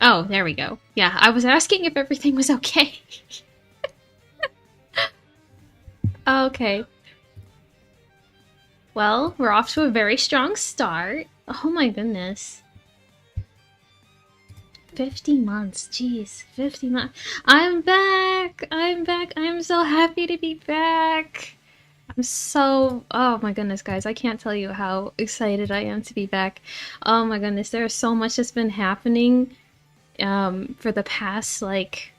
Oh, there we go. Yeah, I was asking if everything was okay. Okay. Well, we're off to a very strong start. Oh my goodness. 50 months. Jeez, 50 months. I'm back! I'm back! I'm so happy to be back! I'm so... Oh my goodness, guys. I can't tell you how excited I am to be back. Oh my goodness, there's so much that's been happening for the past, like...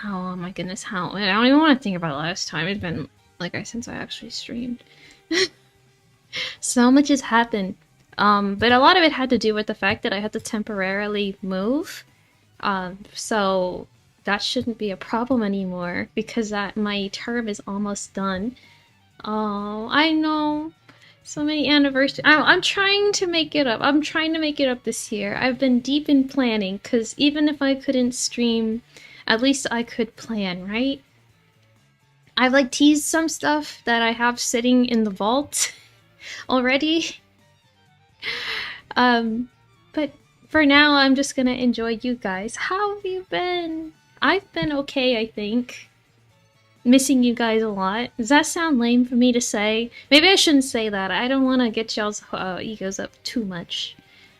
Oh my goodness, how... I don't even want to think about last time. It's been, like, since I actually streamed. So much has happened. But a lot of it had to do with the fact that I had to temporarily move. So that shouldn't be a problem anymore because that my term is almost done. Oh, I know. So many anniversaries. I'm trying to make it up. I'm trying to make it up this year. I've been deep in planning because even if I couldn't stream, at least I could plan, right? I've like teased some stuff that I have sitting in the vault already. But for now, I'm just gonna enjoy you guys. How have you been? I've been okay, I think. Missing you guys a lot. Does that sound lame for me to say? Maybe I shouldn't say that. I don't want to get y'all's egos up too much.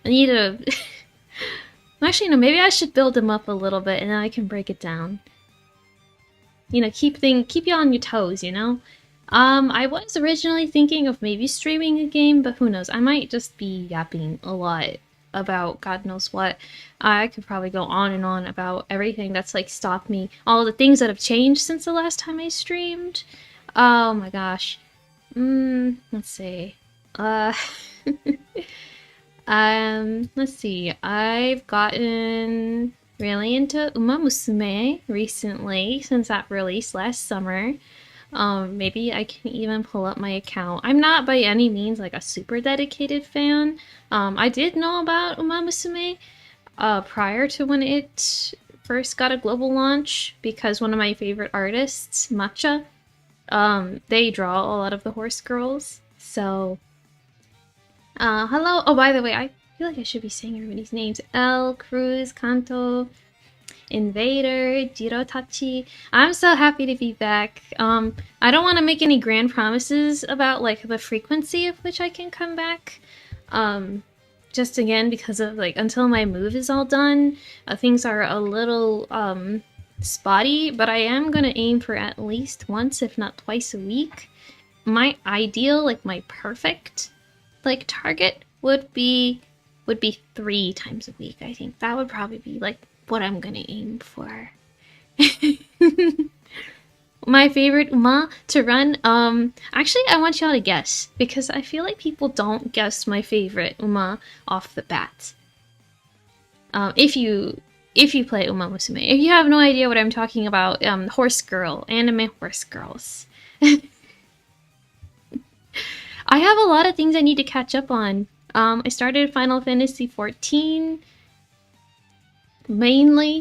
I need to... Actually, no, maybe I should build them up a little bit and then I can break it down. You know, keep you on your toes, you know? I was originally thinking of maybe streaming a game, but who knows? I might just be yapping a lot about God knows what. I could probably go on and on about everything that's like stopped me, all the things that have changed since the last time I streamed. Oh my gosh. Let's see. Uh, let's see. I've gotten really into Uma Musume recently since that released last summer. Maybe I can even pull up my account. I'm not by any means like a super dedicated fan. I did know about Uma Musume prior to when it first got a global launch because one of my favorite artists, Matcha, they draw a lot of the horse girls. So, hello. Oh, by the way, I feel like I should be saying everybody's names. L, Cruz, Kanto, Invader, Jirotachi. I'm so happy to be back. I don't want to make any grand promises about like the frequency of which I can come back. Just again because of like until my move is all done, things are a little spotty, but I am gonna aim for at least once, if not twice a week. My ideal, like my perfect like target would be 3 times a week. I think that would probably be like what I'm gonna aim for. My favorite Uma to run, actually I want y'all to guess, because I feel like people don't guess my favorite Uma off the bat. If you play Uma Musume. If you have no idea what I'm talking about, Horse Girl, anime Horse Girls. I have a lot of things I need to catch up on. I started Final Fantasy XIV,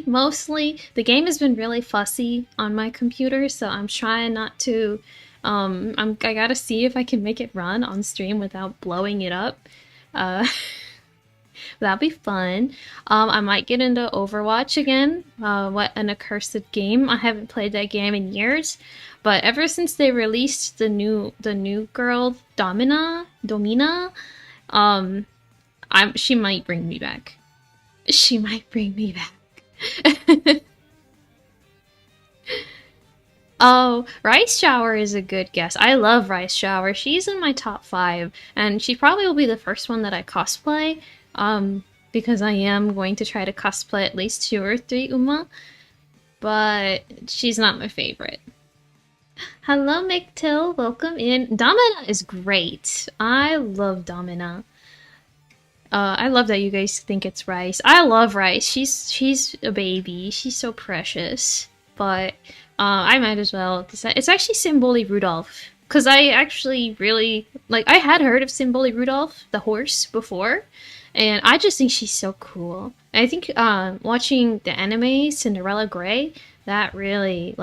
mostly. The game has been really fussy on my computer, so I'm trying not to... I gotta see if I can make it run on stream without blowing it up. That'll be fun. I might get into Overwatch again. What an accursed game. I haven't played that game in years. But ever since they released the new girl, Domina, she might bring me back. She might bring me back. Oh, Rice Shower is a good guess. I love Rice Shower. She's in my top 5, and she probably will be the first one that I cosplay, because I am going to try to cosplay at least 2 or 3 Uma, but she's not my favorite. Hello, McTill. Welcome in. Domina is great. I love Domina. I love that you guys think it's Rice. I love Rice. She's a baby. She's so precious. But I might as well. It's actually Symboli Rudolph. Because I actually really... Like, I had heard of Symboli Rudolph, the horse, before. And I just think she's so cool. I think watching the anime, Cinderella Grey, that really,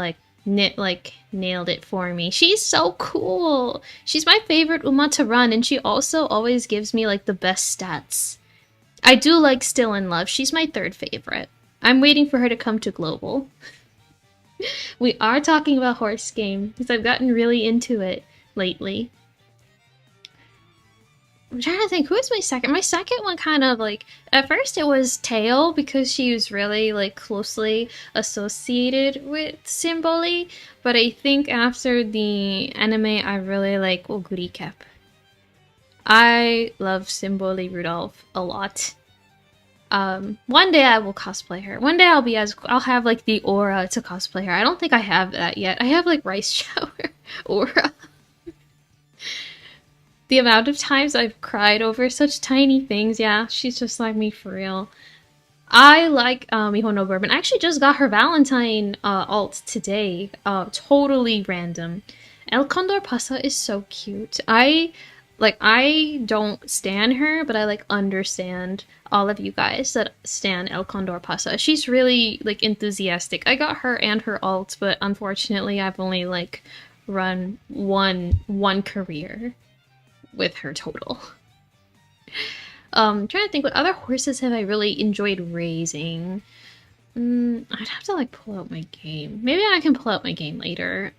nailed it for me. She's so cool. She's my favorite Uma to run, and she also always gives me like the best stats. I do like Still in Love. She's my third favorite. I'm waiting for her to come to Global. We are talking about horse game because I've gotten really into it lately. I'm trying to think, who is my second? My second one kind of like, at first it was Tail because she was really like closely associated with Symboli, but I think after the anime I really like Ogurikep. I love Symboli Rudolph a lot. One day I will cosplay her. One day I'll have like the aura to cosplay her. I don't think I have that yet. I have like Rice Shower aura. The amount of times I've cried over such tiny things, yeah, she's just like me for real. I like Miho Bourbon. I actually just got her Valentine alt today. Totally random. El Condor Pasa is so cute. I don't stan her, but I like understand all of you guys that stan El Condor Pasa. She's really like enthusiastic. I got her and her alt, but unfortunately I've only like run one career with her total. Trying to think, what other horses have I really enjoyed raising? I'd have to like pull out my game. Maybe I can pull out my game later.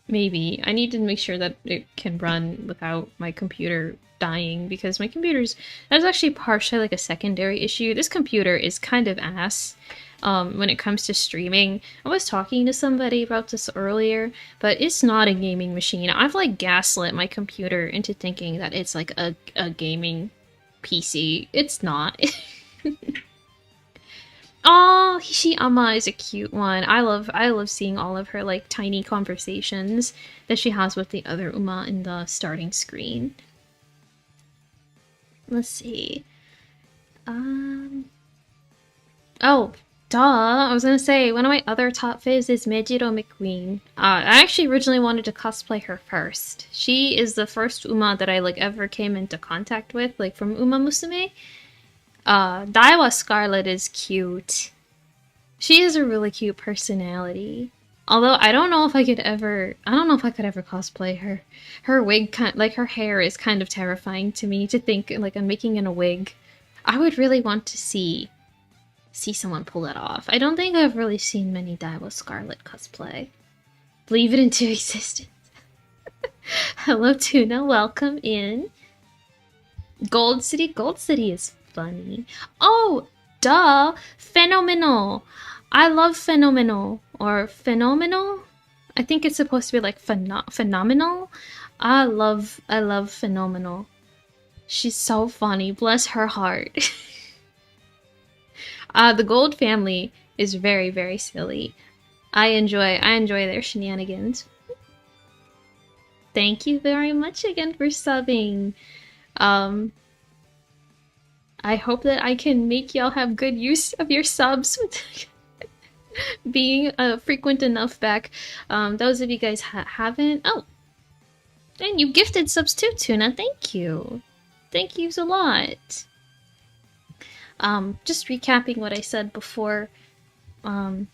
Maybe. I need to make sure that it can run without my computer dying because my computer's... That's actually partially like a secondary issue. This computer is kind of ass. When it comes to streaming. I was talking to somebody about this earlier, but it's not a gaming machine. I've like gaslit my computer into thinking that it's like a gaming PC. It's not. Oh, Hishiyama is a cute one. I love seeing all of her like tiny conversations that she has with the other Uma in the starting screen. Let's see. Oh, duh, I was gonna say, one of my other top faves is Mejiro McQueen. I actually originally wanted to cosplay her first. She is the first Uma that I like ever came into contact with, like from Uma Musume. Daiwa Scarlet is cute. She has a really cute personality. Although I don't know if I could ever cosplay her. Her wig her hair is kind of terrifying to me to think like I'm making in a wig. I would really want to see someone pull it off. I don't think I've really seen many Daiwa Scarlet cosplay. Leave it into existence. Hello, Tuna. Welcome in. Gold City. Gold City is funny. Oh, duh. Phenomenal. I love Phenomenal. Or Phenomenal? I think it's supposed to be like phenomenal. I love Phenomenal. She's so funny. Bless her heart. The Gold family is very, very silly. I enjoy their shenanigans. Thank you very much again for subbing. I hope that I can make y'all have good use of your subs. Being frequent enough back. Those of you guys haven't... Oh! And you gifted subs too, Tuna. Thank you. Thank yous a lot. Just recapping what I said before. Oh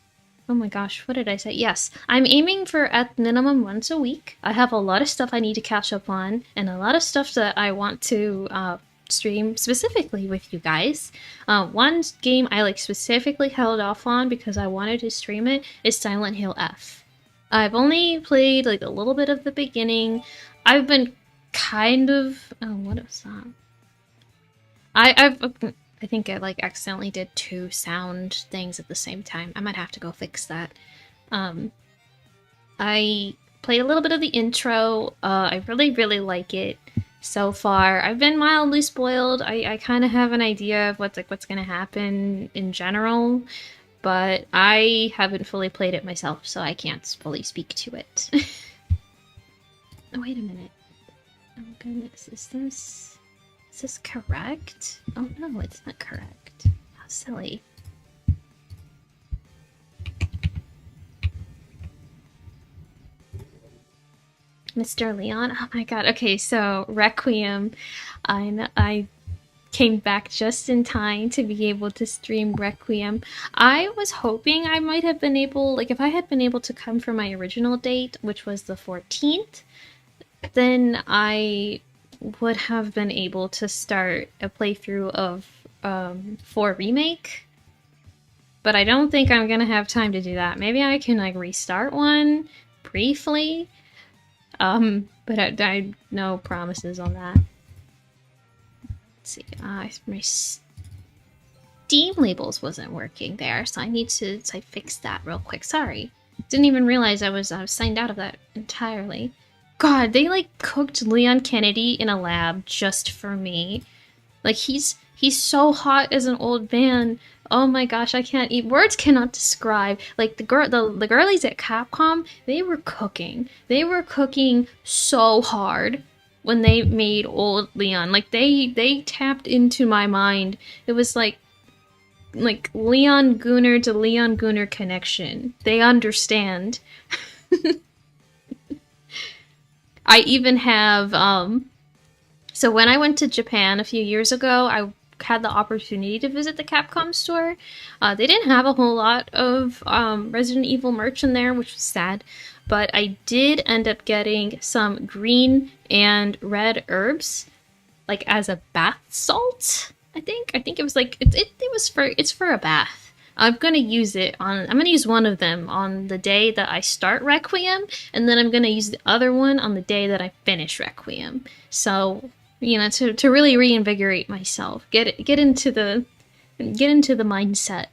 my gosh, what did I say? Yes, I'm aiming for at minimum once a week. I have a lot of stuff I need to catch up on, and a lot of stuff that I want to stream specifically with you guys. One game I like specifically held off on because I wanted to stream it is Silent Hill F. I've only played like a little bit of the beginning. I've been kind of... Oh, what was that? I think I like accidentally did 2 sound things at the same time. I might have to go fix that. I played a little bit of the intro. I really, really like it so far. I've been mildly spoiled. I kind of have an idea of what's gonna happen in general, but I haven't fully played it myself, so I can't fully speak to it. Oh, wait a minute. Oh goodness, is this correct? Oh no, it's not correct. How silly. Mr. Leon? Oh my god. Okay, so Requiem. I came back just in time to be able to stream Requiem. I was hoping I might have been able, like if I had been able to come for my original date, which was the 14th, then I would have been able to start a playthrough of 4 Remake, but I don't think I'm gonna have time to do that. Maybe I can like restart one briefly, but I no promises on that. Let's see, my Steam labels wasn't working there, so I need to fix that real quick. Sorry, didn't even realize I was signed out of that entirely. God, they like cooked Leon Kennedy in a lab just for me. Like he's so hot as an old man. Oh my gosh, I can't eat. Words cannot describe. Like the girlies at Capcom, they were cooking. They were cooking so hard when they made old Leon. Like they tapped into my mind. It was like Leon Gunnar to Leon Gunnar connection. They understand. I even have so when I went to Japan a few years ago, I had the opportunity to visit the Capcom store. They didn't have a whole lot of Resident Evil merch in there, which was sad, but I did end up getting some green and red herbs, like as a bath salt. I think it was like it's for a bath. I'm gonna use one of them on the day that I start Requiem, and then I'm gonna use the other one on the day that I finish Requiem. So, you know, to really reinvigorate myself, get into the mindset.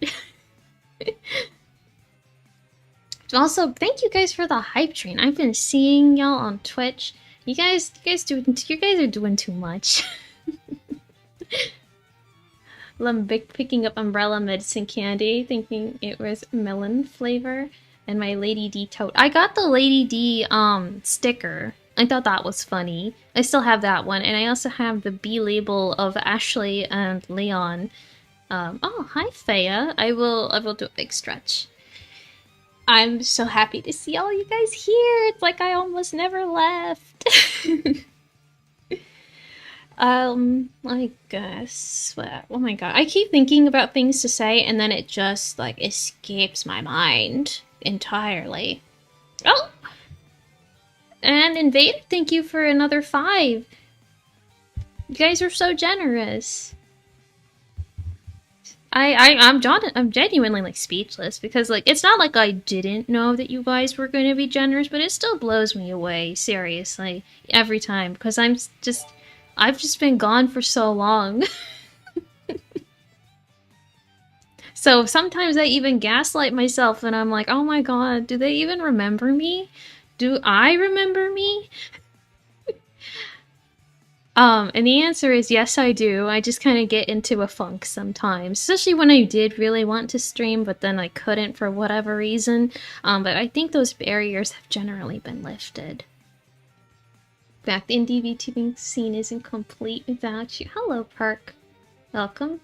Also, thank you guys for the hype train. I've been seeing y'all on Twitch. You guys are doing too much. I'm picking up umbrella medicine candy, thinking it was melon flavor, and my Lady D tote. I got the Lady D sticker. I thought that was funny. I still have that one, and I also have the B label of Ashley and Leon. Oh, hi Thea. I will do a big stretch. I'm so happy to see all you guys here. It's like I almost never left. I guess, oh my god, I keep thinking about things to say and then it just, like, escapes my mind entirely. Oh! And Invader, thank you for another 5. You guys are so generous. I'm genuinely, like, speechless because, like, it's not like I didn't know that you guys were going to be generous, but it still blows me away, seriously, every time, because I've just been gone for so long. So sometimes I even gaslight myself and I'm like, oh my god, do they even remember me? Do I remember me? And the answer is yes, I do. I just kind of get into a funk sometimes, especially when I did really want to stream, but then I couldn't for whatever reason. But I think those barriers have generally been lifted. In fact, the indie VTubing scene isn't complete without you. Hello, Perk. Welcome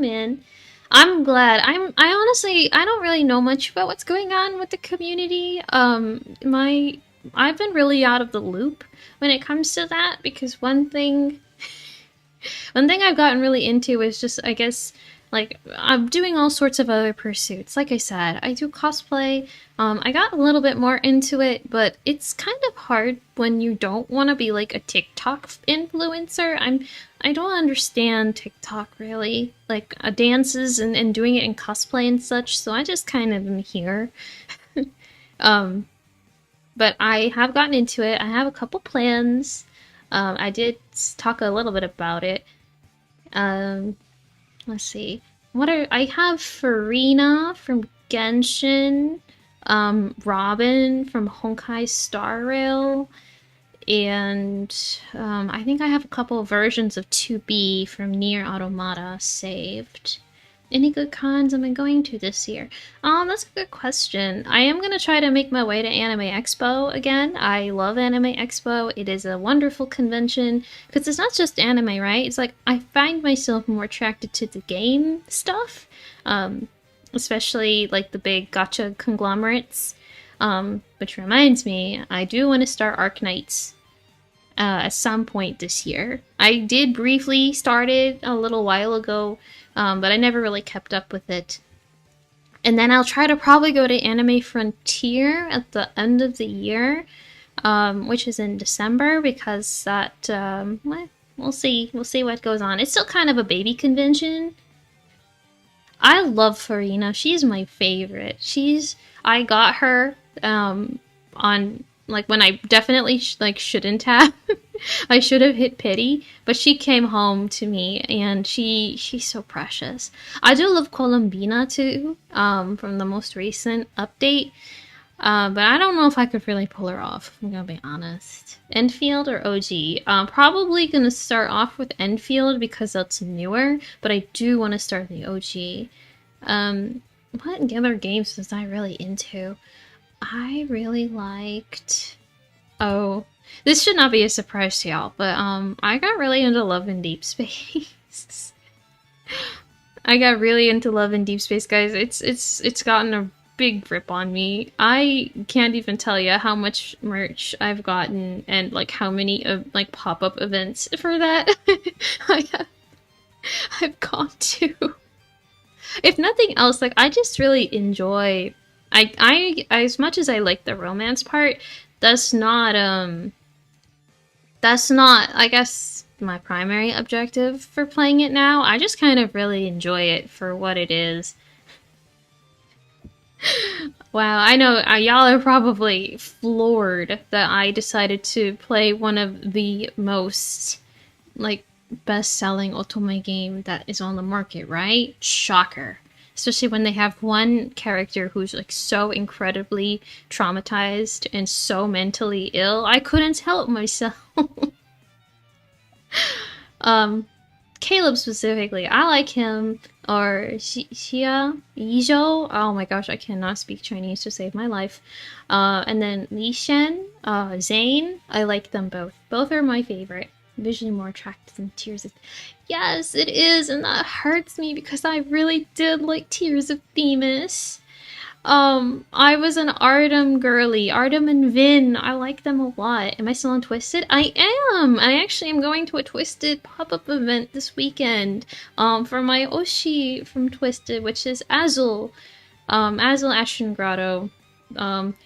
in. I'm glad. I honestly, I don't really know much about what's going on with the community. I've been really out of the loop when it comes to that because one thing I've gotten really into is just, I guess, like, I'm doing all sorts of other pursuits. Like I said, I do cosplay. I got a little bit more into it, but it's kind of hard when you don't want to be like a TikTok influencer. I don't understand TikTok really, like dances and doing it in cosplay and such, so I just kind of am here. But I have gotten into it. I have a couple plans. I did talk a little bit about it. Let's see. I have Farina from Genshin, Robin from Honkai Star Rail, and I think I have a couple versions of 2B from Nier Automata saved. Any good cons am I going to this year? That's a good question. I am going to try to make my way to Anime Expo again. I love Anime Expo. It is a wonderful convention because it's not just anime, right? It's like I find myself more attracted to the game stuff, especially like the big gacha conglomerates. Which reminds me, I do want to start Arknights at some point this year. I did briefly start it a little while ago, but I never really kept up with it. And then I'll try to probably go to Anime Frontier at the end of the year. which is in December because that we'll see. We'll see what goes on. It's still kind of a baby convention. I love Farina. She's my favorite. I got her on like when I definitely shouldn't have. I should have hit pity, but she came home to me and she's so precious. I do love Colombina too, from the most recent update. But I don't know if I could really pull her off, I'm gonna be honest. Enfield or OG? Probably gonna start off with Enfield because that's newer, but I do want to start the OG. What other games was I really into? I really liked... Oh, this should not be a surprise to y'all, but I got really into Love in Deep Space. I got really into Love in Deep Space, guys. It's gotten a big grip on me. I can't even tell you how much merch I've gotten and like how many like pop-up events for that I've gone to. If nothing else, like I just really enjoy I as much as I like the romance part, that's not I guess my primary objective for playing it now. I just kind of really enjoy it for what it is. Wow, I know y'all are probably floored that I decided to play one of the most like best-selling otome game that is on the market, right? Shocker. Especially when they have one character who's like so incredibly traumatized and so mentally ill. I couldn't help myself. Caleb specifically, I like him. Or Xia, Yizhou. Oh my gosh, I cannot speak Chinese to save my life. And then Li Shen, Zane. I like them both. Both are my favorite. Visually more attractive than Tears of... Yes, it is, and that hurts me because I really did like Tears of Themis. I was an Artem girly. Artem and Vin. I like them a lot. Am I still on Twisted? I am! I actually am going to a Twisted pop-up event this weekend, for my Oshi from Twisted, which is Azul. Azul Ashton Grotto.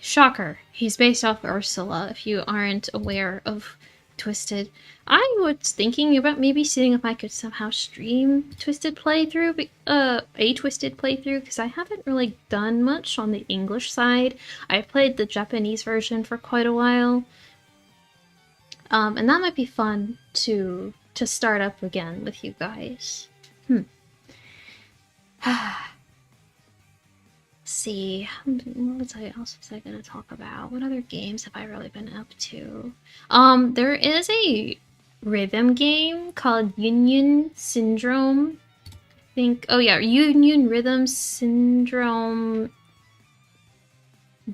Shocker. He's based off Ursula, if you aren't aware of Twisted. I was thinking about maybe seeing if I could somehow stream Twisted playthrough, a Twisted playthrough, because I haven't really done much on the English side. I played the Japanese version for quite a while, and that might be fun to start up again with you guys. See, what else was I gonna talk about? What other games have I really been up to? There is a rhythm game called Union Syndrome. I think, oh yeah, Union Rhythm Syndrome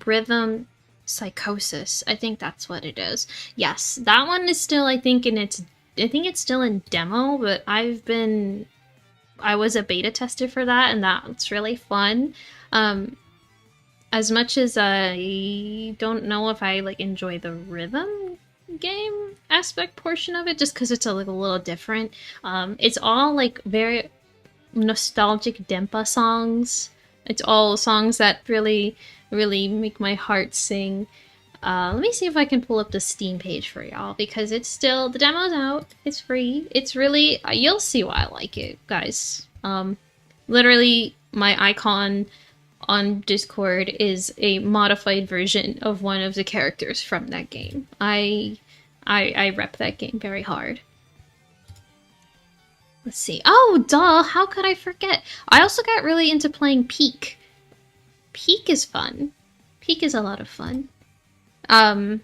Rhythm Psychosis. I think that's what it is. Yes, that one is still, I think it's still in demo, but I was a beta tester for that, and that's really fun. As much as I don't know if I like enjoy the rhythm game aspect portion of it, just because it's a little different. It's all like very nostalgic Dempa songs. It's all songs that really, really make my heart sing. Let me see if I can pull up the Steam page for y'all, because it's still, the demo's out, it's free, it's really, you'll see why I like it, guys. Literally, my icon on Discord is a modified version of one of the characters from that game. I rep that game very hard. Let's see. Oh, duh! How could I forget? I also got really into playing Peak. Peak is fun. Peak is a lot of fun. I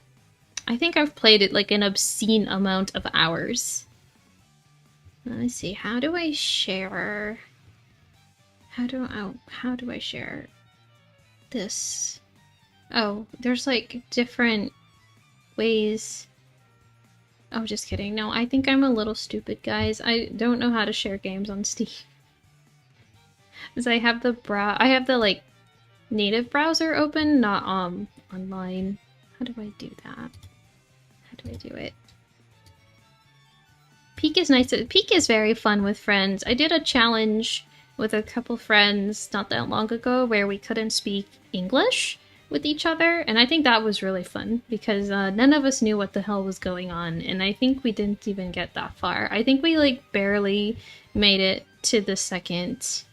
think I've played it like an obscene amount of hours. Let me see. How do I share? How do I share this? Oh, there's like different ways. Oh, just kidding. No, I think I'm a little stupid, guys. I don't know how to share games on Steam. Because I have the like native browser open, not online. How do I do that? How do I do it? Peak is nice. Peak is very fun with friends. I did a challenge with a couple friends not that long ago where we couldn't speak English with each other, and I think that was really fun because none of us knew what the hell was going on, and I think we didn't even get that far. I think we like barely made it to the second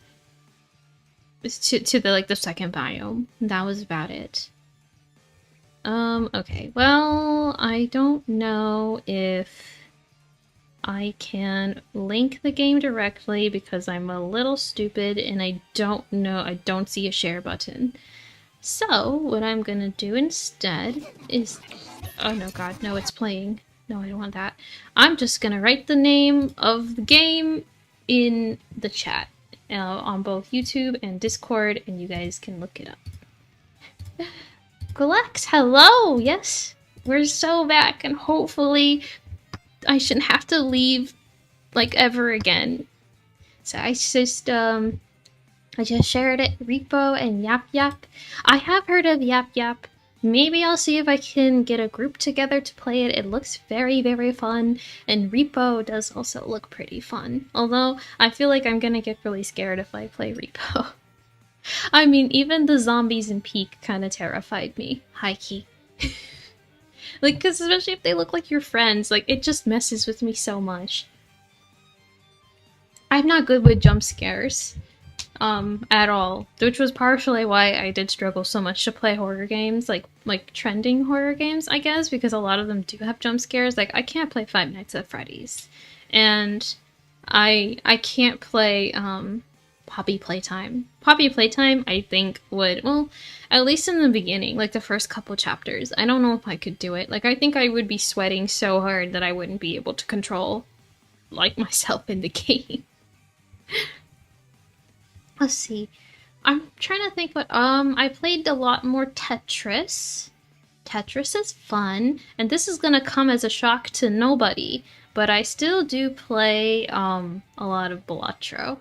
to the like the second biome. That was about it. Okay, well, I don't know if I can link the game directly because I'm a little stupid and I don't see a share button. So, what I'm gonna do instead is... Oh no, god, no, it's playing. No, I don't want that. I'm just gonna write the name of the game in the chat on both YouTube and Discord, and you guys can look it up. Galex, hello! Yes, we're so back, and hopefully I shouldn't have to leave, like, ever again. So I just shared it, Repo and Yap Yap. I have heard of Yap Yap. Maybe I'll see if I can get a group together to play it. It looks very, very fun, and Repo does also look pretty fun. Although, I feel like I'm gonna get really scared if I play Repo. I mean, even the zombies in Peak kind of terrified me. High-key. Like, because especially if they look like your friends, like, it just messes with me so much. I'm not good with jump scares. At all. Which was partially why I did struggle so much to play horror games, like trending horror games, I guess, because a lot of them do have jump scares. Like, I can't play Five Nights at Freddy's. And I can't play, Poppy Playtime. Poppy Playtime, I think, would, well, at least in the beginning, like the first couple chapters, I don't know if I could do it. Like, I think I would be sweating so hard that I wouldn't be able to control, like, myself in the game. Let's see. I'm trying to think what, I played a lot more Tetris. Tetris is fun, and this is gonna come as a shock to nobody, but I still do play, a lot of Balatro.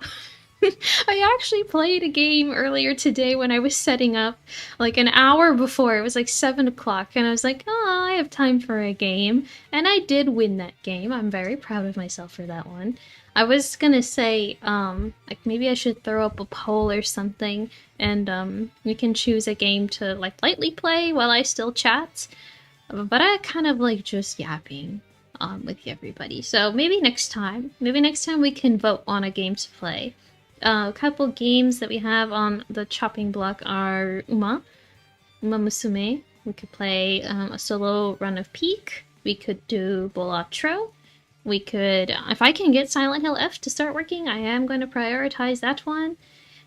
I actually played a game earlier today when I was setting up, like an hour before. It was like 7 o'clock, and I was like, oh, I have time for a game. And I did win that game. I'm very proud of myself for that one. I was gonna say, like maybe I should throw up a poll or something, and you can choose a game to like lightly play while I still chat. But I kind of like just yapping with everybody. So maybe next time we can vote on a game to play. A couple games that we have on the chopping block are Uma Musume. We could play a solo run of Peak. We could do Balatro. We could, if I can get Silent Hill F to start working, I am going to prioritize that one.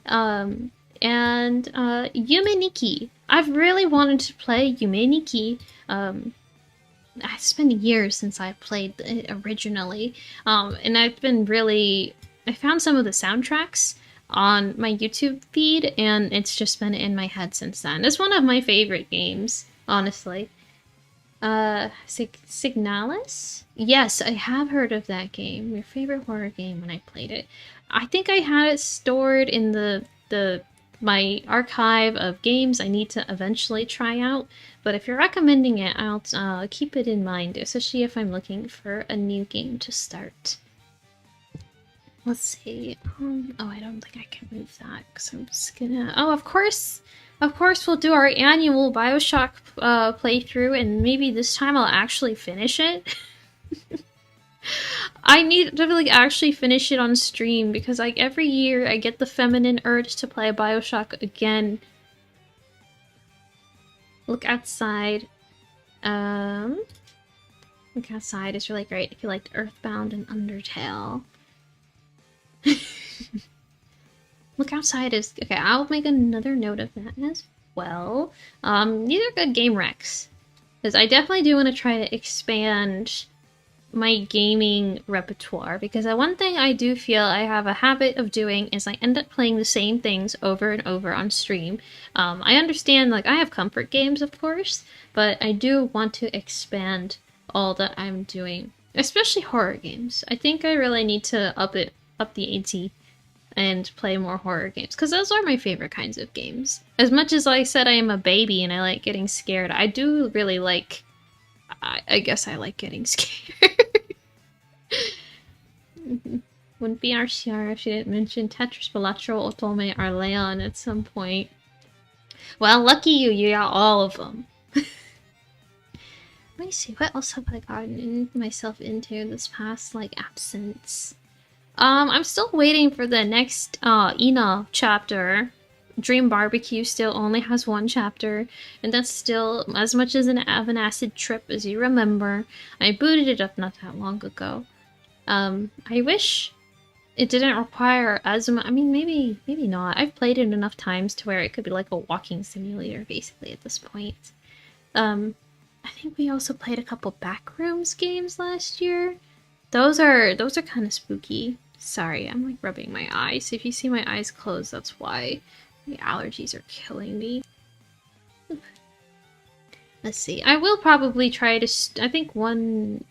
And Yume Nikki. I've really wanted to play Yume Nikki. It's been years since I played it originally. And I've been really... I found some of the soundtracks on my YouTube feed, and it's just been in my head since then. It's one of my favorite games, honestly. Signalis? Yes, I have heard of that game. Your favorite horror game when I played it. I think I had it stored in my archive of games I need to eventually try out. But if you're recommending it, I'll keep it in mind, especially if I'm looking for a new game to start. Let's see. Oh, I don't think I can move that because I'm just gonna... Oh, of course we'll do our annual Bioshock playthrough, and maybe this time I'll actually finish it. I need to like actually finish it on stream because like every year I get the feminine urge to play Bioshock again. Look outside. Look outside is really great if you liked Earthbound and Undertale. Look outside is... Okay, I'll make another note of that as well. These are good game recs. Because I definitely do want to try to expand my gaming repertoire. Because one thing I do feel I have a habit of doing is I end up playing the same things over and over on stream. I understand, like, I have comfort games, of course. But I do want to expand all that I'm doing. Especially horror games. I think I really need to up the ante and play more horror games, because those are my favorite kinds of games. As much as I said I am a baby and I like getting scared, I do really like... I guess I like getting scared. Wouldn't be our Shiara if she didn't mention Tetris, Balatro, Otome, or Leon at some point. Well, lucky you, you got all of them. Let me see, what else have I gotten myself into this past, like, absence? I'm still waiting for the next, Ina chapter. Dream Barbecue still only has one chapter, and that's still as much as an acid trip as you remember. I booted it up not that long ago. I wish it didn't require as much. I mean, maybe not. I've played it enough times to where it could be like a walking simulator, basically, at this point. I think we also played a couple Backrooms games last year. Those are kind of spooky. Sorry, I'm like rubbing my eyes. If you see my eyes closed, that's why. The allergies are killing me. Let's see. I will probably try to. I think one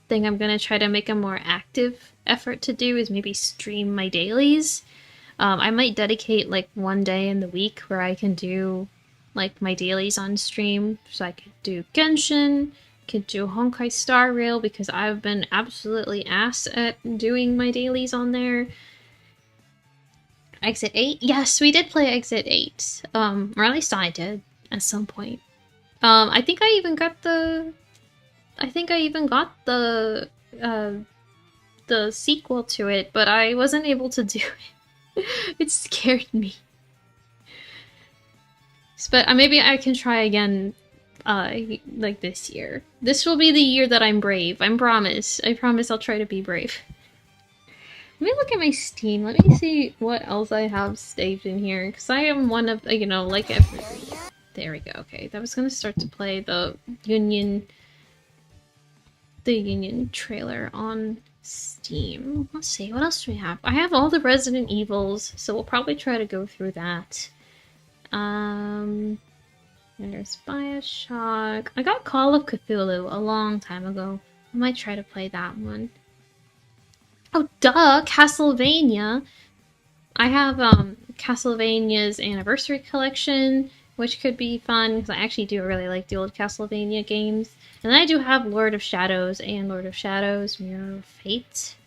thing I'm gonna try to make a more active effort to do is maybe stream my dailies. I might dedicate like one day in the week where I can do like my dailies on stream. So I could do Genshin, could do Honkai Star Rail because I've been absolutely ass at doing my dailies on there. Exit 8? Yes, we did play Exit 8. Or at least I did at some point. I think I even got the the sequel to it, but I wasn't able to do it. It scared me. But maybe I can try again, like this year. This will be the year that I'm brave. I promise. I promise I'll try to be brave. Let me look at my Steam. Let me see what else I have saved in here. Because I am one of, you know, like every... There we go. Okay, that was going to start to play the Union trailer on Steam. Let's see, what else do we have? I have all the Resident Evils, so we'll probably try to go through that. There's Bioshock. I got Call of Cthulhu a long time ago. I might try to play that one. Oh, duh! Castlevania! I have, Castlevania's Anniversary Collection, which could be fun, because I actually do really like the old Castlevania games. And then I do have Lord of Shadows and Lord of Shadows Mirror of Fate.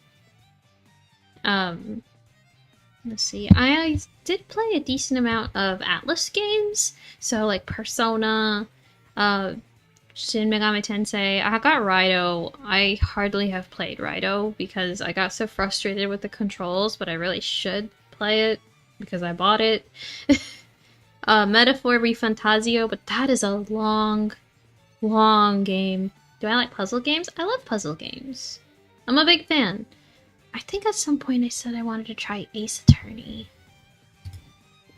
Let's see, I did play a decent amount of Atlas games, so like Persona, Shin Megami Tensei. I got Raidou. I hardly have played Raidou because I got so frustrated with the controls, but I really should play it because I bought it. Metaphor ReFantazio, but that is a long game. Do I like puzzle games? I love puzzle games. I'm a big fan. I think at some point I said I wanted to try Ace Attorney.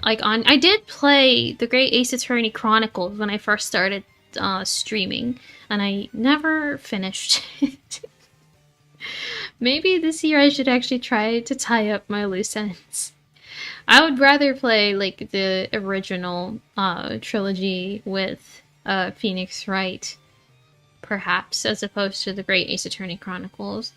I did play the Great Ace Attorney Chronicles when I first started streaming, and I never finished it. Maybe this year I should actually try to tie up my loose ends. I would rather play like the original trilogy with Phoenix Wright, perhaps, as opposed to the Great Ace Attorney Chronicles.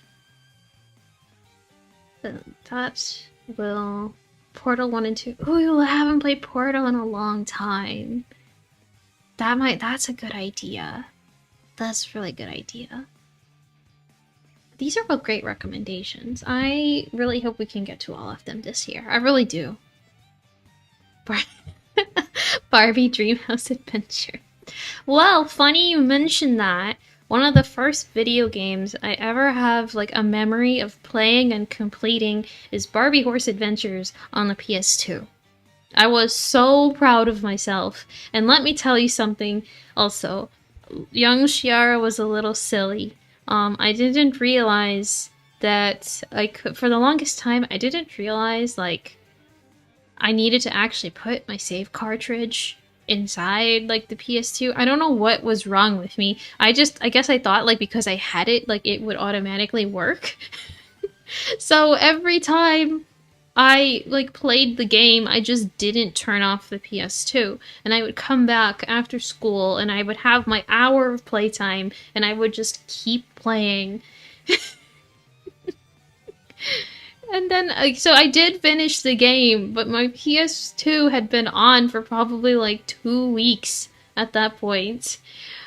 That will... Portal 1 and 2. Ooh, I haven't played Portal in a long time. That's a good idea. That's a really good idea. These are both great recommendations. I really hope we can get to all of them this year. I really do. Barbie Dreamhouse Adventure. Well, funny you mentioned that. One of the first video games I ever have like a memory of playing and completing is Barbie Horse Adventures on the PS2. I was so proud of myself. And let me tell you something also. Young Shiara was a little silly. I didn't realize that for the longest time, I didn't realize like I needed to actually put my save cartridge inside like the PS2. I don't know what was wrong with me. I guess I thought like because I had it, like it would automatically work. So every time I like played the game, I just didn't turn off the PS2, and I would come back after school and I would have my hour of playtime and I would just keep playing. And then, so I did finish the game, but my PS2 had been on for probably like 2 weeks at that point.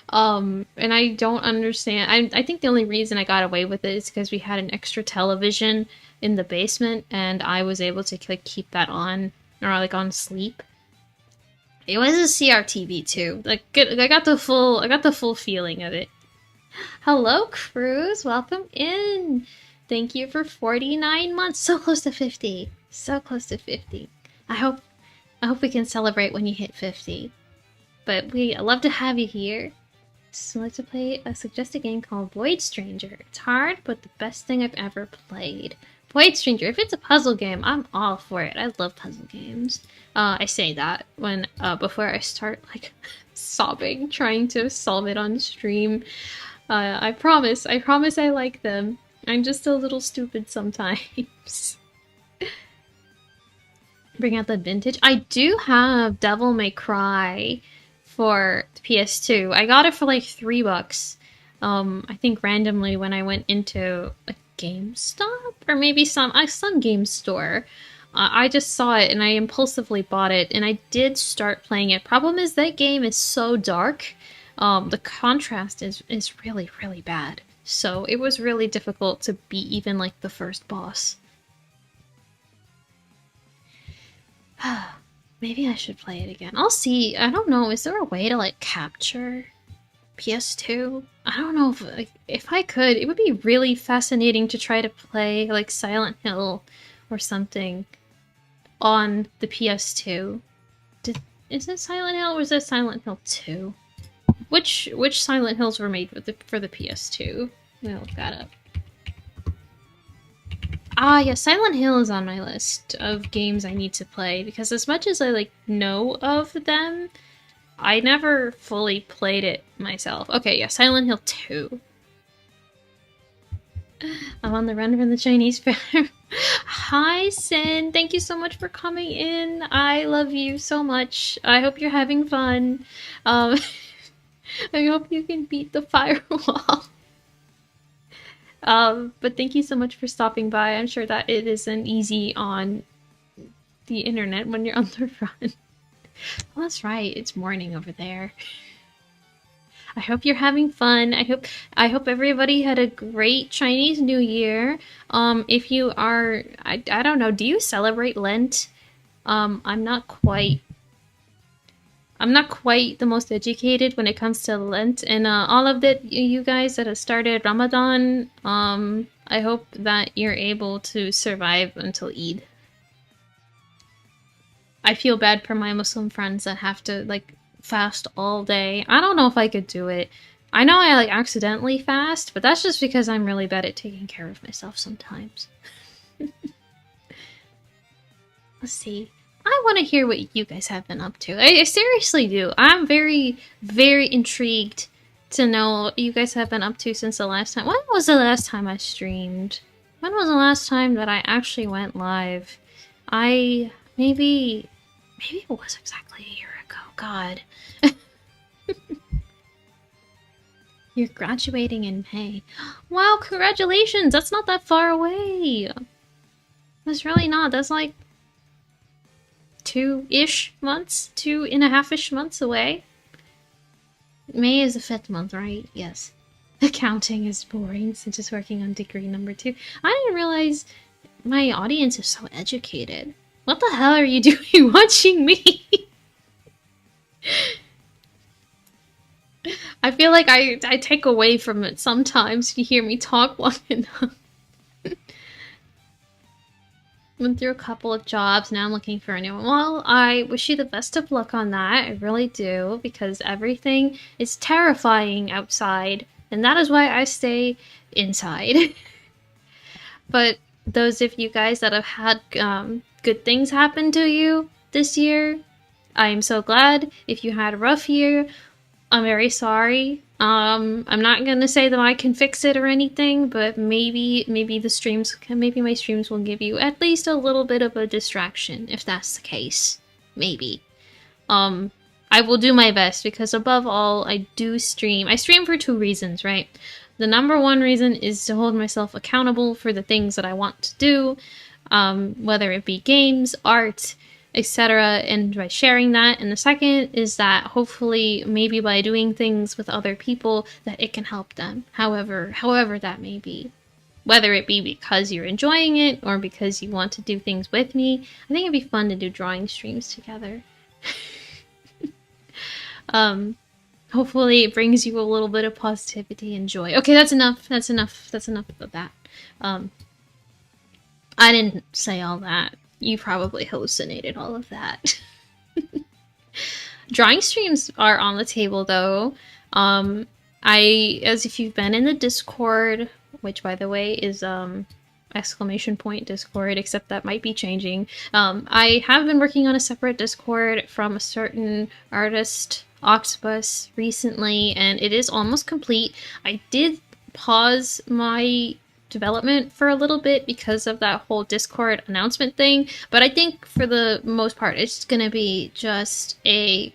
And I don't understand. I think the only reason I got away with it is because we had an extra television in the basement, and I was able to like keep that on, or like on sleep. It was a CRTV too. Like I got the full feeling of it. Hello, Cruz. Welcome in. Thank you for 49 months. So close to 50. So close to 50. I hope we can celebrate when you hit 50. But I love to have you here. So I'd like to play a suggested game called Void Stranger. It's hard, but the best thing I've ever played. Void Stranger, if it's a puzzle game, I'm all for it. I love puzzle games. I say that when before I start like sobbing trying to solve it on stream. I promise I like them. I'm just a little stupid sometimes. Bring out the vintage. I do have Devil May Cry for the PS2. I got it for like $3. I think randomly when I went into a GameStop or maybe some game store. I just saw it and I impulsively bought it, and I did start playing it. Problem is that game is so dark. The contrast is really, really bad. So it was really difficult to beat even like the first boss. Maybe I should play it again. I'll see. I don't know. Is there a way to like capture PS2? I don't know if I could. It would be really fascinating to try to play like Silent Hill or something on the PS2. Is it Silent Hill or is it Silent Hill 2? Which Silent Hills were made for the PS2? I'm gonna look that up. Ah, yeah, Silent Hill is on my list of games I need to play, because as much as I like know of them, I never fully played it myself. Okay, yeah, Silent Hill 2. I'm on the run from the Chinese fair. Hi, Sin. Thank you so much for coming in. I love you so much. I hope you're having fun. I hope you can beat the firewall. But thank you so much for stopping by. I'm sure that it isn't easy on the internet when you're on the run. Well, that's right. It's morning over there. I hope you're having fun. I hope everybody had a great Chinese New Year. If you are, I don't know, do you celebrate Lent? I'm not quite the most educated when it comes to Lent, and all of you guys that have started Ramadan, I hope that you're able to survive until Eid. I feel bad for my Muslim friends that have to like fast all day. I don't know if I could do it. I know I like accidentally fast, but that's just because I'm really bad at taking care of myself sometimes. Let's see. I want to hear what you guys have been up to. I seriously do. I'm very, very intrigued to know what you guys have been up to since the last time. When was the last time I streamed? When was the last time that I actually went live? Maybe it was exactly a year ago. God. You're graduating in May. Wow, congratulations! That's not that far away. That's really not. That's like 2-ish months, 2.5-ish months away. May is the 5th month, right? Yes. Accounting is boring since it's working on degree number 2. I didn't realize my audience is so educated. What the hell are you doing watching me? I feel like I take away from it sometimes. You hear me talk long enough. Went through a couple of jobs, now I'm looking for a new one. Well, I wish you the best of luck on that. I really do, because everything is terrifying outside, and that is why I stay inside. But those of you guys that have had good things happen to you this year, I am so glad. If you had a rough year, I'm very sorry. I'm not gonna say that I can fix it or anything, but maybe my streams will give you at least a little bit of a distraction, if that's the case. Maybe. I will do my best, because above all, I do stream. I stream for 2 reasons, right? The number 1 reason is to hold myself accountable for the things that I want to do, whether it be games, art, etc., and by sharing that. And the second is that hopefully maybe by doing things with other people that it can help them, however that may be. Whether it be because you're enjoying it or because you want to do things with me. I think it'd be fun to do drawing streams together. Um, Hopefully it brings you a little bit of positivity and joy. Okay, that's enough. That's enough. That's enough of that. Um, I didn't say all that. You probably hallucinated all of that. Drawing streams are on the table though. As if you've been in the Discord, which by the way is exclamation point Discord, except that might be changing. I have been working on a separate Discord from a certain artist, Octopus, recently, and it is almost complete. I did pause my development for a little bit because of that whole Discord announcement thing, but I think for the most part it's gonna be just a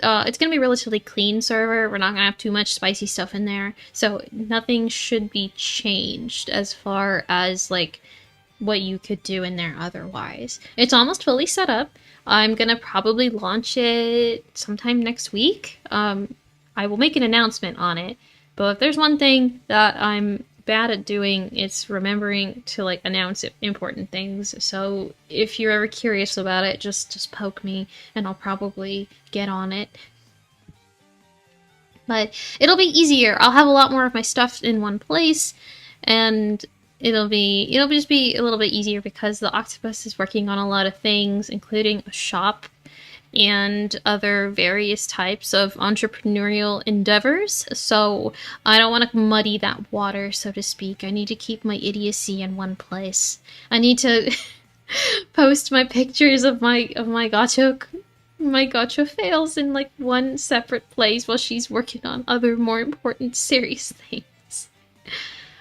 it's gonna be a relatively clean server. We're not gonna have too much spicy stuff in there, so nothing should be changed as far as like what you could do in there otherwise. It's almost fully set up. I'm gonna probably launch it sometime next week. I will make an announcement on it, but if there's one thing that I'm bad at doing, it's remembering to like announce important things. So if you're ever curious about it, just poke me and I'll probably get on it. But it'll be easier. I'll have a lot more of my stuff in one place, and it'll just be a little bit easier because the Octopus is working on a lot of things, including a shop and other various types of entrepreneurial endeavors. So I don't want to muddy that water, so to speak. I need to keep my idiocy in one place. I need to post my pictures of my gacha fails in like one separate place while she's working on other more important serious things.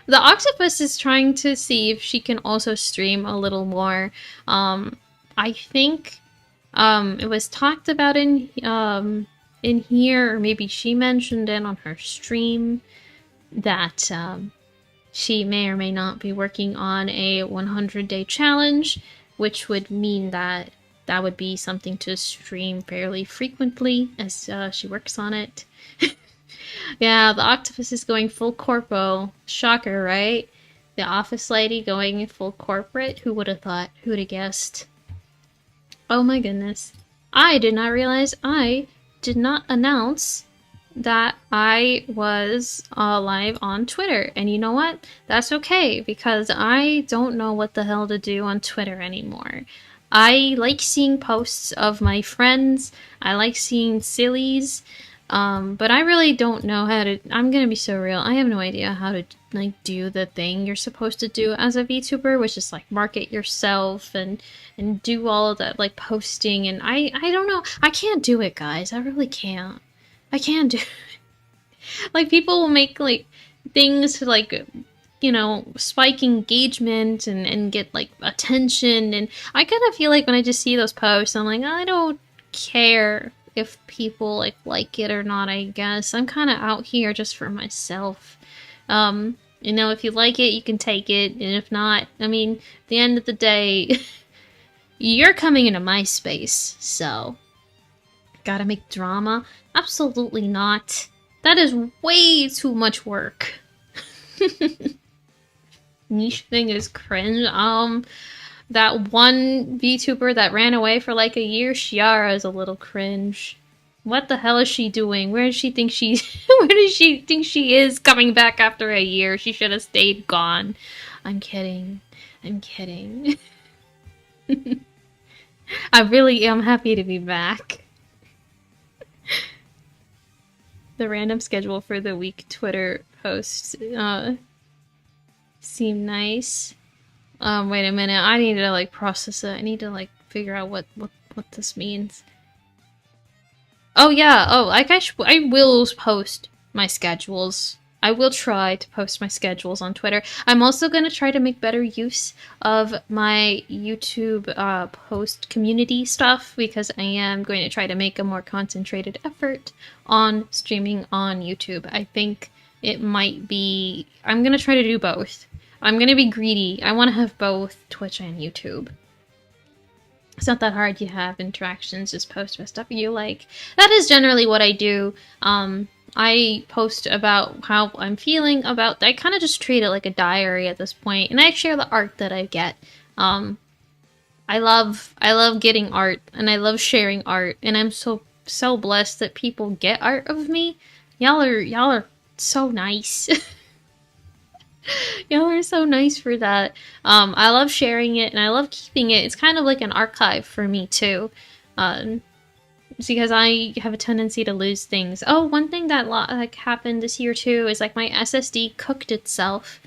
The Octopus is trying to see if she can also stream a little more. I think it was talked about in here, or maybe she mentioned it on her stream, that she may or may not be working on a 100-day challenge, which would mean that that would be something to stream fairly frequently as she works on it. Yeah, the Octopus is going full corpo. Shocker, right? The office lady going full corporate. Who would have thought? Who would have guessed? Oh my goodness. I did not realize I did not announce that I was live on Twitter. And you know what? That's okay, because I don't know what the hell to do on Twitter anymore. I like seeing posts of my friends. I like seeing sillies. But I really don't know how to. I'm gonna be so real. I have no idea how to like do the thing you're supposed to do as a VTuber, which is like market yourself and do all of that like posting. And I don't know. I can't do it, guys. I really can't. I can't do it. Like people will make like things to like, you know, spike engagement and get like attention. And I kind of feel like when I just see those posts, I'm like, I don't care if people like it or not. I guess I'm kind of out here just for myself. You know, if you like it, you can take it, and if not, I mean, at the end of the day, you're coming into my space, so gotta make drama? Absolutely not. That is way too much work. Niche thing is cringe. That one VTuber that ran away for like a year, Shiara, is a little cringe. What the hell is she doing? Where does she think where does she think she is coming back after a year? She should have stayed gone. I'm kidding. I'm kidding. I really am happy to be back. The random schedule for the week Twitter posts seem nice. Wait a minute. I need to like process it. I need to like figure out what this means. Oh yeah. Oh, like I will post my schedules. I will try to post my schedules on Twitter. I'm also going to try to make better use of my YouTube post community stuff, because I am going to try to make a more concentrated effort on streaming on YouTube. I think it might be... I'm going to try to do both. I'm going to be greedy. I want to have both Twitch and YouTube. It's not that hard. You have interactions, just post about stuff you like. That is generally what I do. I post about how I'm feeling about... I kind of just treat it like a diary at this point, and I share the art that I get. I love getting art, and I love sharing art, and I'm so so blessed that people get art of me. Y'all are so nice. Y'all are so nice for that. I love sharing it and I love keeping it. It's kind of like an archive for me too. Because I have a tendency to lose things. Oh, one thing that like happened this year too is like my SSD cooked itself.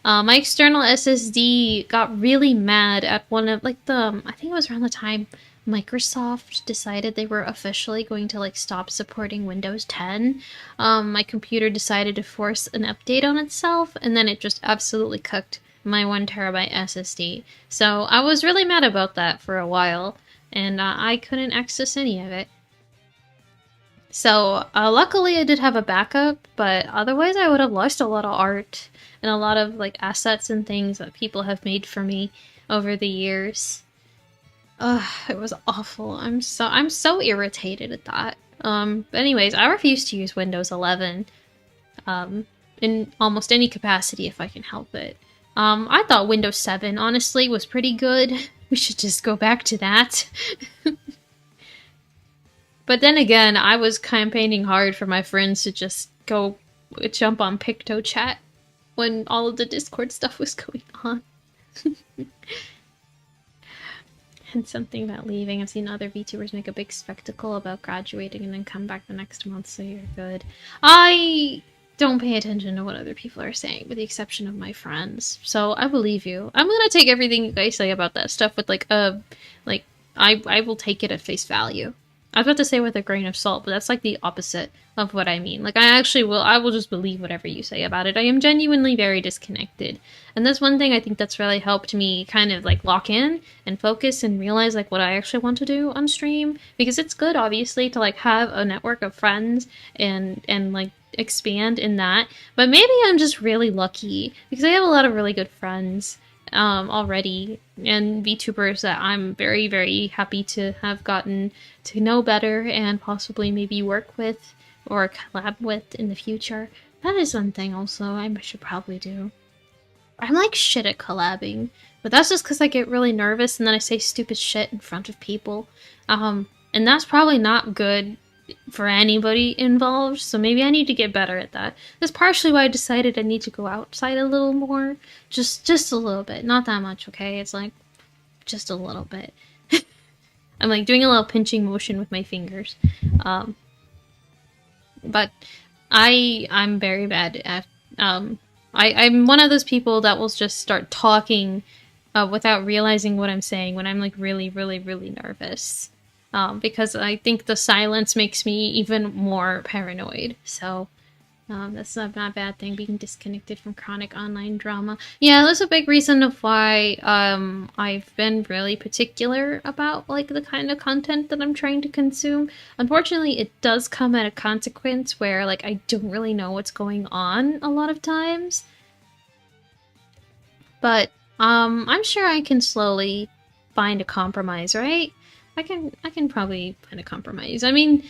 My external SSD got really mad at one of like I think it was around the time Microsoft decided they were officially going to like stop supporting Windows 10. My computer decided to force an update on itself, and then it just absolutely cooked my 1 terabyte SSD. So I was really mad about that for a while, and I couldn't access any of it. So luckily I did have a backup, but otherwise I would have lost a lot of art and a lot of like assets and things that people have made for me over the years. Ugh, it was awful. I'm so irritated at that. But anyways, I refuse to use Windows 11 in almost any capacity if I can help it. I thought Windows 7 honestly was pretty good. We should just go back to that. But then again, I was campaigning hard for my friends to just go jump on PictoChat when all of the Discord stuff was going on. And something about leaving. I've seen other VTubers make a big spectacle about graduating and then come back the next month, so you're good. I don't pay attention to what other people are saying, with the exception of my friends. So I believe you. I'm gonna take everything you guys say about that stuff with I will take it at face value. I was about to say with a grain of salt, but that's like the opposite of what I mean. Like I will just believe whatever you say about it. I am genuinely very disconnected. And that's one thing I think that's really helped me kind of like lock in and focus and realize like what I actually want to do on stream. Because it's good obviously to like have a network of friends and like expand in that. But maybe I'm just really lucky because I have a lot of really good friends already, and VTubers that I'm very, very happy to have gotten to know better and possibly maybe work with or collab with in the future. That is one thing also I should probably do. I'm like shit at collabing, but that's just because I get really nervous and then I say stupid shit in front of people. And that's probably not good for anybody involved, so maybe I need to get better at that. That's partially why I decided I need to go outside a little more. Just a little bit. Not that much, okay? It's like, just a little bit. I'm like doing a little pinching motion with my fingers. But I'm very bad at, I'm one of those people that will just start talking without realizing what I'm saying when I'm like really, really, really nervous. Because I think the silence makes me even more paranoid. So that's not a bad thing, being disconnected from chronic online drama. Yeah, that's a big reason of why I've been really particular about like the kind of content that I'm trying to consume. Unfortunately, it does come at a consequence where like I don't really know what's going on a lot of times. But I'm sure I can slowly find a compromise, right? I can probably find a compromise. I mean,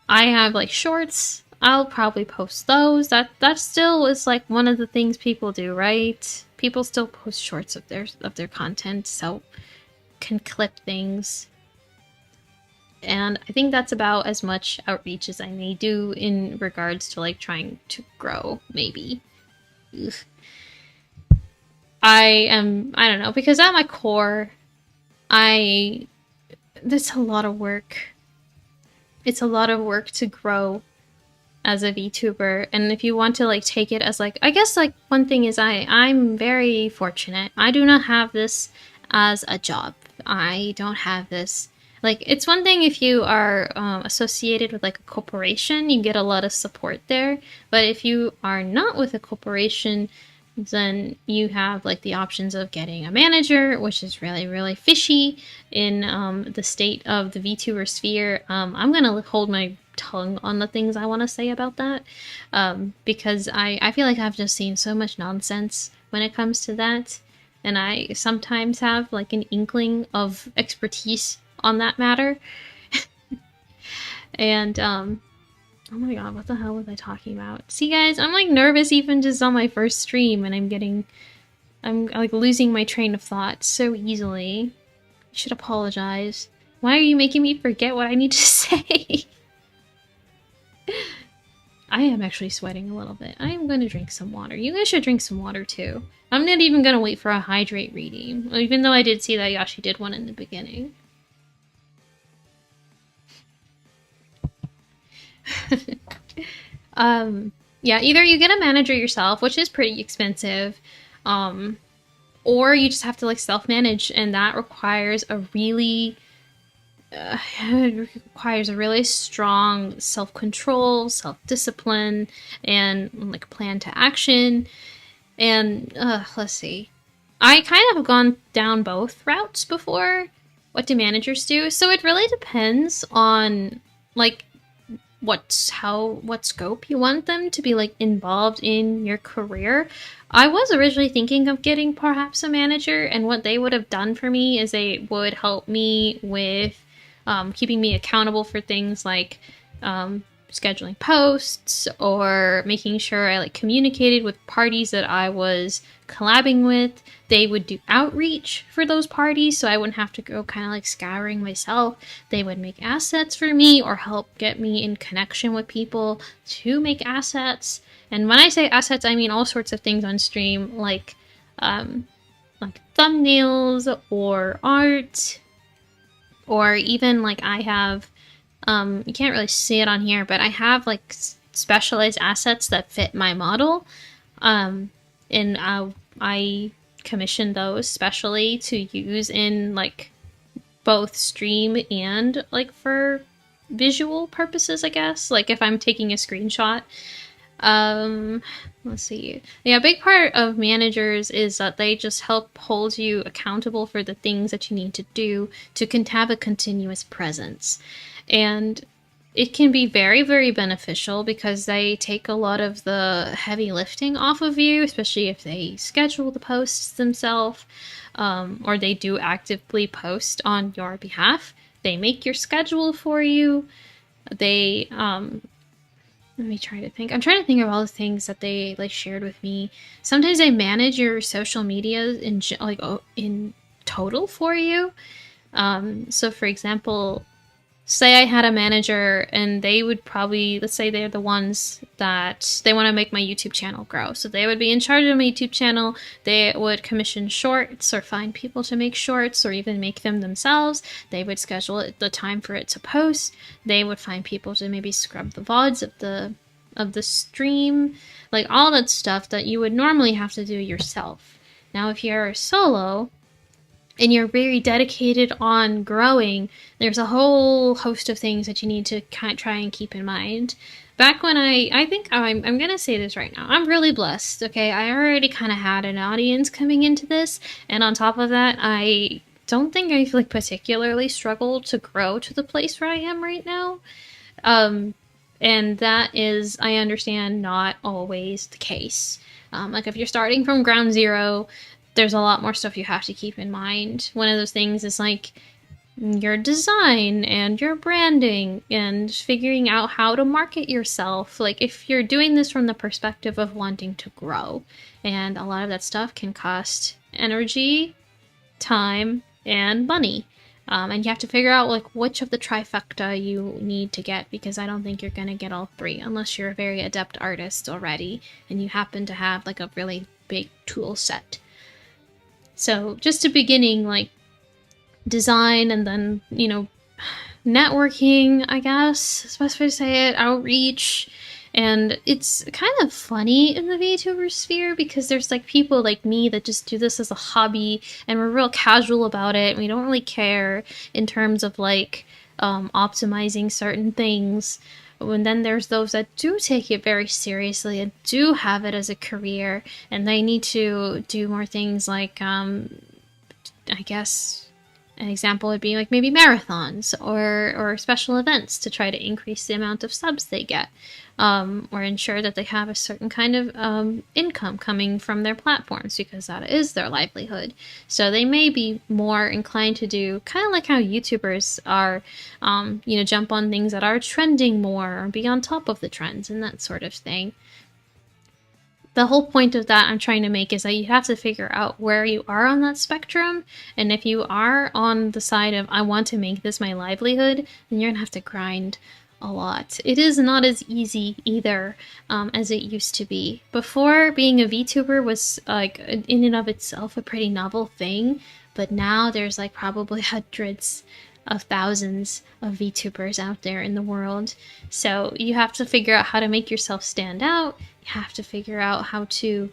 I have like shorts. I'll probably post those. That still is like one of the things people do, right? People still post shorts of their content, so can clip things. And I think that's about as much outreach as I may do in regards to like trying to grow, maybe. Ugh. I don't know, because at my core, there's a lot of work. It's a lot of work to grow as a VTuber, and if you want to like take it as like, I guess like one thing is I'm very fortunate. I do not have this as a job. I don't have this, like, it's one thing if you are associated with like a corporation, you get a lot of support there, but if you are not with a corporation, then you have like the options of getting a manager, which is really, really fishy in the state of the VTuber sphere. I'm gonna hold my tongue on the things I want to say about that, because I feel like I've just seen so much nonsense when it comes to that, and I sometimes have like an inkling of expertise on that matter. And oh my god, what the hell was I talking about? See guys, I'm like nervous even just on my first stream, and I'm like losing my train of thought so easily. I should apologize. Why are you making me forget what I need to say? I am actually sweating a little bit. I am going to drink some water. You guys should drink some water too. I'm not even going to wait for a hydrate reading, even though I did see that Yashi did one in the beginning. Yeah, either you get a manager yourself, which is pretty expensive, or you just have to like self-manage, and that requires a really it requires a really strong self-control, self-discipline, and like plan to action. And let's see, I kind of have gone down both routes before. What do managers do? So it really depends on like what scope you want them to be like involved in your career. I was originally thinking of getting perhaps a manager, and what they would have done for me is they would help me with keeping me accountable for things like scheduling posts or making sure I like communicated with parties that I was collabing with. They would do outreach for those parties, so I wouldn't have to go kind of like scouring myself. They would make assets for me or help get me in connection with people to make assets. And when I say assets, I mean all sorts of things on stream, like thumbnails or art, or even like I have you can't really see it on here, but I have like specialized assets that fit my model, and I commissioned those specially to use in like both stream and like for visual purposes, I guess. Like if I'm taking a screenshot. Let's see. Yeah, a big part of managers is that they just help hold you accountable for the things that you need to do to have a continuous presence. And it can be very, very beneficial because they take a lot of the heavy lifting off of you, especially if they schedule the posts themselves, or they do actively post on your behalf. They make your schedule for you. They, let me try to think. I'm trying to think of all the things that they like shared with me. Sometimes they manage your social media in total for you. So for example, say I had a manager and they would probably, let's say they're the ones that they want to make my YouTube channel grow. So they would be in charge of my YouTube channel. They would commission shorts or find people to make shorts or even make them themselves. They would schedule the time for it to post. They would find people to maybe scrub the VODs of the stream, like all that stuff that you would normally have to do yourself. Now, if you're a solo, and you're very dedicated on growing, there's a whole host of things that you need to try and keep in mind. Back when I think I'm gonna say this right now, I'm really blessed, okay? I already kind of had an audience coming into this, and on top of that, I don't think I've like particularly struggled to grow to the place where I am right now. And that is, I understand, not always the case. Like if you're starting from ground zero, there's a lot more stuff you have to keep in mind. One of those things is like your design and your branding and figuring out how to market yourself. Like if you're doing this from the perspective of wanting to grow, and a lot of that stuff can cost energy, time, and money. And you have to figure out like which of the trifecta you need to get, because I don't think you're going to get all three unless you're a very adept artist already and you happen to have like a really big tool set. So just a beginning, like design, and then, you know, networking, I guess, is the best way to say it, outreach. And it's kind of funny in the VTuber sphere because there's like people like me that just do this as a hobby and we're real casual about it. And we don't really care in terms of like optimizing certain things. And then there's those that do take it very seriously and do have it as a career, and they need to do more things like, I guess an example would be like maybe marathons or special events to try to increase the amount of subs they get, or ensure that they have a certain kind of income coming from their platforms, because that is their livelihood. So they may be more inclined to do kind of like how YouTubers are, you know, jump on things that are trending more or be on top of the trends and that sort of thing. The whole point of that I'm trying to make is that you have to figure out where you are on that spectrum. And if you are on the side of, I want to make this my livelihood, then you're gonna have to grind a lot. It is not as easy either as it used to be. Before, being a VTuber was like in and of itself a pretty novel thing, but now there's like probably hundreds of thousands of VTubers out there in the world. So you have to figure out how to make yourself stand out. You have to figure out how to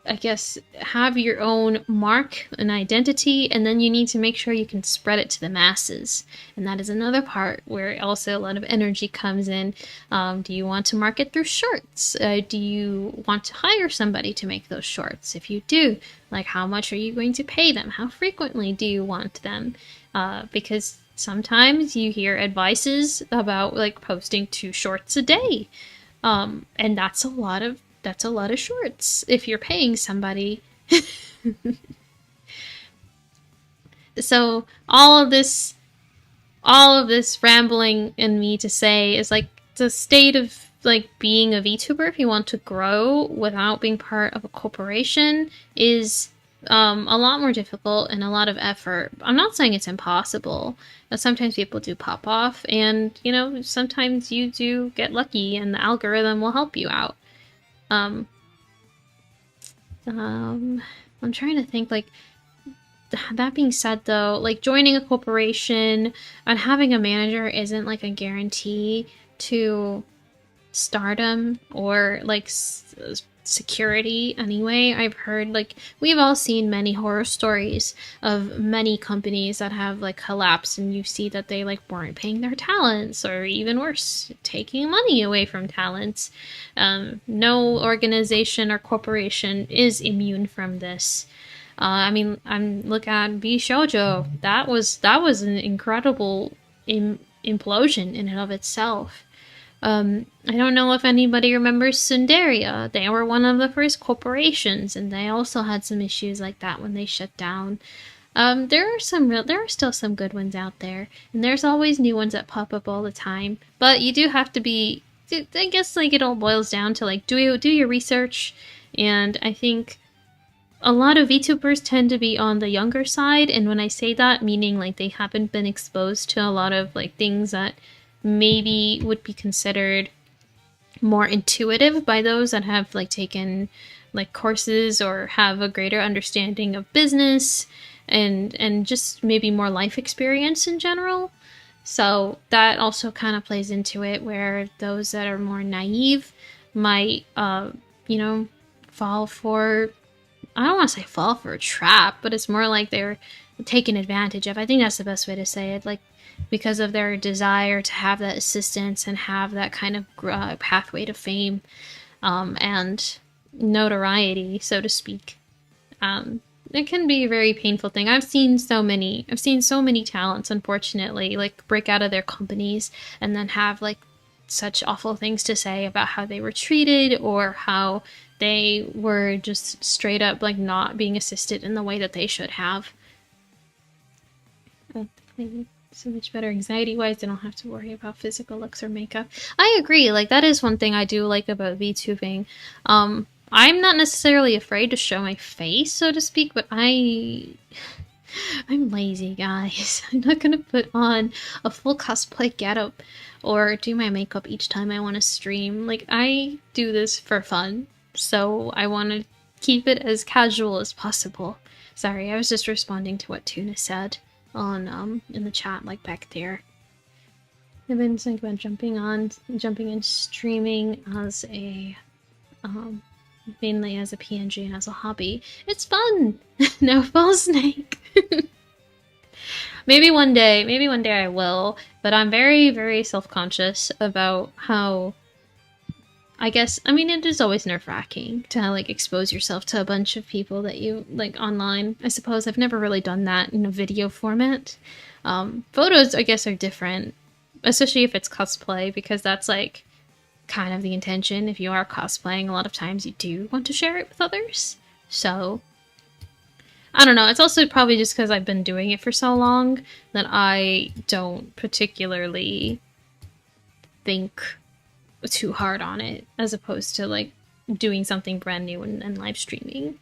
I guess, have your own mark and identity, and then you need to make sure you can spread it to the masses. And that is another part where also a lot of energy comes in. Do you want to market through shorts? Do you want to hire somebody to make those shorts? If you do, like, how much are you going to pay them? How frequently do you want them? Because sometimes you hear advices about like posting 2 shorts a day. And that's a lot of shorts if you're paying somebody. So all of this rambling in me to say is like the state of like being a VTuber, if you want to grow without being part of a corporation, is a lot more difficult and a lot of effort. I'm not saying it's impossible, but sometimes people do pop off, and you know, sometimes you do get lucky and the algorithm will help you out. I'm trying to think, like, that being said though, like joining a corporation and having a manager isn't like a guarantee to stardom or like security anyway. I've heard, like, we've all seen many horror stories of many companies that have like collapsed, and you see that they like weren't paying their talents, or even worse, taking money away from talents. No organization or corporation is immune from this. I mean, look at B Shoujo. That was an incredible implosion in and of itself. I don't know if anybody remembers Sundaria. They were one of the first corporations, and they also had some issues like that when they shut down. There are still some good ones out there, and there's always new ones that pop up all the time. But you do have to be, I guess, like, it all boils down to like do your research, and I think a lot of VTubers tend to be on the younger side, and when I say that, meaning like they haven't been exposed to a lot of like things that maybe would be considered more intuitive by those that have like taken like courses or have a greater understanding of business and just maybe more life experience in general. So that also kind of plays into it, where those that are more naive might you know, fall for, I don't want to say fall for a trap, but it's more like they're taken advantage of. I think that's the best way to say it. Like, because of their desire to have that assistance and have that kind of pathway to fame and notoriety, so to speak. It can be a very painful thing. I've seen so many talents, unfortunately, like break out of their companies and then have like such awful things to say about how they were treated, or how they were just straight up like not being assisted in the way that they should have. So much better anxiety-wise. I don't have to worry about physical looks or makeup. I agree. Like, that is one thing I do like about VTubing. I'm not necessarily afraid to show my face, so to speak, but I'm lazy, guys. I'm not gonna put on a full cosplay getup or do my makeup each time I want to stream. Like, I do this for fun, so I want to keep it as casual as possible. Sorry, I was just responding to what Tuna said on in the chat, like back there. I've been thinking about jumping and streaming as a mainly as a PNG and as a hobby. It's fun. No fall snake. Maybe one day I will, but I'm very, very self-conscious about how, I guess, I mean, it is always nerve-wracking to like expose yourself to a bunch of people that you like online. I suppose I've never really done that in a video format. Photos, I guess, are different, especially if it's cosplay, because that's like kind of the intention. If you are cosplaying, a lot of times you do want to share it with others. So I don't know. It's also probably just because I've been doing it for so long that I don't particularly think too hard on it, as opposed to like doing something brand new and live streaming.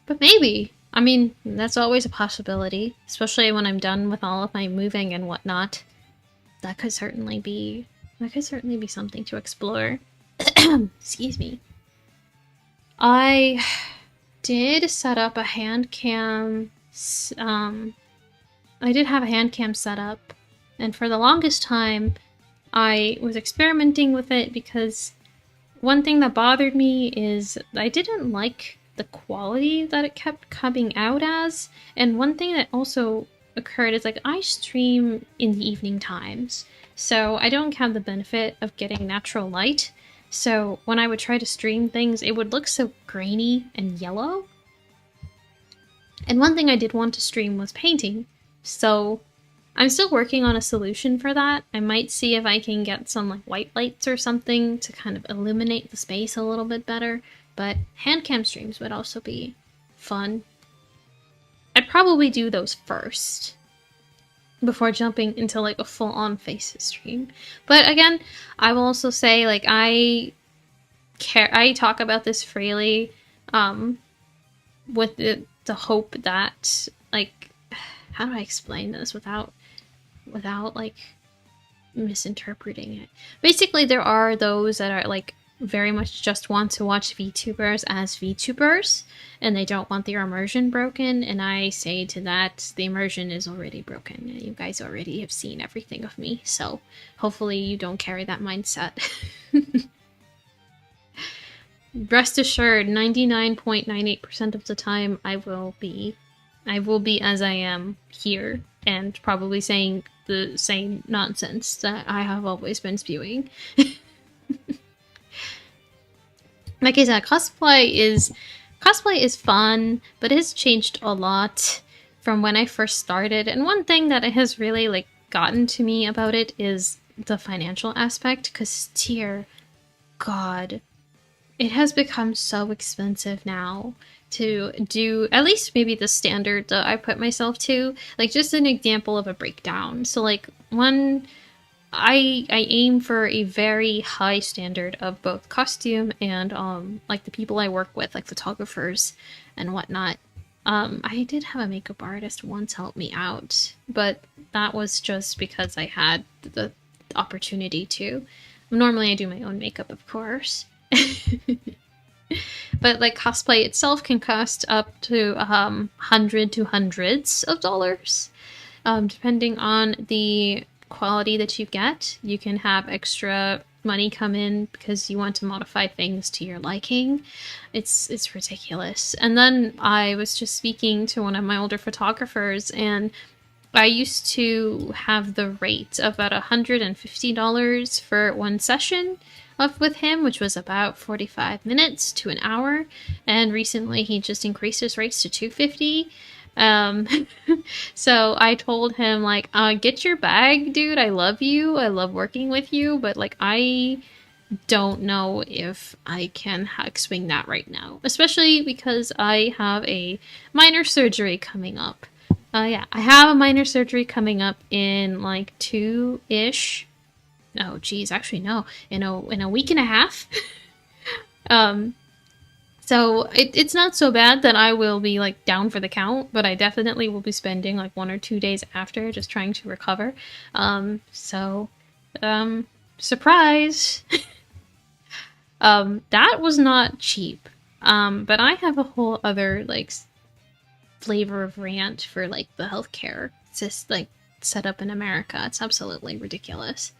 But maybe, I mean, that's always a possibility, especially when I'm done with all of my moving and whatnot. that could certainly be something to explore. Excuse me. I did set up a hand cam. I did have a hand cam set up, and for the longest time, I was experimenting with it because one thing that bothered me is I didn't like the quality that it kept coming out as, and one thing that also occurred is like I stream in the evening times, so I don't have the benefit of getting natural light. So when I would try to stream things, it would look so grainy and yellow. And one thing I did want to stream was painting, so I'm still working on a solution for that. I might see if I can get some like white lights or something to kind of illuminate the space a little bit better, but hand cam streams would also be fun. I'd probably do those first before jumping into like a full-on face stream. But again, I will also say like I talk about this freely with the hope that like, how do I explain this without like misinterpreting it? Basically, there are those that are like very much just want to watch VTubers as VTubers, and they don't want their immersion broken, and I say to that, the immersion is already broken. You guys already have seen everything of me, so hopefully you don't carry that mindset. Rest assured, 99.98% of the time I will be as I am here, and probably saying the same nonsense that I have always been spewing. Like I said, cosplay is fun, but it has changed a lot from when I first started. And one thing that has really like gotten to me about it is the financial aspect, because dear God, it has become so expensive now to do at least maybe the standard that I put myself to. Like just an example of a breakdown. So like one, I aim for a very high standard of both costume and like the people I work with, like photographers and whatnot. I did have a makeup artist once help me out, but that was just because I had the opportunity to. Normally I do my own makeup, of course. But like cosplay itself can cost up to $100 to hundreds of dollars, depending on the quality that you get. You can have extra money come in because you want to modify things to your liking. It's ridiculous. And then I was just speaking to one of my older photographers, and I used to have the rate of about $150 for one session with him, which was about 45 minutes to an hour, and recently he just increased his rates to $250. So I told him like, get your bag, dude. I love you. I love working with you, but like I don't know if I can swing that right now, especially because I have a minor surgery coming up. Yeah, I have a minor surgery coming up in like 2-ish. Oh, geez, actually no, in a week and a half. So it's not so bad that I will be like down for the count, but I definitely will be spending like 1 or 2 days after just trying to recover. Surprise. That was not cheap. But I have a whole other like flavor of rant for like the healthcare just like set up in America. It's absolutely ridiculous.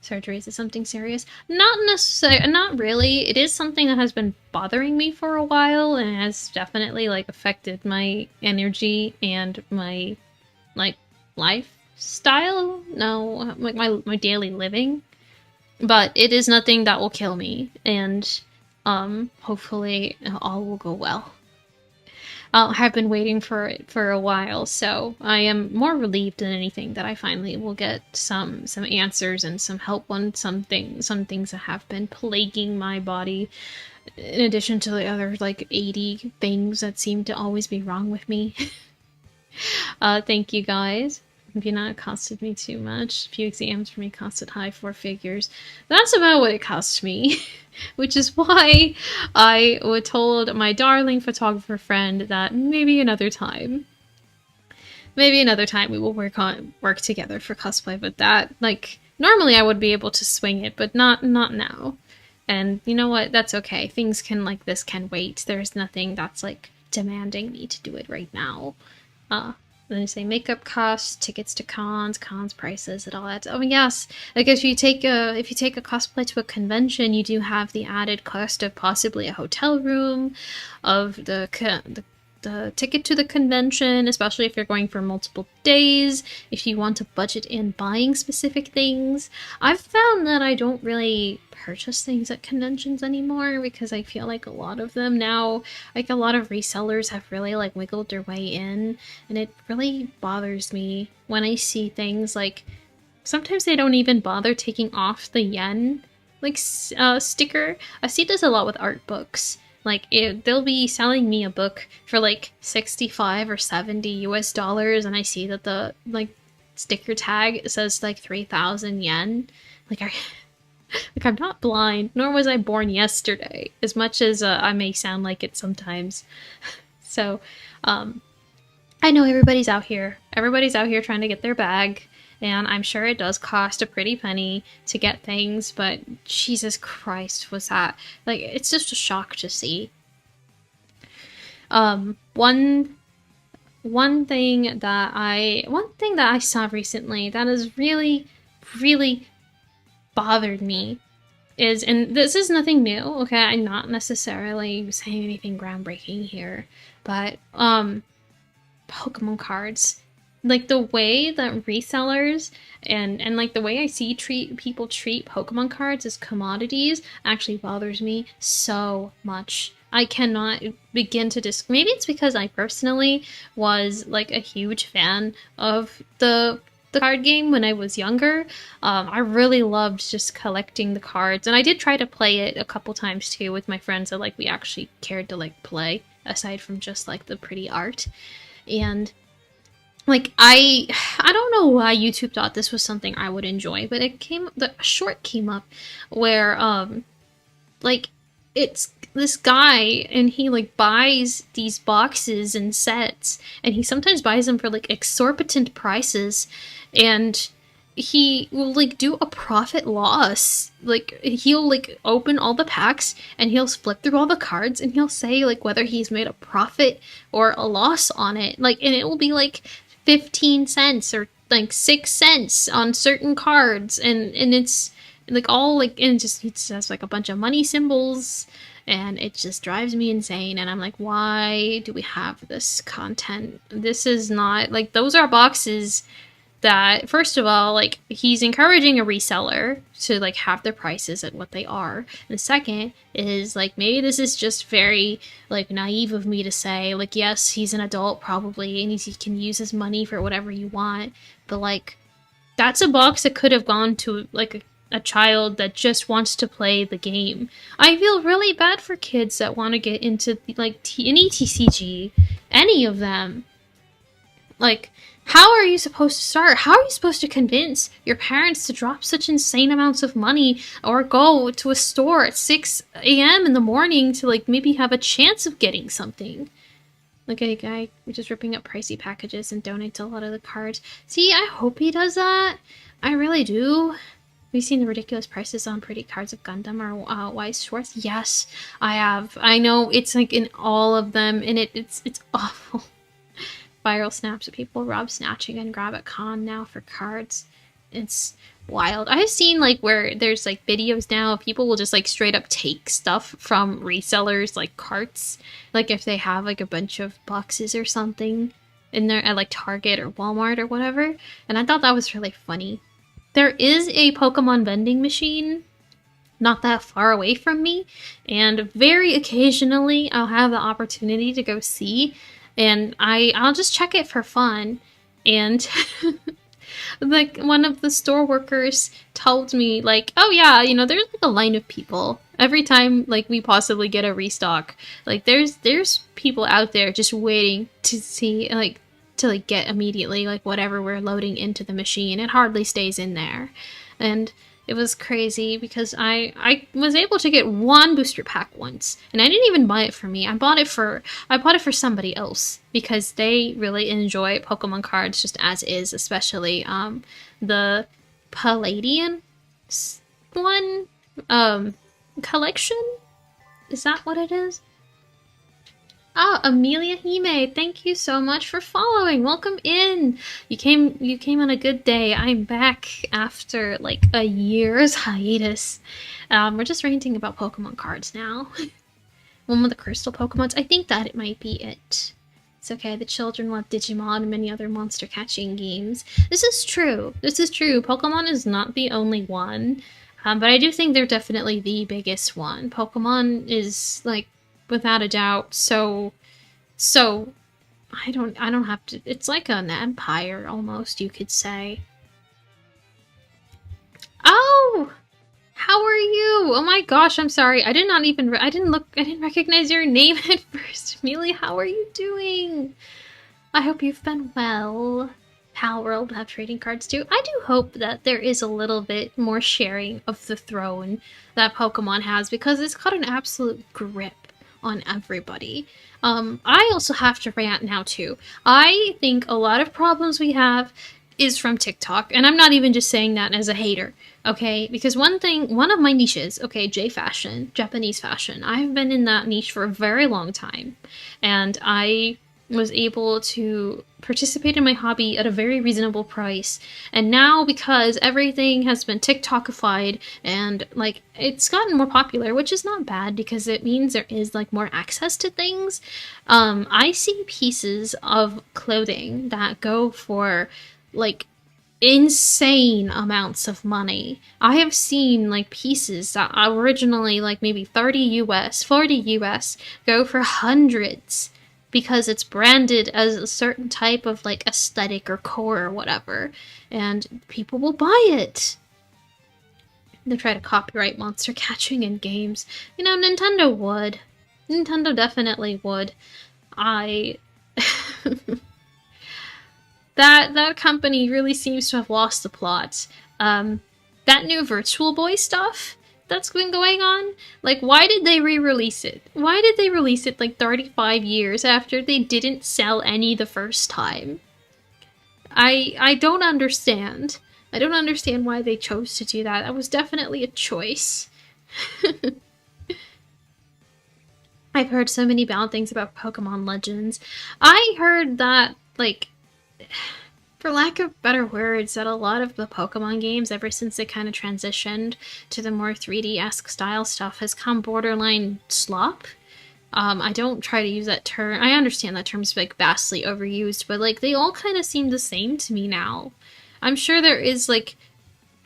Surgeries is something serious? Not necessarily, not really. It is something that has been bothering me for a while, and has definitely like affected my energy and my like lifestyle. No, like my daily living. But it is nothing that will kill me, and hopefully all will go well. I've been waiting for it for a while, so I am more relieved than anything that I finally will get some answers and some help on some things that have been plaguing my body, in addition to the other like 80 things that seem to always be wrong with me. Thank you guys. If not costed me too much. A few exams for me costed high 4 figures. That's about what it cost me. Which is why I told my darling photographer friend that maybe another time. maybe another time we will work together for cosplay, but that, like, normally I would be able to swing it, but not now. And you know what? That's okay. Things can like this can wait. There's nothing that's like demanding me to do it right now. Uh, then you say makeup costs, tickets to cons prices, and all that. Oh yes, like if you take a cosplay to a convention, you do have the added cost of possibly a hotel room, of the ticket to the convention, especially if you're going for multiple days, if you want to budget in buying specific things. I've found that I don't really purchase things at conventions anymore because I feel like a lot of them now, like a lot of resellers have really like wiggled their way in, and it really bothers me when I see things like sometimes they don't even bother taking off the yen like sticker. I see this a lot with art books. Like, they'll be selling me a book for like 65 or 70 US dollars, and I see that the like sticker tag says like 3,000 yen. Like, like I'm not blind, nor was I born yesterday, as much as I may sound like it sometimes. So, I know everybody's out here. Everybody's out here trying to get their bag. And I'm sure it does cost a pretty penny to get things, but Jesus Christ, was that, like, it's just a shock to see. One thing that I saw recently that has really, really bothered me is, and this is nothing new, okay, I'm not necessarily saying anything groundbreaking here, but, Pokemon cards. Like, the way that resellers and like the way I see people treat Pokemon cards as commodities actually bothers me so much. I cannot begin to maybe it's because I personally was like a huge fan of the card game when I was younger. I really loved just collecting the cards, and I did try to play it a couple times too with my friends that like we actually cared to like play aside from just like the pretty art. And like, I don't know why YouTube thought this was something I would enjoy, but the short came up where, like, it's this guy, and he, like, buys these boxes and sets, and he sometimes buys them for, like, exorbitant prices, and he will, like, do a profit loss. Like, he'll, like, open all the packs, and he'll flip through all the cards, and he'll say, like, whether he's made a profit or a loss on it. Like, and it will be, like, 15 cents or like 6 cents on certain cards, and it's like all like, and it says like a bunch of money symbols, and it just drives me insane. And I'm like, why do we have this content? This is not like, those are boxes that, first of all, like, he's encouraging a reseller to like have their prices at what they are. And second is like, maybe this is just very like naive of me to say, like, yes, he's an adult probably, and he can use his money for whatever you want, but like, that's a box that could have gone to like a child that just wants to play the game. I feel really bad for kids that want to get into like any TCG, any of them. Like, how are you supposed to start? How are you supposed to convince your parents to drop such insane amounts of money or go to a store at 6 a.m. in the morning to, like, maybe have a chance of getting something? Like, a guy just ripping up pricey packages and donates a lot of the cards. See, I hope he does that. I really do. Have you seen the ridiculous prices on pretty cards of Gundam or Wise Schwartz? Yes, I have. I know it's, like, in all of them, and it's awful. Viral snaps of people rob, snatching, and grab at con now for cards. It's wild. I've seen like where there's like videos now of people will just like straight up take stuff from resellers, like carts, like if they have like a bunch of boxes or something in there at like Target or Walmart or whatever. And I thought that was really funny. There is a Pokemon vending machine not that far away from me, and very occasionally I'll have the opportunity to go see, and I'll just check it for fun. And like, one of the store workers told me, like, oh yeah, you know, there's like a line of people every time like we possibly get a restock. Like, there's people out there just waiting to see, like, to like get immediately like whatever we're loading into the machine. It hardly stays in there. And It was crazy because I was able to get one booster pack once, and I didn't even buy it for me. I bought it for somebody else because they really enjoy Pokemon cards just as is, especially the Palladian one collection. Is that what it is? Ah, Amelia Hime, thank you so much for following. Welcome in. You came on a good day. I'm back after like a year's hiatus. We're just ranting about Pokemon cards now. One with the crystal Pokemons. I think that it might be it. It's okay, the children love Digimon and many other monster catching games. This is true. This is true. Pokemon is not the only one. But I do think they're definitely the biggest one. Pokemon is like without a doubt so I don't have to, it's like an empire almost, you could say. Oh, how are you? Oh my gosh, I'm sorry, I didn't recognize your name at first. Amelia, how are you doing? I hope you've been well. Pal World have trading cards too. I do hope that there is a little bit more sharing of the throne that Pokemon has, because it's got an absolute grip on everybody. I also have to rant now too. I think a lot of problems we have is from TikTok, and I'm not even just saying that as a hater, okay? Because one of my niches, okay, J-fashion, Japanese fashion, I've been in that niche for a very long time, and I was able to participate in my hobby at a very reasonable price. And now, because everything has been TikTokified and like it's gotten more popular, which is not bad because it means there is like more access to things, I see pieces of clothing that go for like insane amounts of money. I have seen like pieces that originally like maybe 30 US, 40 US go for hundreds, because it's branded as a certain type of like aesthetic or core or whatever, and people will buy it. They try to copyright monster catching in games. You know, Nintendo would. Nintendo definitely would. That company really seems to have lost the plot. That new Virtual Boy stuff that's been going on, like, why did they re-release it? Why did they release it like 35 years after they didn't sell any the first time? I don't understand. I don't understand why they chose to do that. That was definitely a choice. I've heard so many bad things about Pokemon Legends. I heard that, like, for lack of better words, that a lot of the Pokemon games, ever since they kind of transitioned to the more 3D-esque style stuff, has come borderline slop. I don't try to use that term. I understand that term's like vastly overused, but like they all kind of seem the same to me now. I'm sure there is like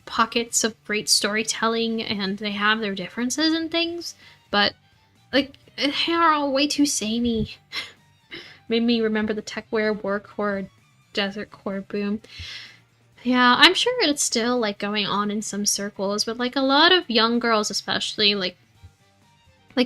pockets of great storytelling and they have their differences and things, but like they are all way too samey. Made me remember the TechWare Warcore Desert Core boom. Yeah, I'm sure it's still like going on in some circles, but like a lot of young girls especially, like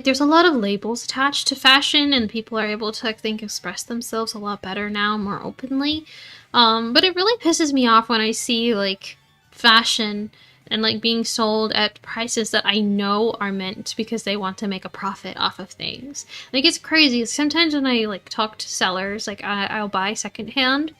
there's a lot of labels attached to fashion and people are able to, I think, express themselves a lot better now, more openly. But it really pisses me off when I see like fashion and like being sold at prices that I know are meant because they want to make a profit off of things. Like, it's crazy. Sometimes when I like talk to sellers, like I'll buy secondhand,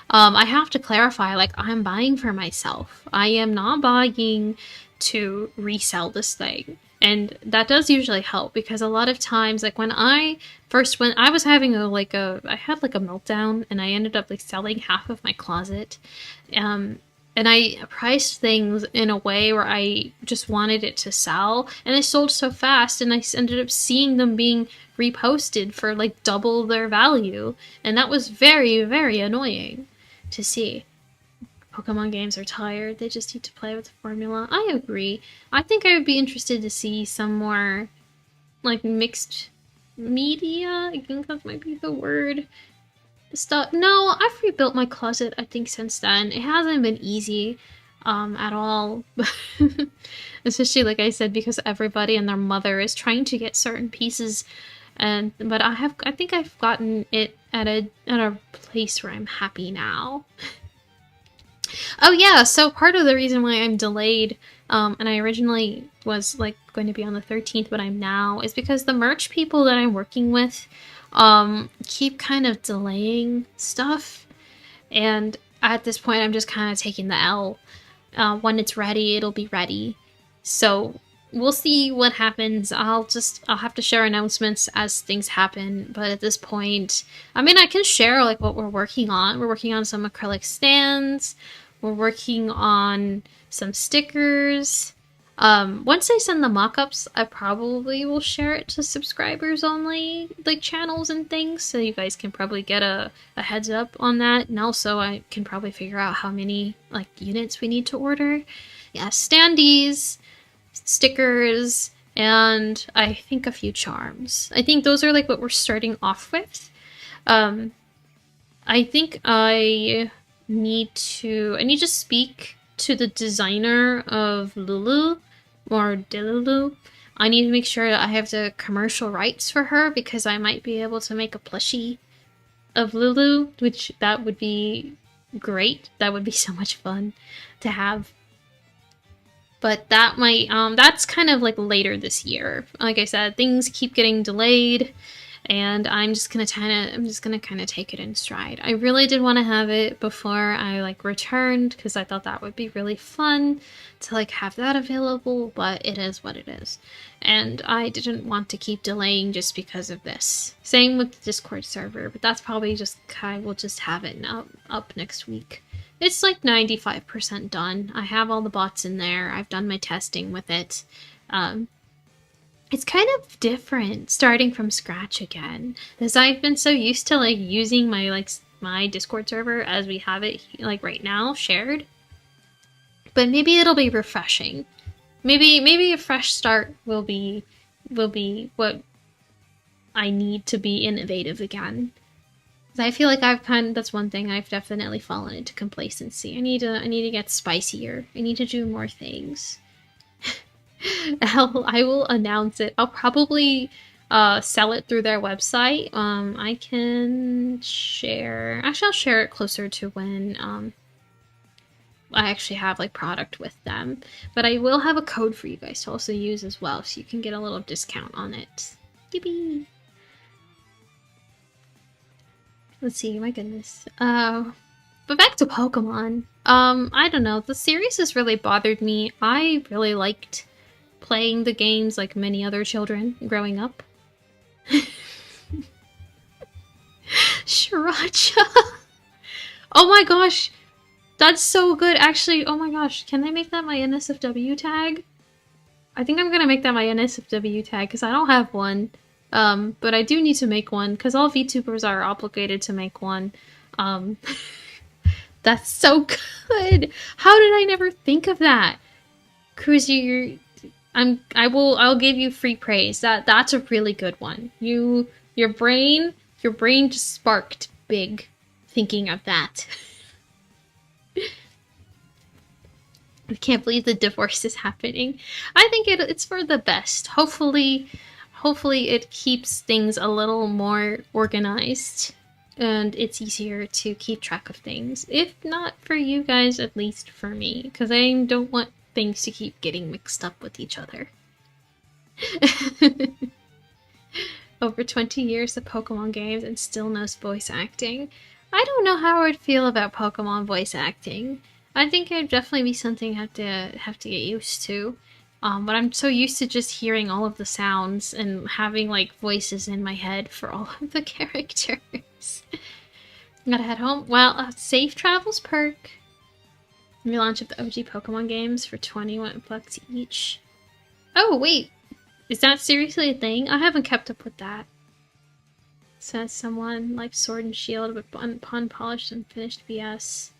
I have to clarify, like, I'm buying for myself. I am not buying to resell this thing. And that does usually help because a lot of times, like when I was having I had like a meltdown and I ended up like selling half of my closet. And I priced things in a way where I just wanted it to sell, and I sold so fast, and I ended up seeing them being reposted for like double their value, and that was very, very annoying to see. Pokemon games are tired, they just need to play with the formula. I agree. I think I would be interested to see some more like mixed media, I think that might be the word. Stuff. No, I've rebuilt my closet, I think, since then. It hasn't been easy at all. Especially, like I said, because everybody and their mother is trying to get certain pieces, but I think I've gotten it at a place where I'm happy now. Oh yeah, so part of the reason why I'm delayed and I originally was like going to be on the 13th, but I'm now, is because the merch people that I'm working with keep kind of delaying stuff. And at this point, I'm just kind of taking the L. When it's ready, it'll be ready. So we'll see what happens. I'll have to share announcements as things happen. But at this point, I mean, I can share like what we're working on. We're working on some acrylic stands. We're working on some stickers. Once I send the mock-ups, I probably will share it to subscribers only, like channels and things, so you guys can probably get a heads up on that. And also I can probably figure out how many like units we need to order. Yeah, standees, stickers, and I think a few charms. I think those are like what we're starting off with. I think I need to speak to the designer of Lulu, or Delulu. I need to make sure that I have the commercial rights for her, because I might be able to make a plushie of Lulu, which that would be great. That would be so much fun to have. But that might, that's kind of like later this year. Like I said, things keep getting delayed, and I'm just gonna kind of take it in stride. I really did want to have it before I like returned, because I thought that would be really fun to like have that available, but it is what it is. And I didn't want to keep delaying just because of this. Same with the Discord server, but that's probably just, I will just have it now up next week. It's like 95% done. I have all the bots in there. I've done my testing with it. It's kind of different starting from scratch again, because I've been so used to like using my Discord server as we have it like right now shared. But maybe it'll be refreshing. Maybe a fresh start will be what I need to be innovative again. I feel like that's one thing I've definitely fallen into complacency. I need to get spicier. I need to do more things. I will announce it. I'll probably sell it through their website. I can share. Actually, I'll share it closer to when I actually have like product with them. But I will have a code for you guys to also use as well, so you can get a little discount on it. Yippee! Let's see, my goodness. But back to Pokemon. I don't know, the series has really bothered me. I really liked playing the games like many other children growing up. Sriracha! Oh my gosh! That's so good! Actually, oh my gosh, can I make that my NSFW tag? I think I'm gonna make that my NSFW tag, because I don't have one. But I do need to make one, because all VTubers are obligated to make one. That's so good! How did I never think of that? Cruzy, I'll give you free praise. That's a really good one. Your brain just sparked big thinking of that. I can't believe the divorce is happening. I think it's for the best. Hopefully it keeps things a little more organized, and it's easier to keep track of things. If not for you guys, at least for me, because I don't want things to keep getting mixed up with each other. Over 20 years of Pokemon games and still no voice acting. I don't know how I would feel about Pokemon voice acting. I think it'd definitely be something I have to get used to. But I'm so used to just hearing all of the sounds and having like voices in my head for all of the characters. Gotta head home. Well, safe travels perk. Relaunch of the OG Pokemon games for $21 each. Oh wait, is that seriously a thing? I haven't kept up with that. Says someone like Sword and Shield with unpolished and finished BS.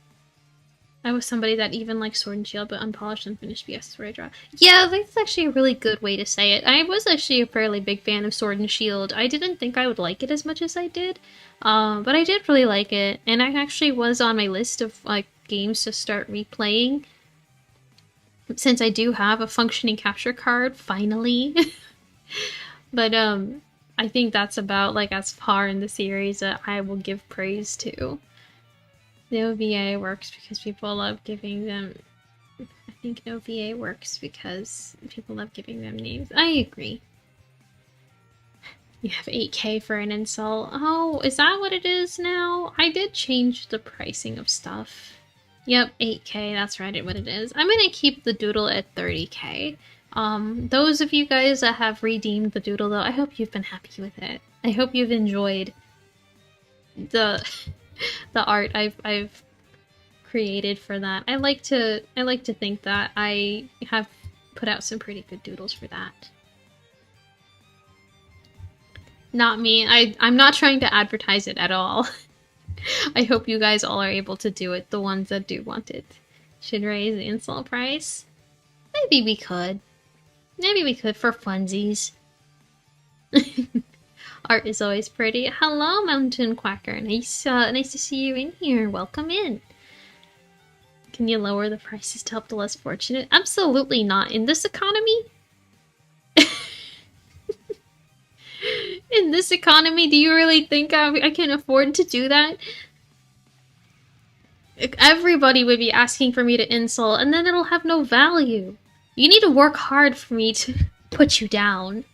I was somebody that even liked Sword and Shield, but unpolished and finished BS is where I draw. Yeah, that's actually a really good way to say it. I was actually a fairly big fan of Sword and Shield. I didn't think I would like it as much as I did, but I did really like it, and I actually was on my list of like games to start replaying, since I do have a functioning capture card, finally. But I think that's about like as far in the series that I will give praise to. The OVA works because people love giving them think no VA works because people love giving them names. I agree. You have 8K for an insult. Oh, is that what it is now? I did change the pricing of stuff. Yep, 8K, that's right, what it is. I'm gonna keep the doodle at 30K. Those of you guys that have redeemed the doodle though, I hope you've been happy with it. I hope you've enjoyed the the art I've created for that. I like to think that I have put out some pretty good doodles for that. Not me. I'm not trying to advertise it at all. I hope you guys all are able to do it, the ones that do want it. Should raise the insult price? Maybe we could. Maybe we could for funsies. Art is always pretty. Hello, Mountain Quacker. Nice to see you in here. Welcome in. Can you lower the prices to help the less fortunate? Absolutely not. In this economy? In this economy, do you really think I can afford to do that? Everybody would be asking for me to insult, and then it'll have no value. You need to work hard for me to put you down.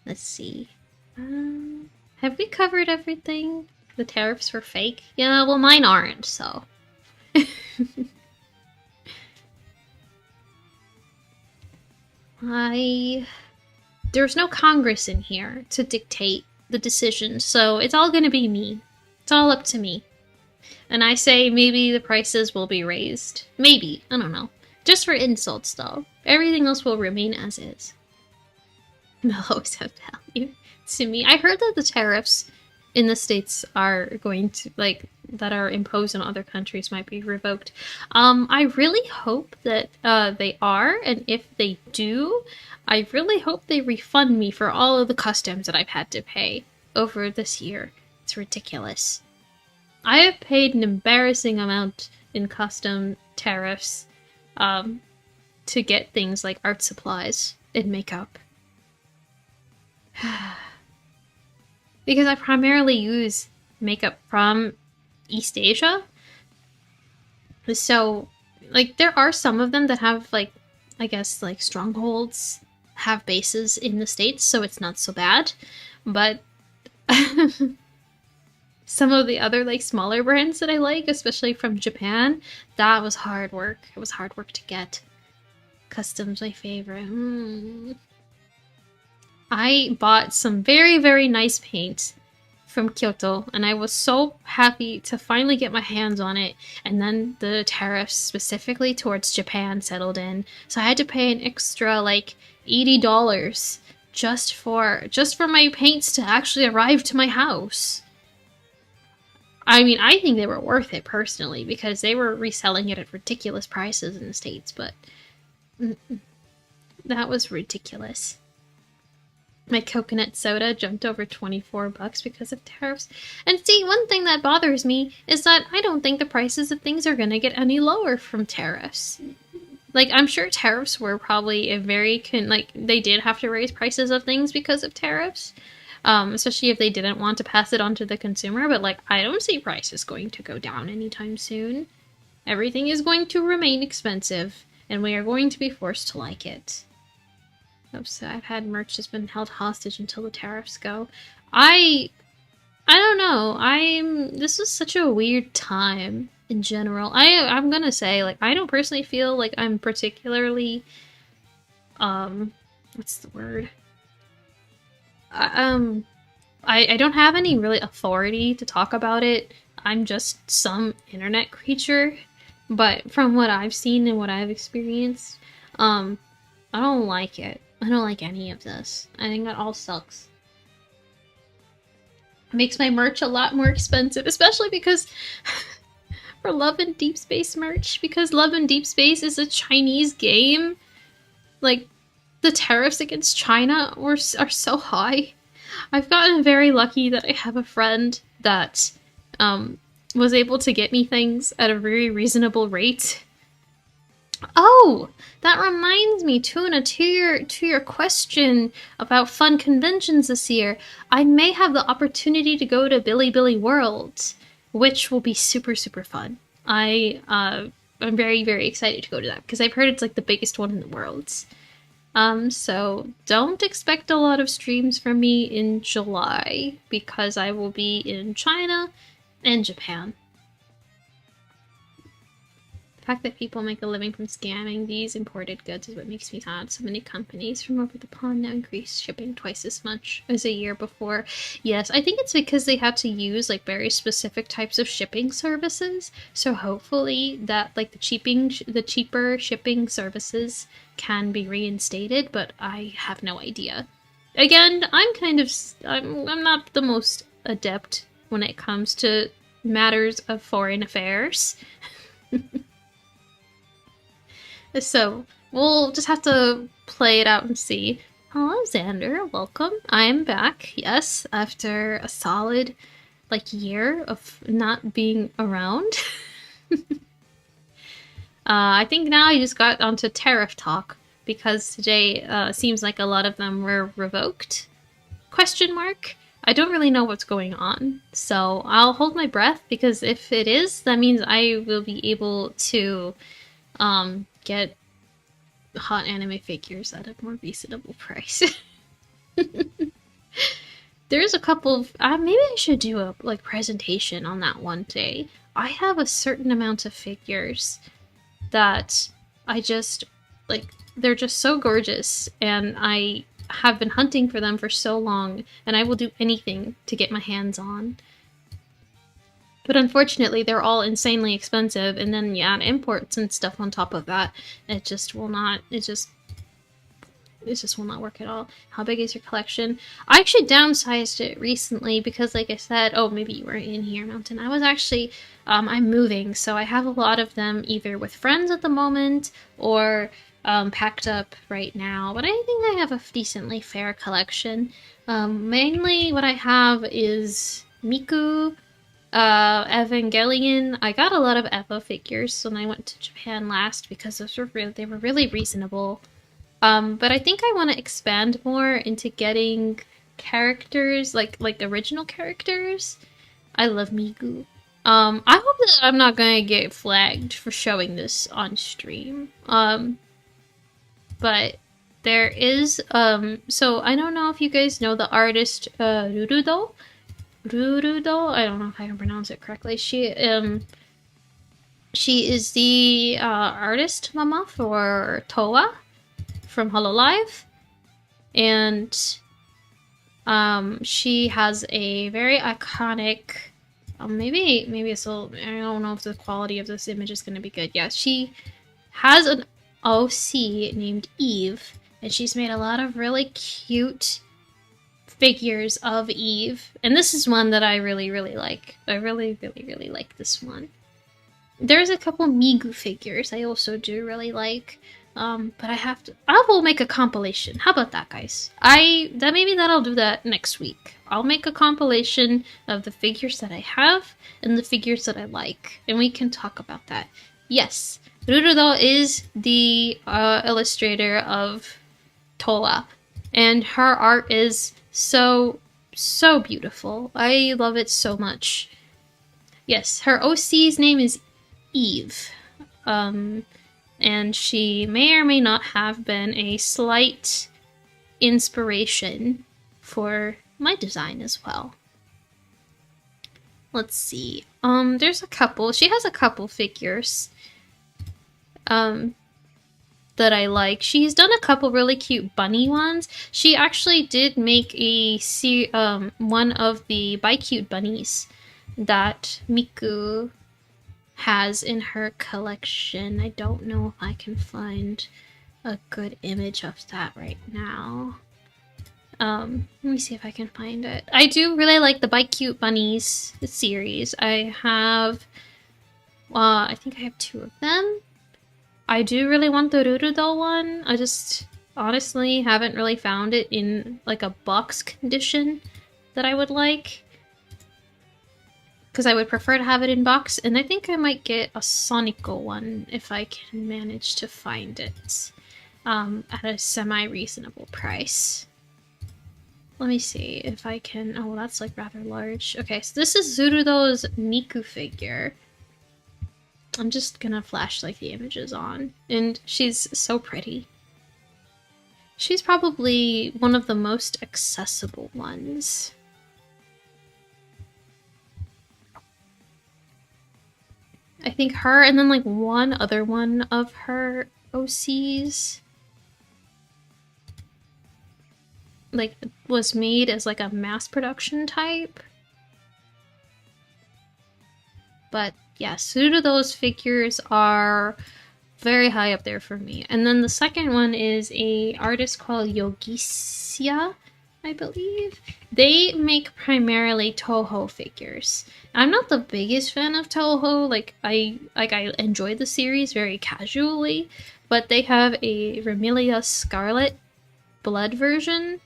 Let's see. Have we covered everything? The tariffs were fake? Yeah, well mine aren't, so. There's no Congress in here to dictate the decisions, so it's all gonna be me. It's all up to me. And I say maybe the prices will be raised. Maybe. I don't know. Just for insults, though. Everything else will remain as is. They'll always have value to me. I heard that the tariffs in the States are going to, like, that are imposed on other countries might be revoked. I really hope that they are, and if they do, I really hope they refund me for all of the customs that I've had to pay over this year. It's ridiculous. I have paid an embarrassing amount in custom tariffs to get things like art supplies and makeup. Because I primarily use makeup from East Asia. So, like, there are some of them that have, like, I guess, like, strongholds, have bases in the States, so it's not so bad. But some of the other, like, smaller brands that I like, especially from Japan, that was hard work. It was hard work to get. Custom's my favorite. I bought some very, very nice paint from Kyoto, and I was so happy to finally get my hands on it, and then the tariffs specifically towards Japan settled in, so I had to pay an extra, like, $80 just for my paints to actually arrive to my house. I mean, I think they were worth it, personally, because they were reselling it at ridiculous prices in the States, but that was ridiculous. My coconut soda jumped over $24 because of tariffs. And see, one thing that bothers me is that I don't think the prices of things are gonna get any lower from tariffs. Like, I'm sure tariffs were probably a very, they did have to raise prices of things because of tariffs. Especially if they didn't want to pass it on to the consumer, but, like, I don't see prices going to go down anytime soon. Everything is going to remain expensive, and we are going to be forced to like it. Oops, I've had merch that's been held hostage until the tariffs go. I don't know. This is such a weird time in general. I'm gonna say, like, I don't personally feel like I'm particularly, what's the word? I don't have any really authority to talk about it. I'm just some internet creature. But from what I've seen and what I've experienced, I don't like it. I don't like any of this. I think that all sucks. It makes my merch a lot more expensive, especially because for Love and Deep Space merch, because Love and Deep Space is a Chinese game. Like, the tariffs against China are so high. I've gotten very lucky that I have a friend that was able to get me things at a very reasonable rate. Oh, that reminds me, Tuna, to your question about fun conventions this year, I may have the opportunity to go to Billy World, which will be super, super fun. I'm very, very excited to go to that because I've heard it's like the biggest one in the world. So don't expect a lot of streams from me in July because I will be in China and Japan. The fact that people make a living from scamming these imported goods is what makes me sad. So many companies from over the pond now increase shipping twice as much as a year before. Yes, I think it's because they had to use like very specific types of shipping services. So hopefully that like the cheaper shipping services can be reinstated, but I have no idea. Again, I'm not the most adept when it comes to matters of foreign affairs. So, we'll just have to play it out and see. Hello, Xander. Welcome. I'm back, yes, after a solid, like, year of not being around. I think now I just got onto tariff talk, because today seems like a lot of them were revoked? Question mark? I don't really know what's going on, so I'll hold my breath, because if it is, that means I will be able to, get hot anime figures at a more reasonable price. There's a couple of maybe I should do a like presentation on that one day. I have a certain amount of figures that I just like, they're just so gorgeous, and I have been hunting for them for so long, and I will do anything to get my hands on. But unfortunately, they're all insanely expensive, and then you add imports and stuff on top of that. It just will not, it just will not work at all. How big is your collection? I actually downsized it recently because, like I said, oh, maybe you weren't in here, Mountain. I was actually, I'm moving, so I have a lot of them either with friends at the moment or packed up right now. But I think I have a decently fair collection. Mainly what I have is Miku, Evangelion. I got a lot of Eva figures when I went to Japan last because they were really reasonable. But I think I want to expand more into getting characters, like original characters. I love Miku. I hope that I'm not gonna get flagged for showing this on stream. But there is, so I don't know if you guys know the artist, Rurudo? Rurudo? I don't know if I can pronounce it correctly. She is the, artist mama for Towa from Hololive, and she has a very iconic, maybe it's a little, I don't know if the quality of this image is going to be good. Yeah, she has an OC named Eve, and she's made a lot of really cute figures of Eve, and this is one that I really, really like. I really, really, really like this one. There's a couple Migu figures I also do really like. But I will make a compilation. How about that, guys? Maybe I'll do that next week. I'll make a compilation of the figures that I have and the figures that I like, and we can talk about that. Yes, Rurudo is the illustrator of Towa, and her art is so beautiful. I love it so much. Yes, her OC's name is Eve. And she may or may not have been a slight inspiration for my design as well. Let's see. There's a couple. She has a couple figures that I like. She's done a couple really cute bunny ones. She actually did make one of the Bi-Cute bunnies that Miku has in her collection. I don't know if I can find a good image of that right now. Let me see if I can find it. I do really like the Bi-Cute Bunnies series. I have, I think I have 2 of them. I do really want the Rurudo one. I just honestly haven't really found it in like a box condition that I would like, because I would prefer to have it in box, and I think I might get a Sonico one if I can manage to find it at a semi-reasonable price. Let me see if I can... Oh, that's like rather large. Okay, so this is Zurudo's Miku figure. I'm just gonna flash like the images on. And she's so pretty. She's probably one of the most accessible ones. I think her and then like one other one of her OCs like was made as like a mass production type. But yes, two of those figures are very high up there for me. And then the second one is a artist called Yogisya, I believe. They make primarily Toho figures. I'm not the biggest fan of Toho. I enjoy the series very casually, but they have a Remilia Scarlet Blood version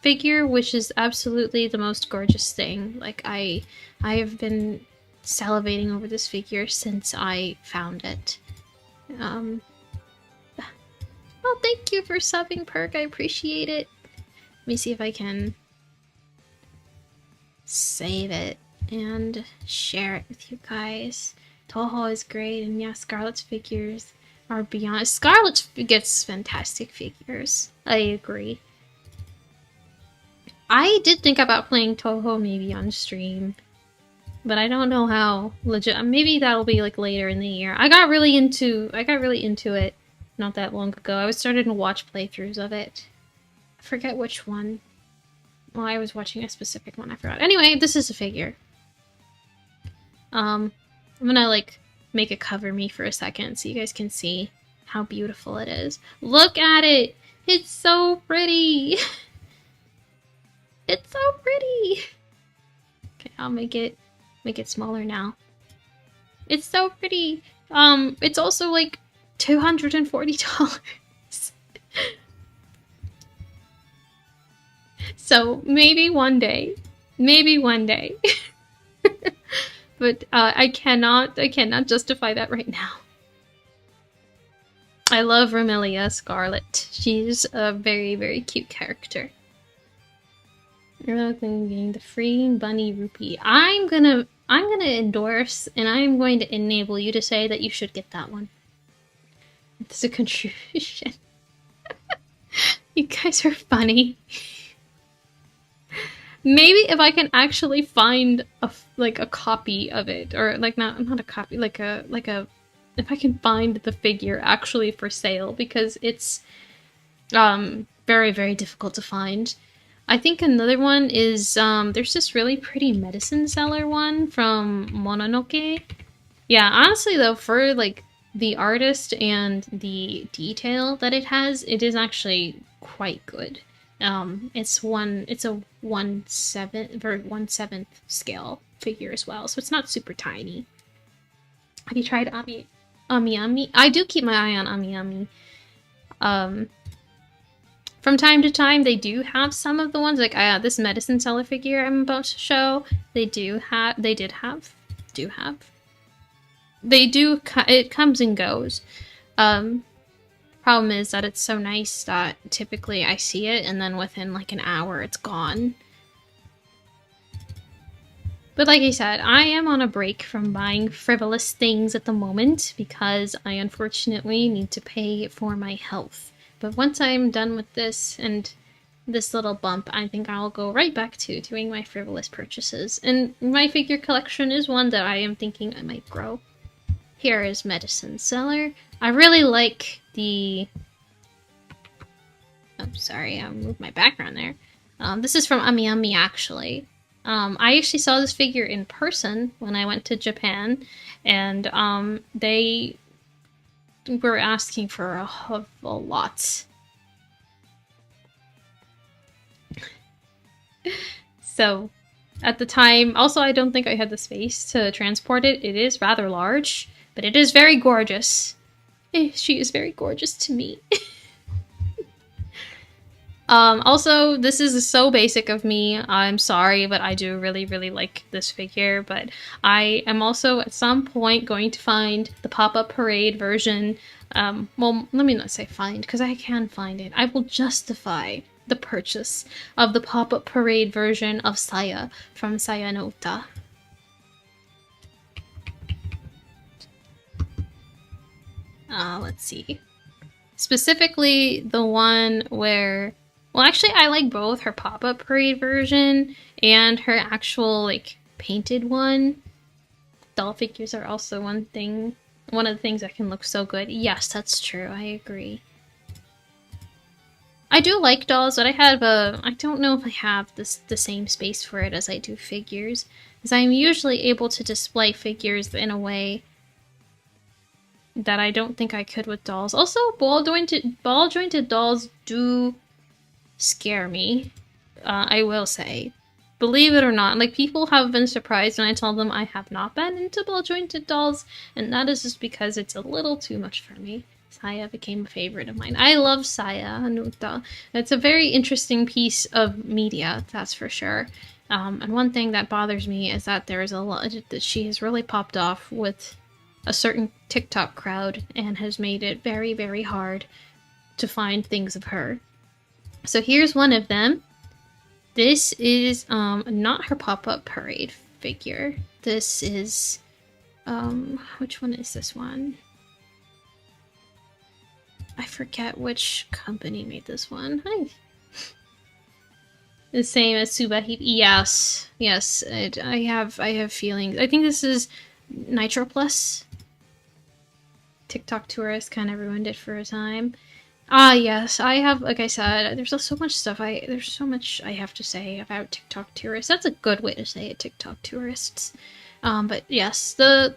figure, which is absolutely the most gorgeous thing. Like I have been salivating over this figure since I found it. Oh, thank you for subbing, Perk. I appreciate it. Let me see if I can save it and share it with you guys. Toho is great, and yeah, Scarlet's figures are beyond. Scarlet gets fantastic figures. I agree. I did think about playing Toho maybe on stream, but I don't know how legit. Maybe that'll be like later in the year. I got really into it not that long ago. I was starting to watch playthroughs of it. I forget which one. Well, I was watching a specific one. I forgot. Anyway, this is a figure. I'm gonna like make it cover me for a second so you guys can see how beautiful it is. Look at it! It's so pretty! It's so pretty! Okay, I'll make it smaller now. It's so pretty! It's also like $240. So maybe one day. But I cannot justify that right now. I love Remilia Scarlet. She's a very, very cute character. You're getting the free bunny rupee. I'm gonna endorse and I'm going to enable you to say that you should get that one. It's a contribution. You guys are funny. Maybe if I can actually find a copy of it, or like not a copy, like a if I can find the figure actually for sale, because it's very, very difficult to find. I think another one is there's this really pretty medicine seller one from Mononoke. Yeah, honestly though, for like the artist and the detail that it has, it is actually quite good. It's a 1/7 scale figure as well, so it's not super tiny. Have you tried Ami Ami? I do keep my eye on Ami Ami. From time to time, they do have some of the ones like this medicine seller figure I'm about to show. It comes and goes. Problem is that it's so nice that typically I see it and then within like an hour it's gone. But like I said, I am on a break from buying frivolous things at the moment because I unfortunately need to pay for my health. But once I'm done with this and this little bump, I think I'll go right back to doing my frivolous purchases. And my figure collection is one that I am thinking I might grow. Here is Medicine Seller. I really like the... Oh, sorry, I moved my background there. This is from Ami Ami, actually. I actually saw this figure in person when I went to Japan, and they were asking for a lot. So, at the time, also I don't think I had the space to transport it. It is rather large, but it is very gorgeous. She is very gorgeous to me. Also, this is so basic of me. I'm sorry, but I do really, really like this figure. But I am also at some point going to find the pop-up parade version. Well, let me not say find, because I can find it. I will justify the purchase of the pop-up parade version of Saya from Saya no Uta. Let's see. Specifically, the one where... Well, actually, I like both her pop-up parade version and her actual, like, painted one. Doll figures are also one of the things that can look so good. Yes, that's true. I agree. I do like dolls, but I don't know if I have the same space for it as I do figures, because I'm usually able to display figures in a way that I don't think I could with dolls. Also, ball jointed dolls do scare me. I will say, believe it or not, like, people have been surprised when I tell them I have not been into ball jointed dolls, and that is just because it's a little too much for me. Saya became a favorite of mine. I love Saya Hanuta. It's a very interesting piece of media, that's for sure. And one thing that bothers me is that there is a lot that she has really popped off with a certain TikTok crowd and has made it very, very hard to find things of her. So here's one of them. This is not her pop-up parade figure. This is which one is this one? I forget which company made this one. Hi. The same as Subahi. Yes, yes. I have feelings. I think this is Nitro Plus. TikTok tourist kind of ruined it for a time. Ah, yes, I have, like I said, there's so much stuff, there's so much I have to say about TikTok tourists. That's a good way to say it, TikTok tourists. But yes, the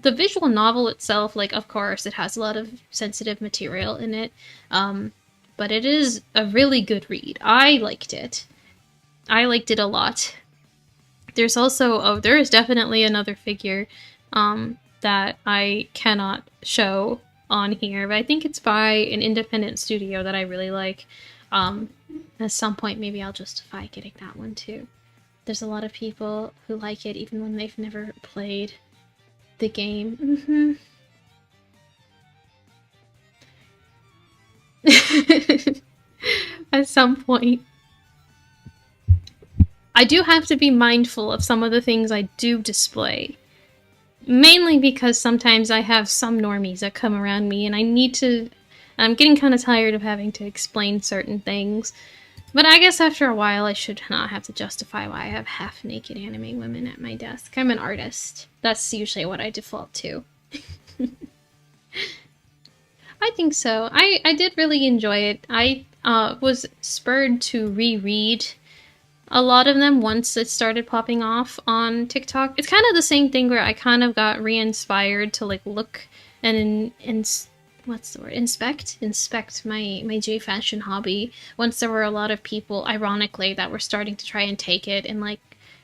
visual novel itself, like, of course, it has a lot of sensitive material in it, but it is a really good read. I liked it. I liked it a lot. There's also, there is definitely another figure, that I cannot show on here, but I think it's by an independent studio that I really like. At some point, maybe I'll justify getting that one too. There's a lot of people who like it even when they've never played the game. At some point. I do have to be mindful of some of the things I do display. Mainly because sometimes I have some normies that come around me and I'm getting kind of tired of having to explain certain things. But I guess after a while I should not have to justify why I have half-naked anime women at my desk. I'm an artist. That's usually what I default to. I think so. I did really enjoy it. I was spurred to reread a lot of them once it started popping off on TikTok. It's kind of the same thing where I kind of got re-inspired to, like, look and what's the word? Inspect my J-fashion hobby. Once there were a lot of people, ironically, that were starting to try and take it and, like,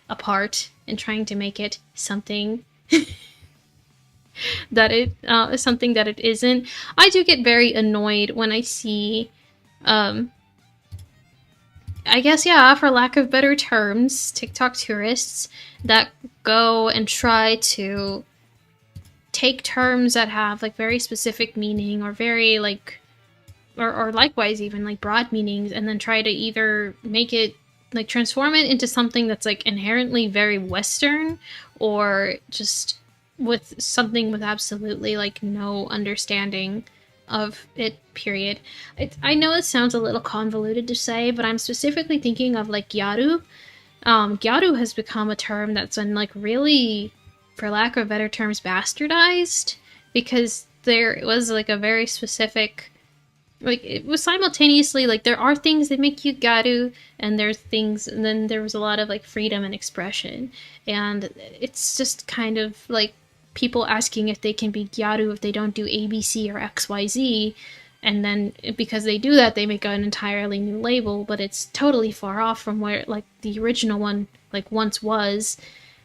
apart and trying to make it something that it isn't. I do get very annoyed when I see I guess, yeah, for lack of better terms, TikTok tourists that go and try to take terms that have, like, very specific meaning or very, like, or likewise even, like, broad meanings, and then try to either make it, like, transform it into something that's, like, inherently very Western, or just with something with absolutely, like, no understanding of it, period. I know it sounds a little convoluted to say, but I'm specifically thinking of, like, gyaru. Gyaru has become a term that's been, like, really, for lack of better terms, bastardized, because there was, like, a very specific, like, it was simultaneously, like, there are things that make you gyaru, and there's things, and then there was a lot of, like, freedom and expression, and it's just kind of, like, people asking if they can be gyaru if they don't do ABC or XYZ, and then because they do that, they make an entirely new label, but it's totally far off from where, like, the original one, like, once was.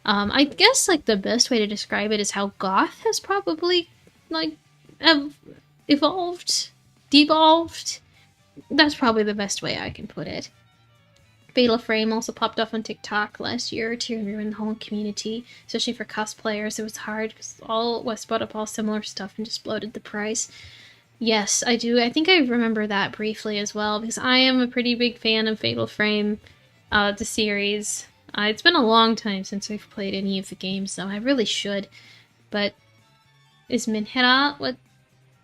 I guess, like, the best way to describe it is how goth has probably, like, evolved, devolved. That's probably the best way I can put it. Fatal Frame also popped off on TikTok last year or two and ruined the whole community, especially for cosplayers. It was hard because all was bought up all similar stuff and just bloated the price. Yes, I do. I think I remember that briefly as well, because I am a pretty big fan of Fatal Frame, the series. It's been a long time since I've played any of the games, so I really should. But is Minhira what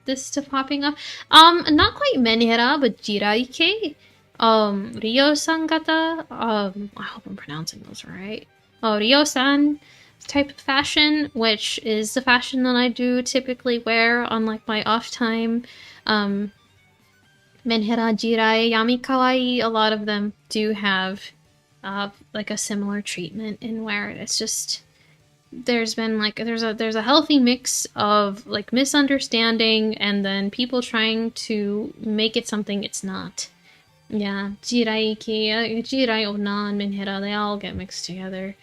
this to popping up. Not quite menhera, but jiraike. Ryo-san gata. I hope I'm pronouncing those right. Oh, Ryo-san type of fashion, which is the fashion that I do typically wear on like my off time. Menhera, jirai, yami kawaii, a lot of them do have like a similar treatment in where it's just there's been like there's a healthy mix of like misunderstanding and then people trying to make it something it's not. Yeah, jirai onna and menhera, they all get mixed together.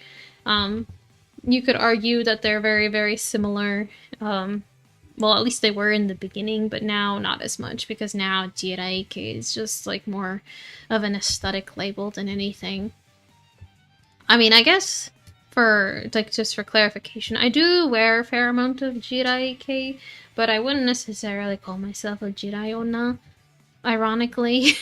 You could argue that they're very, very similar. Well, at least they were in the beginning, but now not as much, because now jiraike is just like more of an aesthetic label than anything. I mean, I guess for like just for clarification, I do wear a fair amount of jiraike, but I wouldn't necessarily call myself a jirai onna. Ironically,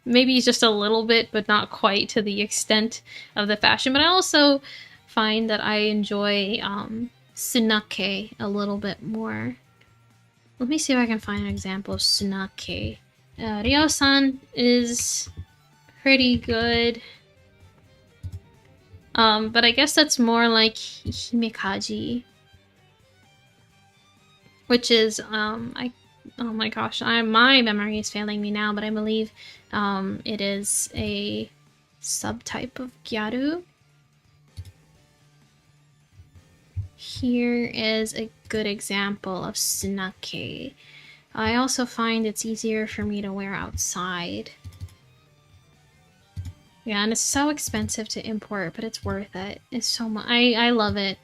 maybe just a little bit, but not quite to the extent of the fashion. But I also find that I enjoy tsunake a little bit more. Let me see if I can find an example of tsunake. Ryo-san is pretty good. But I guess that's more like himekaji, which is oh my gosh, my memory is failing me now, but I believe it is a subtype of gyaru. Here is a good example of tsunake. I also find it's easier for me to wear outside. Yeah, and it's so expensive to import, but it's worth it. It's so much. I love it.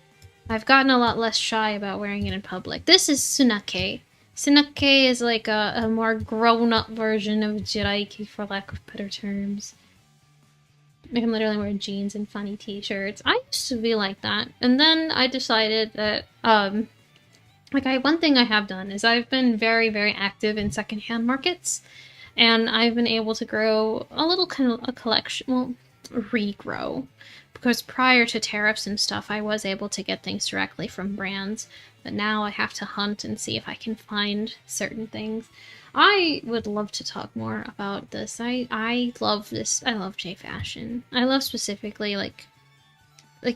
I've gotten a lot less shy about wearing it in public. This is tsunake. Tsunake is like a more grown-up version of jiraike, for lack of better terms. I can literally wear jeans and funny t-shirts. I used to be like that. And then I decided that, one thing I have done is I've been very, very active in secondhand markets. And I've been able to grow a little kind of a collection, well, regrow. Because prior to tariffs and stuff, I was able to get things directly from brands. But now I have to hunt and see if I can find certain things. I would love to talk more about this. I love this. I love J-fashion. I love specifically, like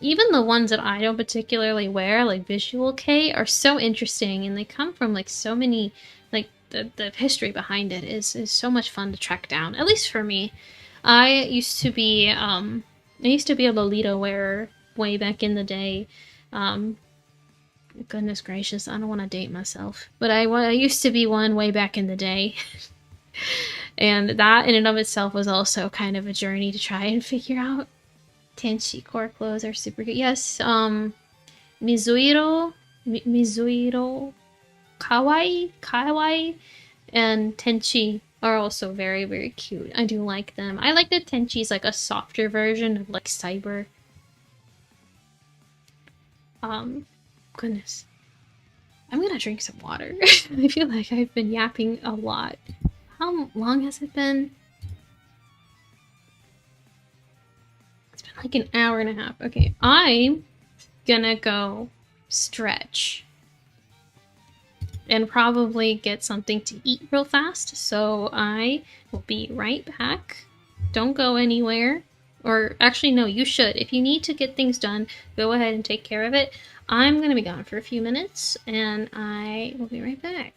even the ones that I don't particularly wear, like Visual K, are so interesting. And they come from, like, so many, like, the history behind it is so much fun to track down. At least for me. I used to be a Lolita wearer way back in the day. Goodness gracious, I don't want to date myself. But I used to be one way back in the day. And that in and of itself was also kind of a journey to try and figure out. Tenchi core clothes are super good. Yes, Mizuiro, Kawaii, and Tenchi are also very, very cute. I do like them. I like that Tenchi's like a softer version of like Cyber. Goodness. I'm gonna drink some water. I feel like I've been yapping a lot. How long has it been? It's been like an hour and a half. Okay, I'm gonna go stretch. And probably get something to eat real fast. So I will be right back. Don't go anywhere. Or actually, no, you should. If you need to get things done, go ahead and take care of it. I'm going to be gone for a few minutes, and I will be right back.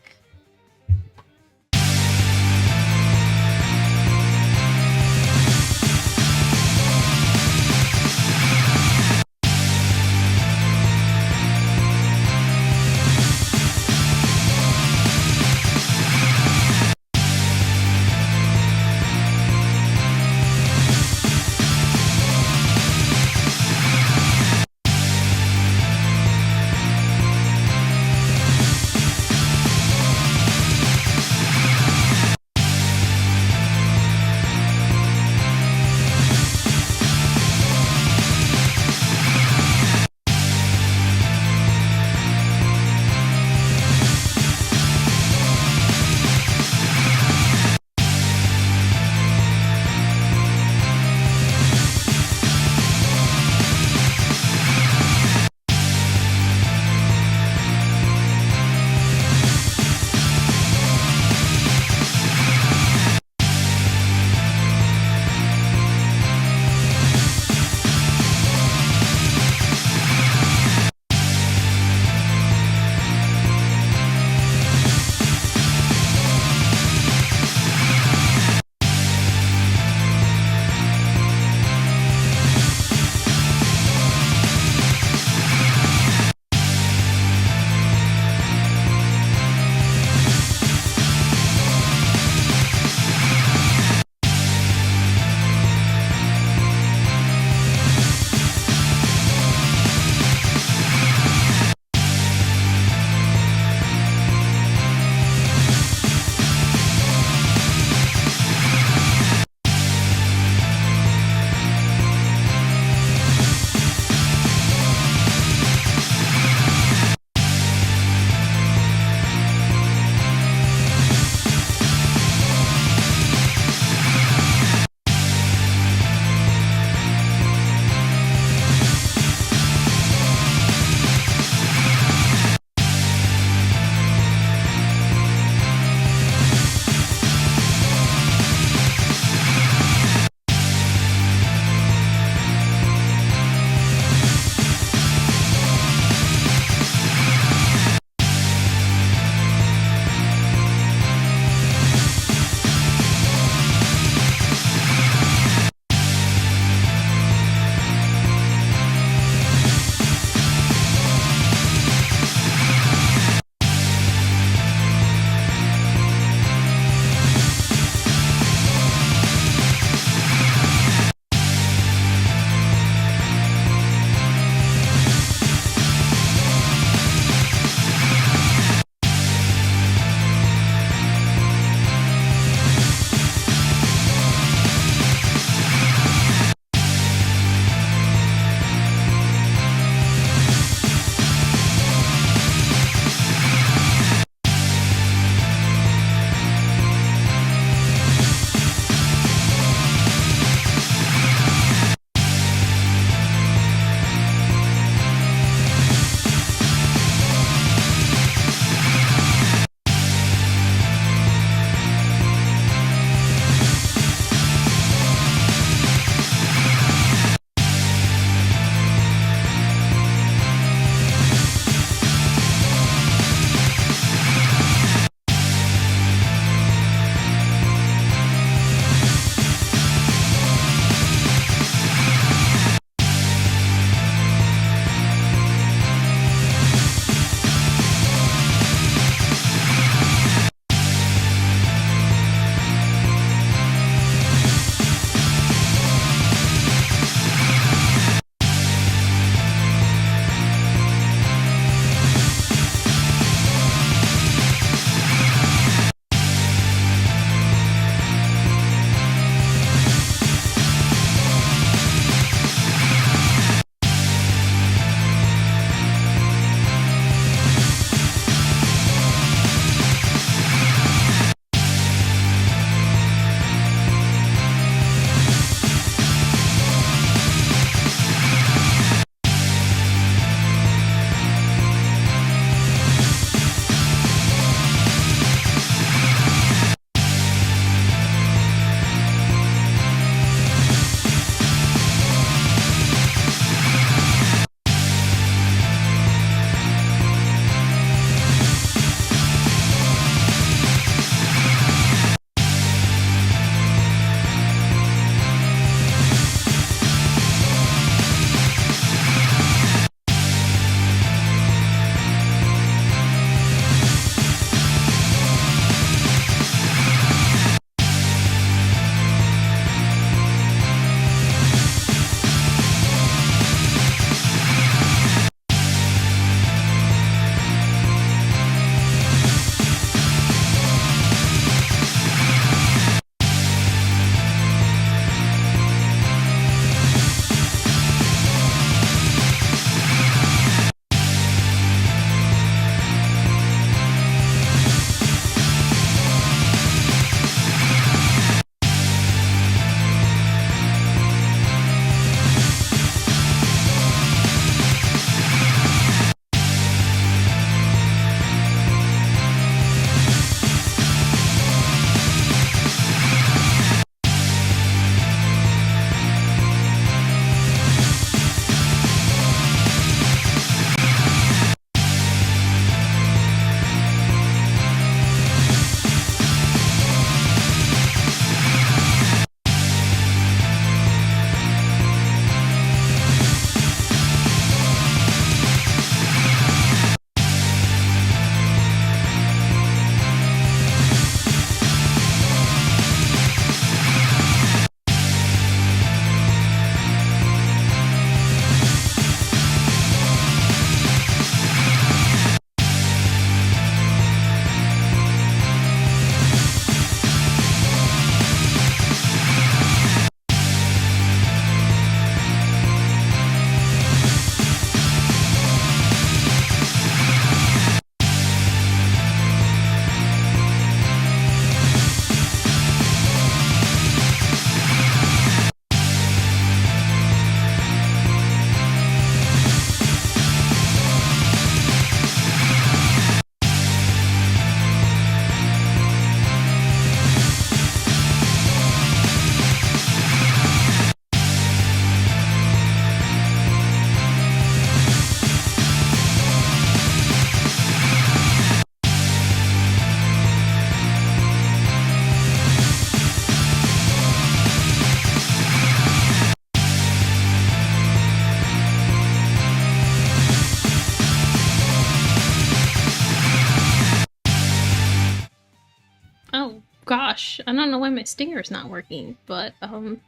gosh, I don't know why my stinger is not working, but I'm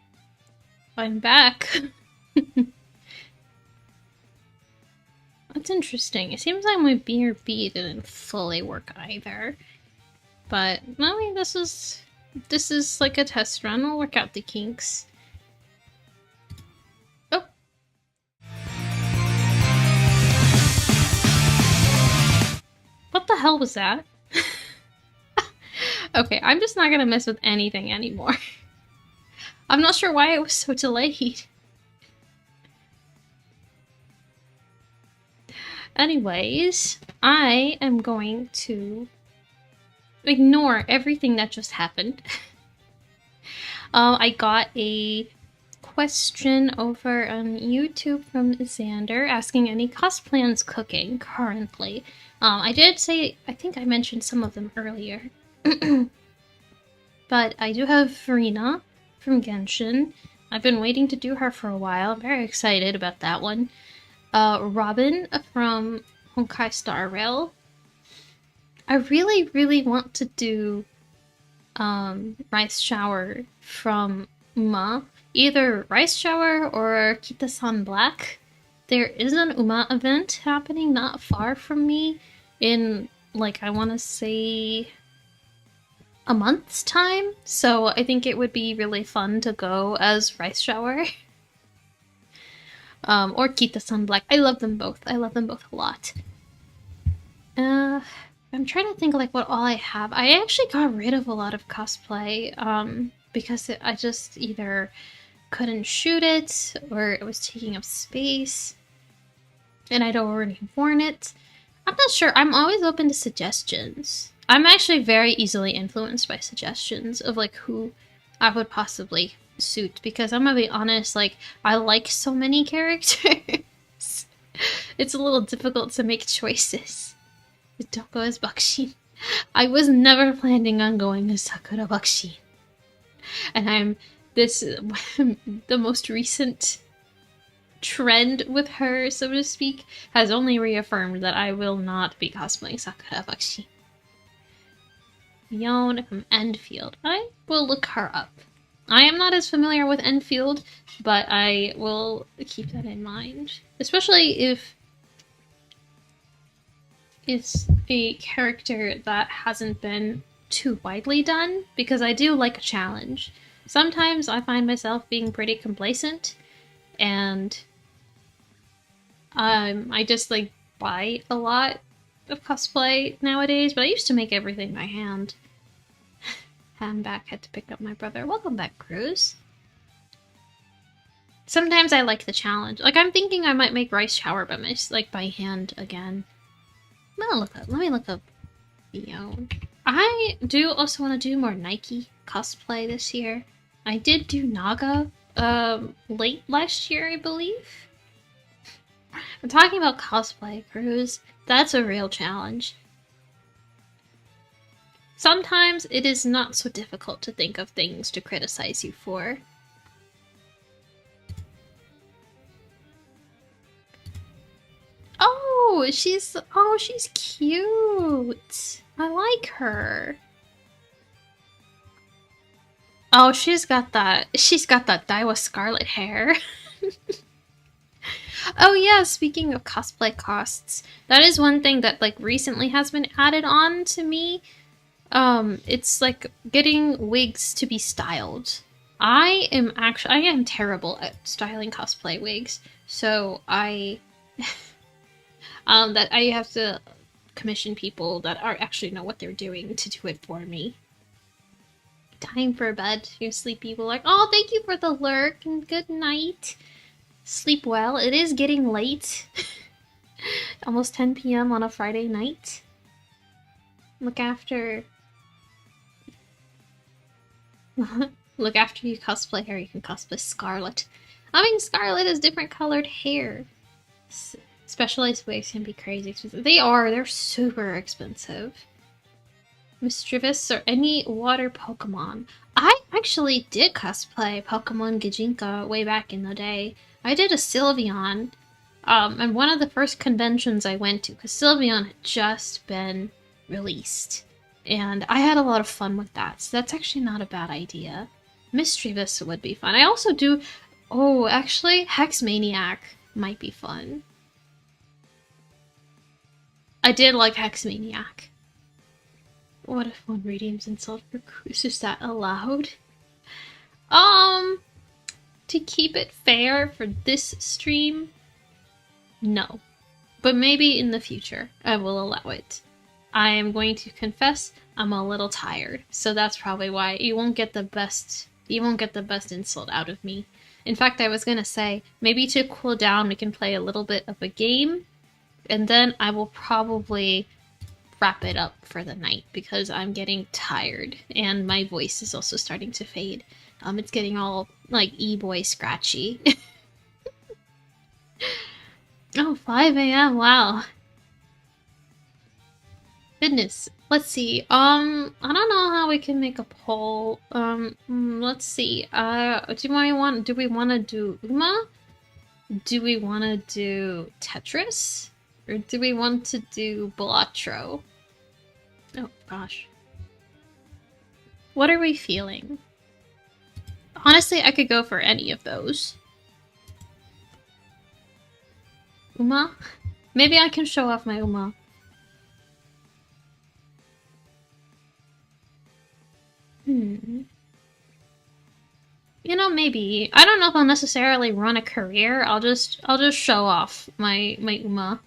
back. That's interesting. It seems like my BRB didn't fully work either. But I mean, this is like a test run. We'll work out the kinks. Oh. What the hell was that? Okay, I'm just not gonna mess with anything anymore. I'm not sure why it was so delayed. Anyways, I am going to ignore everything that just happened. I got a question over on YouTube from Xander asking any cosplans cooking currently. I did say, I think I mentioned some of them earlier. But I do have Farina from Genshin. I've been waiting to do her for a while. I'm very excited about that one. Robin from Honkai Star Rail. I really, really want to do Rice Shower from Uma. Either Rice Shower or Kita-san Black. There is an Uma event happening not far from me in, like, I want to say a month's time. So I think it would be really fun to go as Rice Shower. Or Kita-san Black. I love them both. I love them both a lot. I'm trying to think like what all I have. I actually got rid of a lot of cosplay, because I just either couldn't shoot it, or it was taking up space, and I'd already worn it. I'm not sure. I'm always open to suggestions. I'm actually very easily influenced by suggestions of like who I would possibly suit, because I'm gonna be honest, like, I like so many characters. It's a little difficult to make choices. Don't go as Bakshin. I was never planning on going as Sakura Bakshin. And the most recent trend with her, so to speak, has only reaffirmed that I will not be cosplaying Sakura Bakshin. Yon from Enfield. I will look her up. I am not as familiar with Enfield, but I will keep that in mind. Especially if it's a character that hasn't been too widely done, because I do like a challenge. Sometimes I find myself being pretty complacent, and I just like buy a lot of cosplay nowadays, but I used to make everything by hand. I'm back, had to pick up my brother. Welcome back, Cruz. Sometimes I like the challenge. Like, I'm thinking I might make Rice Shower by hand again. Let me look up Theo. I do also want to do more Nike cosplay this year. I did do Naga late last year, I believe. I'm talking about cosplay, Cruz. That's a real challenge. Sometimes it is not so difficult to think of things to criticize you for. Oh, she's cute. I like her. Oh, she's got that Daiwa Scarlet hair. Oh yeah, speaking of cosplay costs, that is one thing that like recently has been added on to me. It's like getting wigs to be styled. I am terrible at styling cosplay wigs, so I have to commission people that actually know what they're doing to do it for me. Time for bed. You're sleepy. We're like, oh, thank you for the lurk and good night. Sleep well. It is getting late. Almost 10 p.m. on a Friday night. Look after you cosplay her. You can cosplay Scarlet. I mean, Scarlet has different colored hair. Specialized wigs can be crazy expensive. They're super expensive. Mischievous or any water Pokemon. I actually did cosplay Pokemon Gijinka way back in the day. I did a Sylveon, and one of the first conventions I went to, because Sylveon had just been released. And I had a lot of fun with that, so that's actually not a bad idea. Mischievous would be fun. I also do... Oh, actually, Hex Maniac might be fun. I did like Hex Maniac. What if one redeems insult for Cruise? Is that allowed? To keep it fair for this stream, no. But maybe in the future, I will allow it. I am going to confess I'm a little tired, so that's probably why you won't get the best insult out of me. In fact, I was gonna say, maybe to cool down we can play a little bit of a game, and then I will probably wrap it up for the night because I'm getting tired and my voice is also starting to fade. It's getting all like e-boy scratchy. Oh, 5 a.m. Wow. Goodness. Let's see. I don't know how we can make a poll. Let's see. Do we want to do Uma? Do we want to do Tetris? Or do we want to do Balatro? Oh, gosh. What are we feeling? Honestly, I could go for any of those. Uma? Maybe I can show off my Uma. You know, maybe. I don't know if I'll necessarily run a career. I'll just show off my Uma.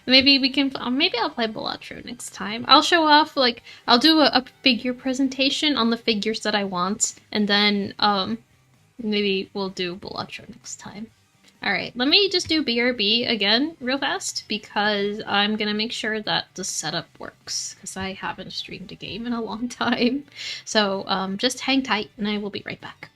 Maybe we can. Maybe I'll play Balatro next time. I'll show off, like, I'll do a figure presentation on the figures that I want, and then maybe we'll do Balatro next time. All right, let me just do BRB again real fast because I'm gonna make sure that the setup works because I haven't streamed a game in a long time. So just hang tight, and I will be right back.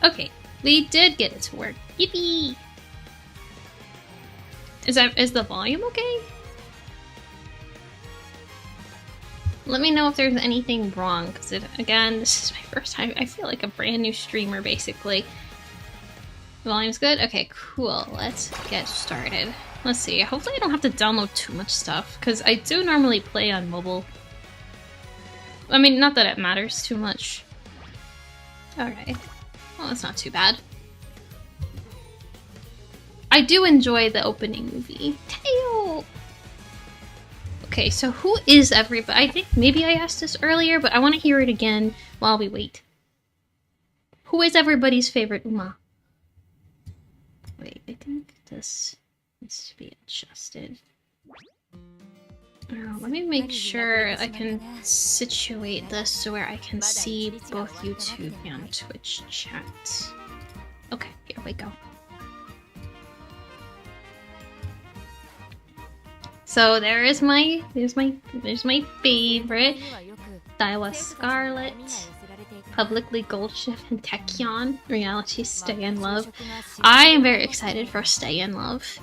Okay, we did get it to work. Yippee! Is the volume okay? Let me know if there's anything wrong, because again, this is my first time. I feel like a brand new streamer, basically. The volume's good? Okay, cool. Let's get started. Let's see. Hopefully I don't have to download too much stuff, because I do normally play on mobile. I mean, not that it matters too much. Alright. Well, that's not too bad. I do enjoy the opening movie. Tail! Okay, so who is everybody? I think maybe I asked this earlier, but I want to hear it again while we wait. Who is everybody's favorite Uma? Wait, I think this needs to be adjusted. Let me make sure I can situate this to where I can see both YouTube and Twitch chat. Okay, here we go. So there's my favorite, Daiwa Scarlet. Publicly Gold Shift and Tachyon. Reality Stay in Love. I am very excited for Stay in Love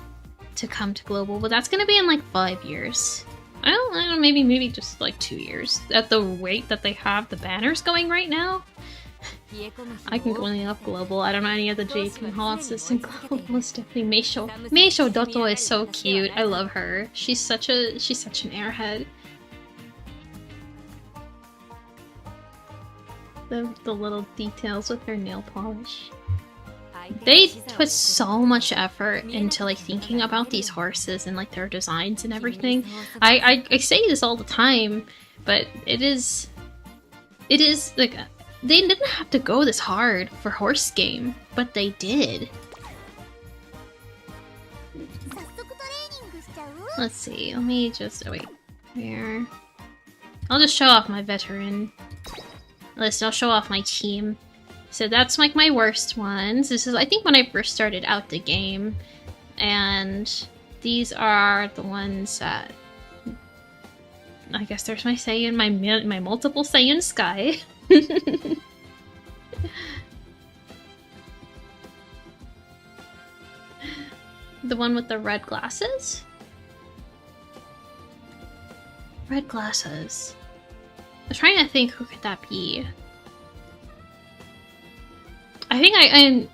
to come to global, but that's gonna be in like 5 years. I don't know, maybe just like 2 years. At the rate that they have the banners going right now, I can go up global. I don't know any of the JP hosses in global. It's definitely Meisho. Meisho Doto is so cute. I love her. She's such an airhead. The little details with her nail polish. They put so much effort into like thinking about these horses and like their designs and everything. I say this all the time, but it is like they didn't have to go this hard for horse game, but they did. Let's see. Let me just wait. Where? I'll just show off my veteran list. I'll show off my team. So that's like my worst ones. This is, I think, when I first started out the game. And these are the ones that... I guess there's my Saiyan, my multiple Saiyan Sky. The one with the red glasses? Red glasses. I'm trying to think, who could that be? I think I'm...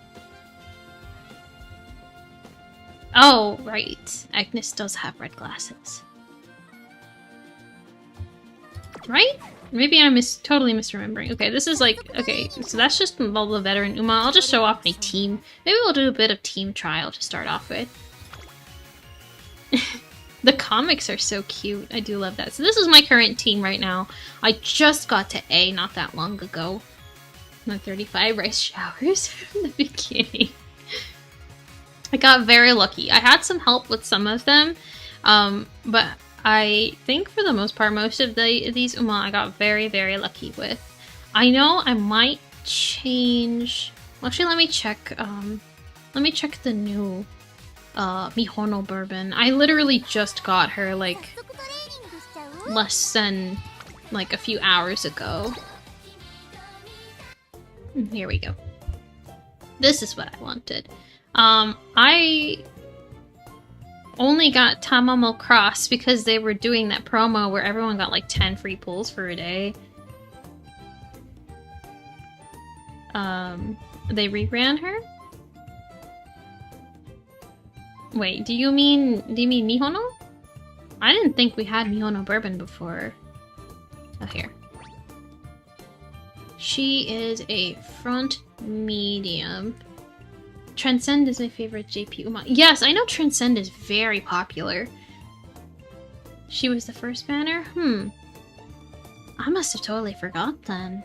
Oh, right. Agnes does have red glasses. Right? Maybe I'm totally misremembering. Okay, this is like... Okay, so that's just all the veteran Uma. I'll just show off my team. Maybe we'll do a bit of team trial to start off with. The comics are so cute. I do love that. So this is my current team right now. I just got to A not that long ago. Not 35 rice showers from the beginning. I got very lucky. I had some help with some of them, but I think for the most part, most of these Uma I got very, very lucky with. I know I might change... Actually, let me check. Let me check the new Mihono Bourbon. I literally just got her like less than like a few hours ago. Here we go. This is what I wanted. I only got Tamamo Cross because they were doing that promo where everyone got like 10 free pulls for a day. They reran her? Wait, do you mean Mihono? I didn't think we had Mihono Bourbon before. Oh, here. She is a front medium. Transcend is my favorite JP Uma. Yes, I know Transcend is very popular. She was the first banner? I must have totally forgot then.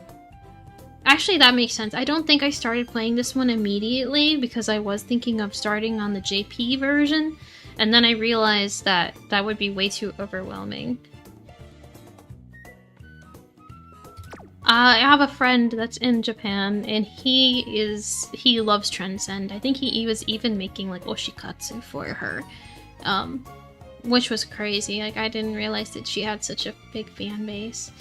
Actually, that makes sense. I don't think I started playing this one immediately because I was thinking of starting on the JP version, and then I realized that that would be way too overwhelming. I have a friend that's in Japan, and he loves Transcend. I think he was even making like oshikatsu for her, which was crazy. Like, I didn't realize that she had such a big fan base.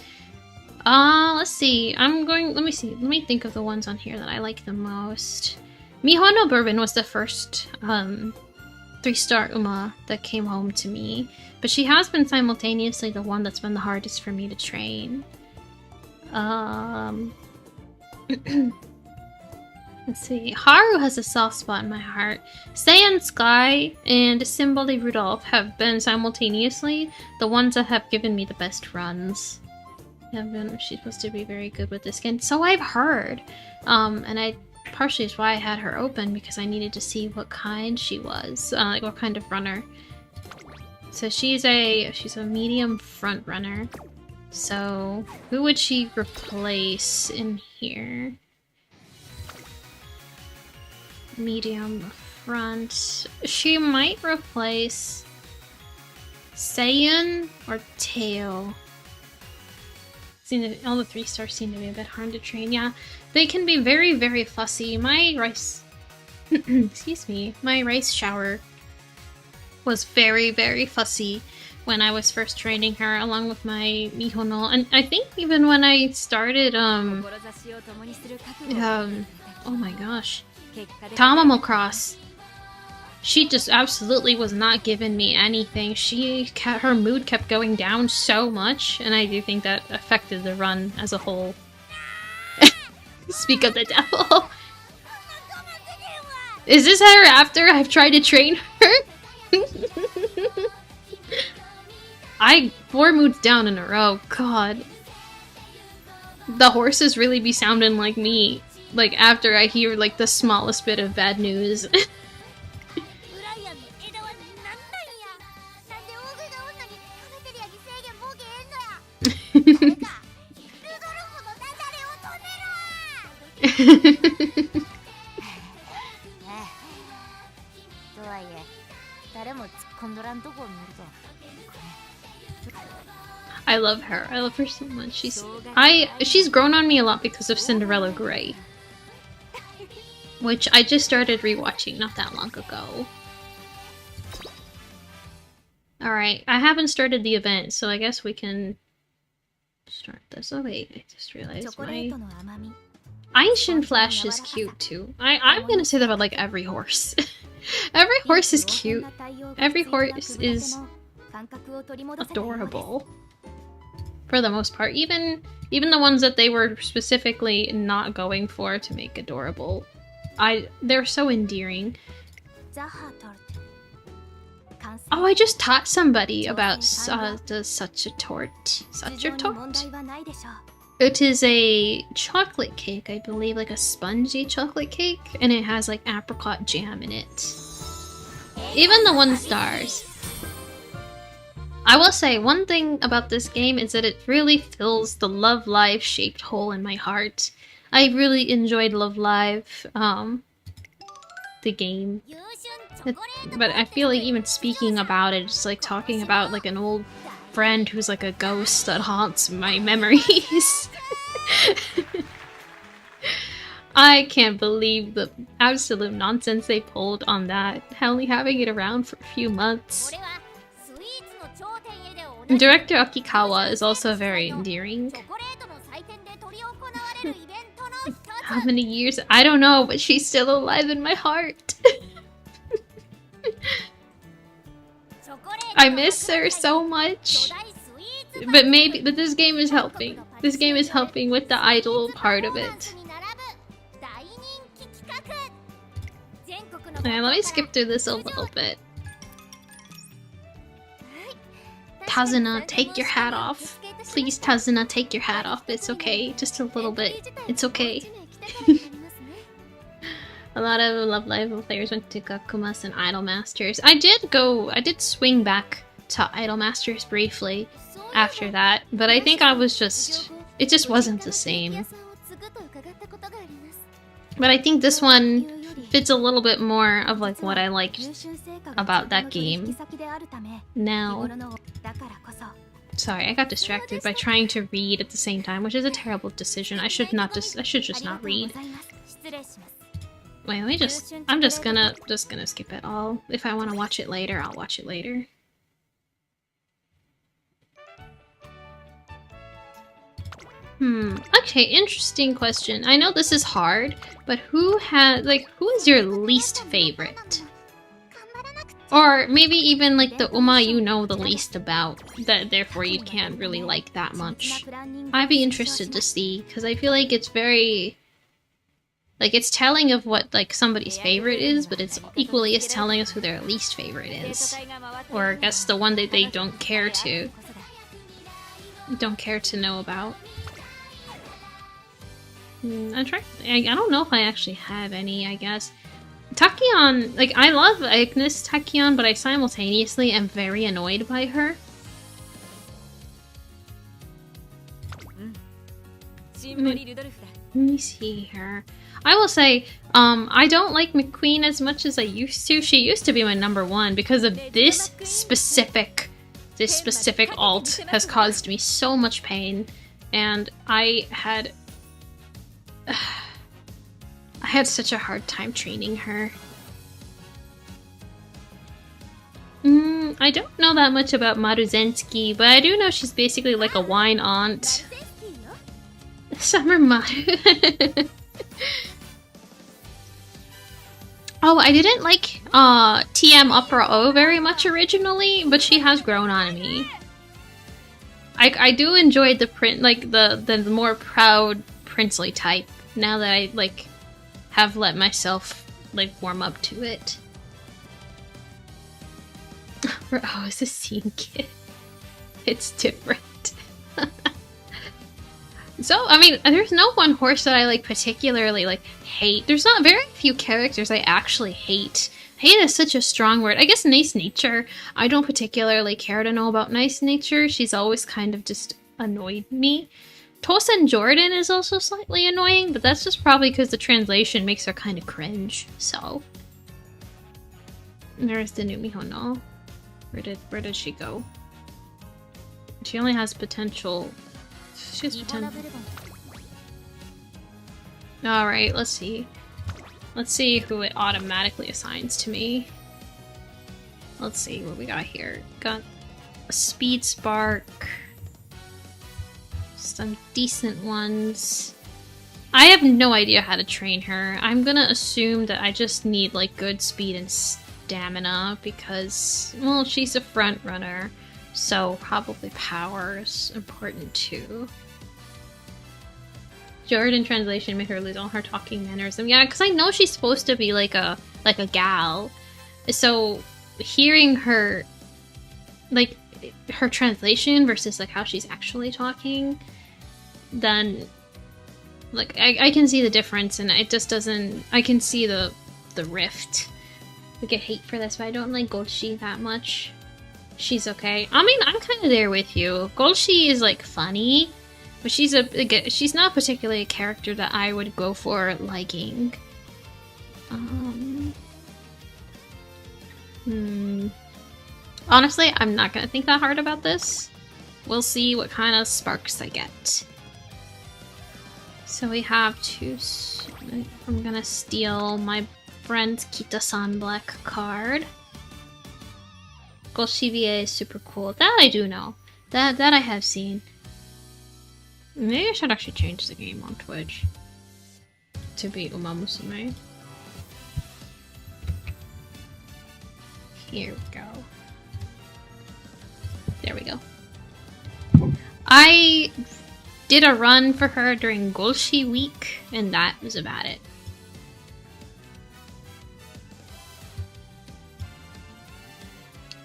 Let's see. Let me see. Let me think of the ones on here that I like the most. Mihono Bourbon was the first 3-star Uma that came home to me, but she has been simultaneously the one that's been the hardest for me to train. Let's see. Haru has a soft spot in my heart. Saiyan Sky and Simbali Rudolph have been simultaneously the ones that have given me the best runs. She's supposed to be very good with this skin. So I've heard. And partially is why I had her open, because I needed to see what kind she was. Like what kind of runner. So she's a medium front runner. So who would she replace in here? Medium front. She might replace Saiyan or Tail. All the 3-stars seem to be a bit hard to train. Yeah, they can be very, very fussy. My rice... excuse me. My rice shower was very, very fussy when I was first training her along with my Mihono. And I think even when I started, oh my gosh, Tamamo Cross, she just absolutely was not giving me anything. Her mood kept going down so much, and I do think that affected the run as a whole. Speak of the devil. Is this her after I've tried to train her? 4 moods down in a row. God. The horses really be sounding like me. Like after I hear like the smallest bit of bad news. I love her. I love her so much. She's grown on me a lot because of Cinderella Grey, which I just started rewatching not that long ago. Alright, I haven't started the event, so I guess we can start this. Oh wait, I just realized my Aishin Flash is cute too. I'm gonna say that about like every horse. Every horse is cute. Every horse is adorable. For the most part. Even the ones that they were specifically not going for to make adorable. They're so endearing. Oh, I just taught somebody about the such a tort. It is a chocolate cake, I believe, like a spongy chocolate cake, and it has like apricot jam in it. Even the 1 stars. I will say, one thing about this game is that it really fills the Love Live shaped hole in my heart. I really enjoyed Love Live, the game. But I feel like even speaking about it, it's like talking about like an old friend who's like a ghost that haunts my memories. I can't believe the absolute nonsense they pulled on that, only having it around for a few months. Director Akikawa is also very endearing. How many years? I don't know, but she's still alive in my heart. I miss her so much. But this game is helping. This game is helping with the idol part of it. Alright, let me skip through this a little bit. Tazuna, take your hat off. Please, Tazuna, take your hat off. It's okay. Just a little bit. It's okay. A lot of Love Live players went to Gakumas and Idol Masters. I did swing back to Idol Masters briefly after that, but I think it just wasn't the same. But I think this one fits a little bit more of like what I liked about that game. Now, sorry, I got distracted by trying to read at the same time, which is a terrible decision. I should just not read. Wait, I'm just gonna skip it all. If I want to watch it later, I'll watch it later. Okay, interesting question. I know this is hard, but who is your least favorite? Or maybe even like the Uma you know the least about, that therefore you can't really like that much. I'd be interested to see, because I feel like it's very... like, it's telling of what, like, somebody's favorite is, but it's equally as telling us who their least favorite is. Or, I guess, the one that they don't care to know about. I don't know if I actually have any, I guess. Tachyon, like, I love Agnes Tachyon, but I simultaneously am very annoyed by her. Let me see here. I will say, I don't like McQueen as much as I used to. She used to be my #1 because of this specific alt has caused me so much pain, and I had such a hard time training her. I don't know that much about Maruzensky, but I do know she's basically like a wine aunt. Summer Maru. Oh, I didn't like TM Opera O very much originally, but she has grown on me. I do enjoy the the more proud princely type now that I like have let myself like warm up to it. Oh, it's a scene kid. It's different. So, I mean, there's no one horse that I like particularly like hate. There's not very few characters I actually hate. Hate is such a strong word. I guess Nice Nature. I don't particularly care to know about Nice Nature. She's always kind of just annoyed me. Tosin Jordan is also slightly annoying, but that's just probably because the translation makes her kind of cringe. So, there's the new Mihono. Where did she go? She only has potential. She has potential. Alright, let's see. Let's see who it automatically assigns to me. Let's see what we got here. Got a Speed Spark. Some decent ones. I have no idea how to train her. I'm gonna assume that I just need like good speed and stamina because, well, she's a front runner. So probably power is important too. Jordan translation made her lose all her talking mannerism. Yeah, because I know she's supposed to be like a gal. So hearing her, like her translation versus like how she's actually talking, then like I can see the difference, and it just doesn't. I can see the rift. We get hate for this, but I don't like Golshi that much. She's okay. I mean, I'm kind of there with you. Golshi is like funny, but she's not particularly a character that I would go for liking. Honestly, I'm not gonna think that hard about this. We'll see what kind of sparks I get. So we have to. I'm gonna steal my friend's Kita-san Black card. Golshivie is super cool. That I do know. That I have seen. Maybe I should actually change the game on Twitch to be Uma Musume. Here we go. There we go. I did a run for her during Golshi week, and that was about it.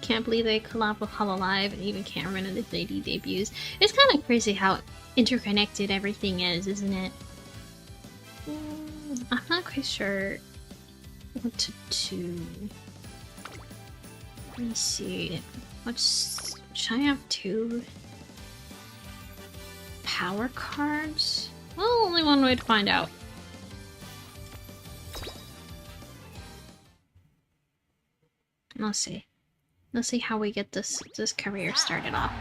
Can't believe they collab with Hololive and even Cameron and the lady debuts. It's kind of crazy how interconnected everything is, isn't it? I'm not quite sure what to do. Let me see. Should I have 2 power cards? Well, only one way to find out. Let's see. Let's see how we get this career started off.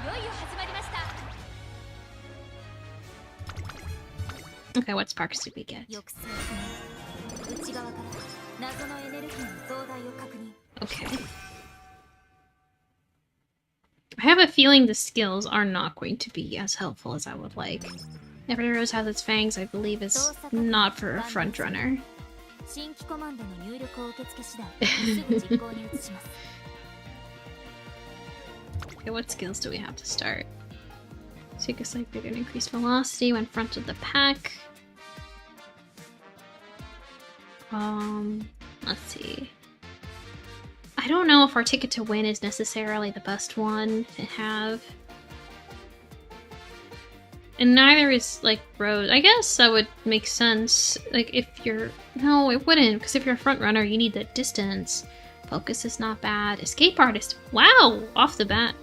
Okay, what sparks did we get? Okay. I have a feeling the skills are not going to be as helpful as I would like. Every rose has its fangs, I believe it's not for a front runner. Okay, what skills do we have to start? Secret Sight, bigger and increased velocity when front of the pack. Let's see. I don't know if our ticket to win is necessarily the best one to have. And neither is, like, Rose. I guess that would make sense. Like, if you're... No, it wouldn't, because if you're a front runner, you need the distance. Focus is not bad. Escape Artist. Wow! Off the bat.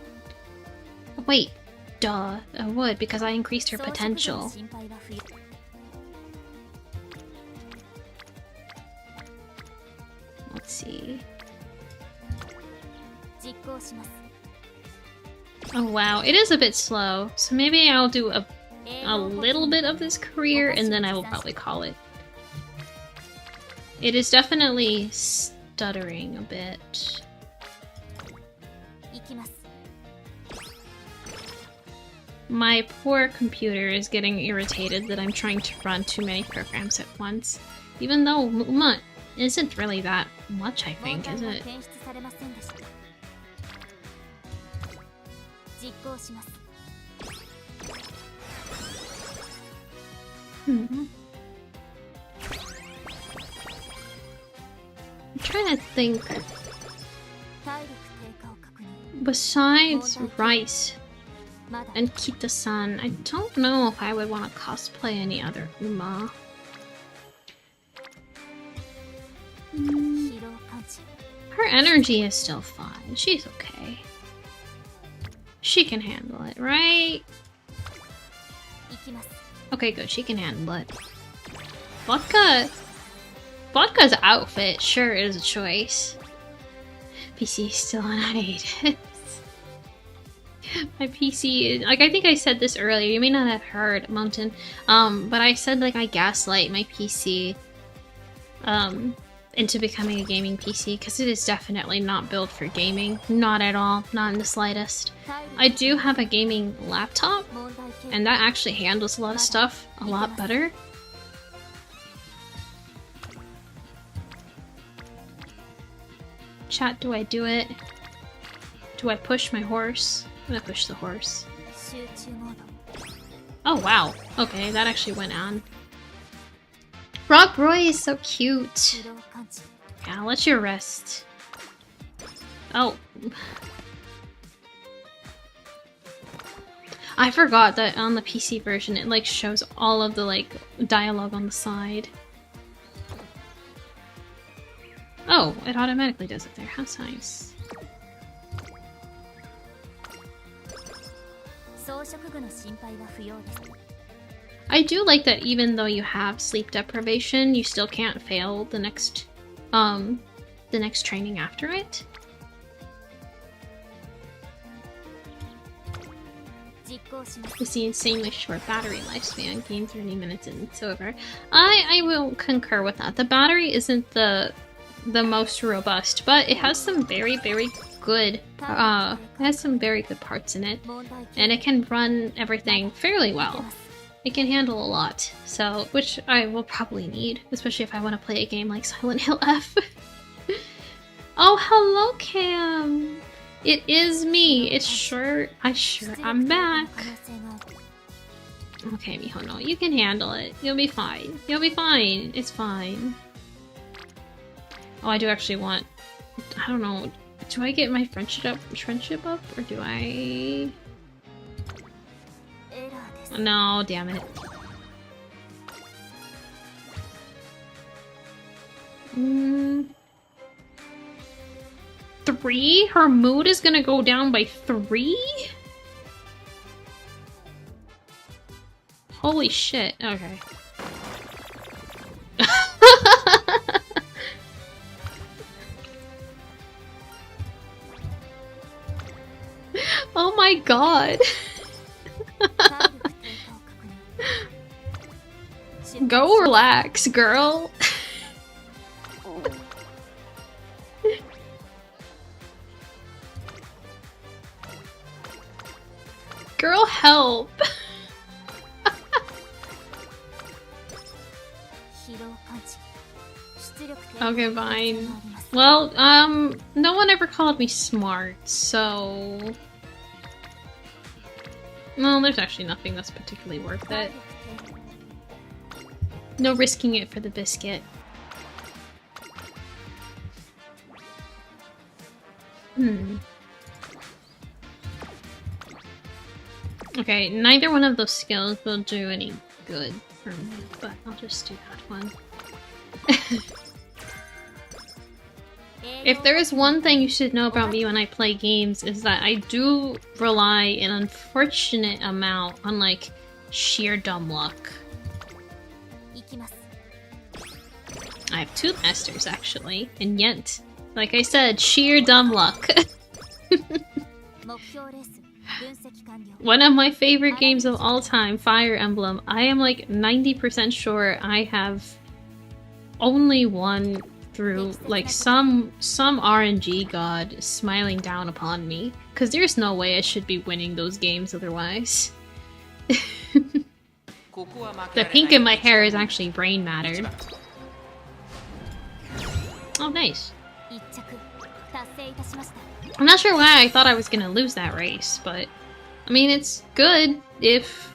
Wait. Duh. I would, because I increased her potential. Let's see. Oh wow, it is a bit slow. So maybe I'll do a little bit of this career and then I will probably call it. It is definitely stuttering a bit. My poor computer is getting irritated that I'm trying to run too many programs at once. Even though Uma isn't really that much, I think, is it? I'm trying to think. Besides Rice and Kita-san, I don't know if I would want to cosplay any other Uma. Her energy is still fine. She's okay. She can handle it, right? Okay, good. She can handle it. Vodka's outfit sure is a choice. PC is still not 8. My PC is, like, I think I said this earlier. You may not have heard, Mountain. But I said, like, I gaslight my PC into becoming a gaming PC because it is definitely not built for gaming. Not at all. Not in the slightest. I do have a gaming laptop, and that actually handles a lot of stuff a lot better. Chat, do I do it? Do I push my horse? I'm gonna push the horse. Oh wow. Okay, that actually went on. Rob Roy is so cute. Yeah, I'll let you rest. Oh. I forgot that on the PC version it like shows all of the like dialogue on the side. Oh, it automatically does it there. How nice. I do like that even though you have sleep deprivation, you still can't fail the next training after it. It's the insanely short battery lifespan. Game 30 minutes and it's over. I will concur with that. The battery isn't the most robust, but it has some very good it has some very good parts in it, and it can run everything fairly well. It can handle a lot, so which I will probably need, especially if I want to play a game like Silent Hill F. Oh, hello, Cam. It is me. I'm back. Okay, Mihono, you can handle it. You'll be fine. You'll be fine. It's fine. Oh, I do actually want... I don't know. Do I get my friendship up? Or do I... No, damn it. Three? Her mood is gonna go down by 3? Holy shit. Okay. Oh my god. Go relax, girl. Girl, help. Okay, fine. Well, no one ever called me smart, so... Well, there's actually nothing that's particularly worth it. No risking it for the biscuit. Okay, neither one of those skills will do any good for me, but I'll just do that one. If there is one thing you should know about me when I play games, is that I do rely an unfortunate amount on, like, sheer dumb luck. I have 2 masters, actually, and yet, like I said, sheer dumb luck. One of my favorite games of all time, Fire Emblem, I am like 90% sure I have only won through like some RNG god smiling down upon me, because there's no way I should be winning those games otherwise. The pink in my hair is actually brain matter. Oh, nice. I'm not sure why I thought I was gonna lose that race, but I mean, it's good if...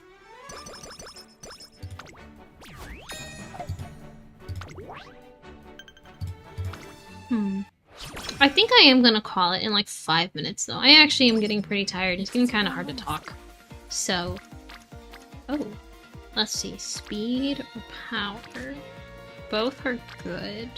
I think I am gonna call it in like 5 minutes though. I actually am getting pretty tired. It's getting kind of hard to talk. So... Oh. Let's see. Speed or power? Both are good.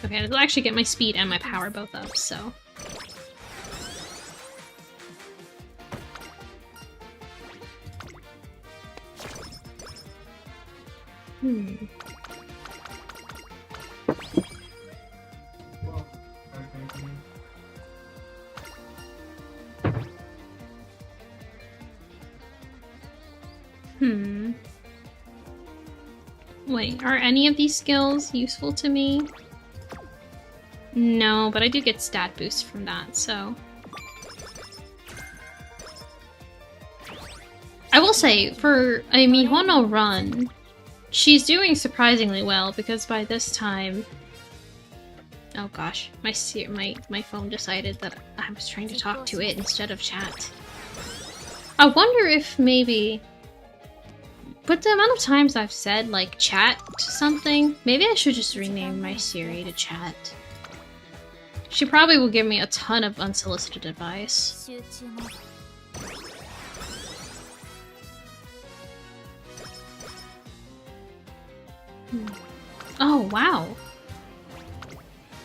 Okay, I'll actually get my speed and my power both up, so... Wait, are any of these skills useful to me? No, but I do get stat boosts from that, so... I will say, for a Mihono run, she's doing surprisingly well, because by this time... Oh gosh, my phone decided that I was trying to talk to it instead of chat. I wonder if maybe... But the amount of times I've said, like, chat to something, maybe I should just rename my Siri to chat. She probably will give me a ton of unsolicited advice. Oh, wow.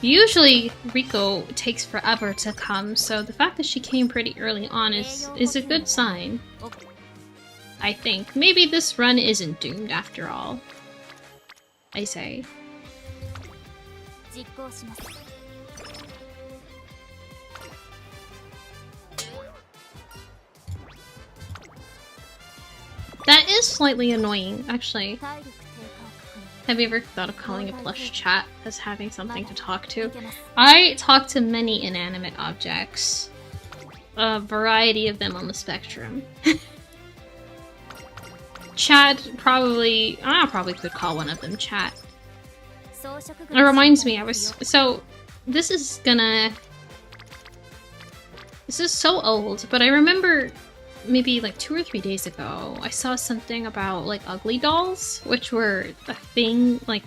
Usually, Rico takes forever to come, so the fact that she came pretty early on is a good sign. I think. Maybe this run isn't doomed after all. I say. That is slightly annoying, actually. Have you ever thought of calling a plush chat as having something to talk to? I talk to many inanimate objects. A variety of them on the spectrum. Chat, probably... I probably could call one of them chat. It reminds me, so, this is gonna... This is so old, but I remember maybe like 2 or 3 days ago, I saw something about like ugly dolls, which were a thing like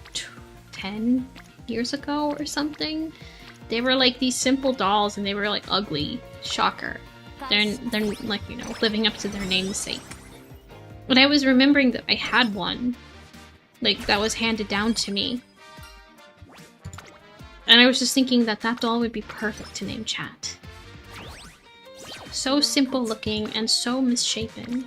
10 years ago or something. They were like these simple dolls and they were like ugly. Shocker. They're like, you know, living up to their namesake. But I was remembering that I had one, like, that was handed down to me. And I was just thinking that that doll would be perfect to name Chat. So simple looking and so misshapen.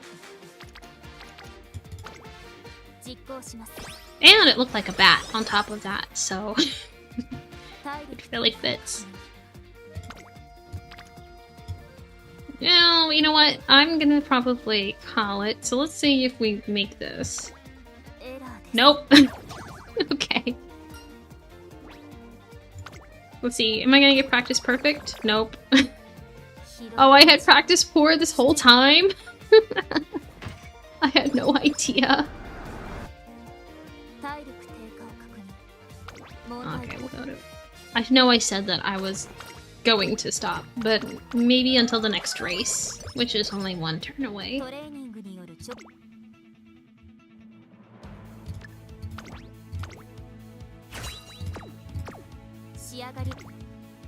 And it looked like a bat on top of that, so it really fits. No, you know what? I'm gonna probably call it. So let's see if we make this. Nope. Okay. Let's see. Am I gonna get practice perfect? Nope. Oh, I had practice poor this whole time? I had no idea. Okay, we'll go to... I know I said that I was going to stop, but maybe until the next race, which is only 1 turn away.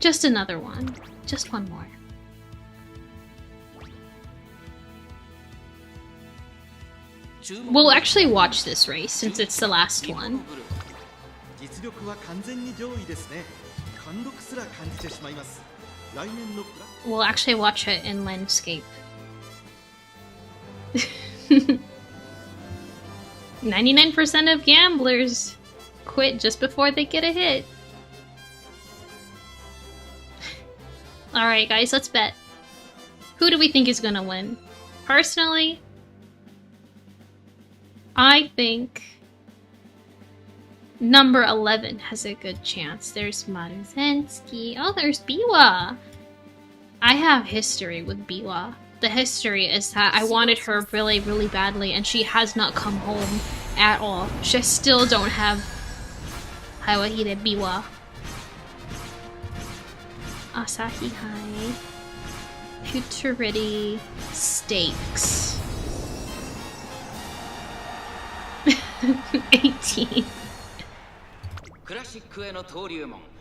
Just another one. Just one more. We'll actually watch this race since it's the last one. We'll actually watch it in landscape. 99% of gamblers quit just before they get a hit. Alright guys, let's bet. Who do we think is gonna win? Personally, I think Number 11 has a good chance. There's Maruzensky. Oh, there's Biwa! I have history with Biwa. The history is that I wanted her really, really badly, and she has not come home at all. She still don't have Hawahide Biwa. Asahi High. Futurity. Stakes. 18.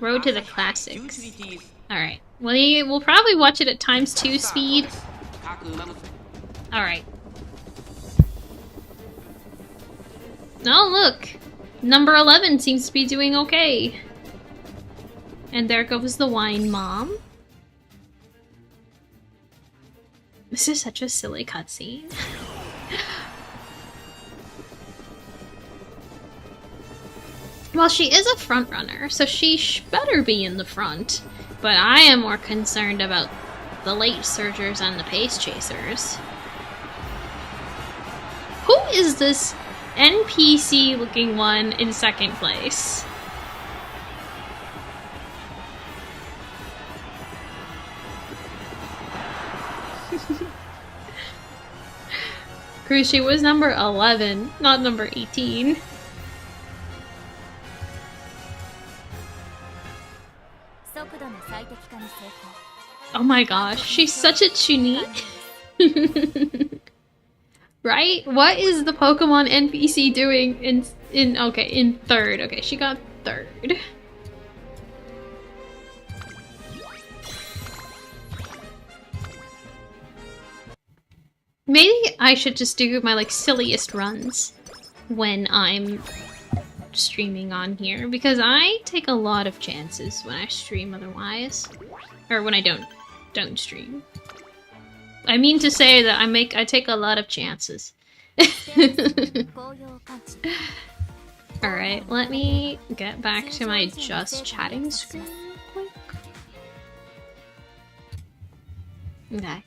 Road to the Classics. Alright. We'll probably watch it at ×2 speed. Alright. Oh, look! Number 11 seems to be doing okay. And there goes the wine mom. This is such a silly cutscene. Well, she is a front runner, so she better be in the front. But I am more concerned about the late surgers and the pace chasers. Who is this NPC looking one in second place? Cruci was number 11, not number 18. Oh my gosh, she's such a chunie. Right? What is the Pokemon NPC doing in third? Okay, she got third. Maybe I should just do my like silliest runs when I'm streaming on here, because I take a lot of chances when I stream otherwise. Or when I don't stream. I mean to say that I take a lot of chances. Alright, let me get back to my just chatting screen real quick. Okay.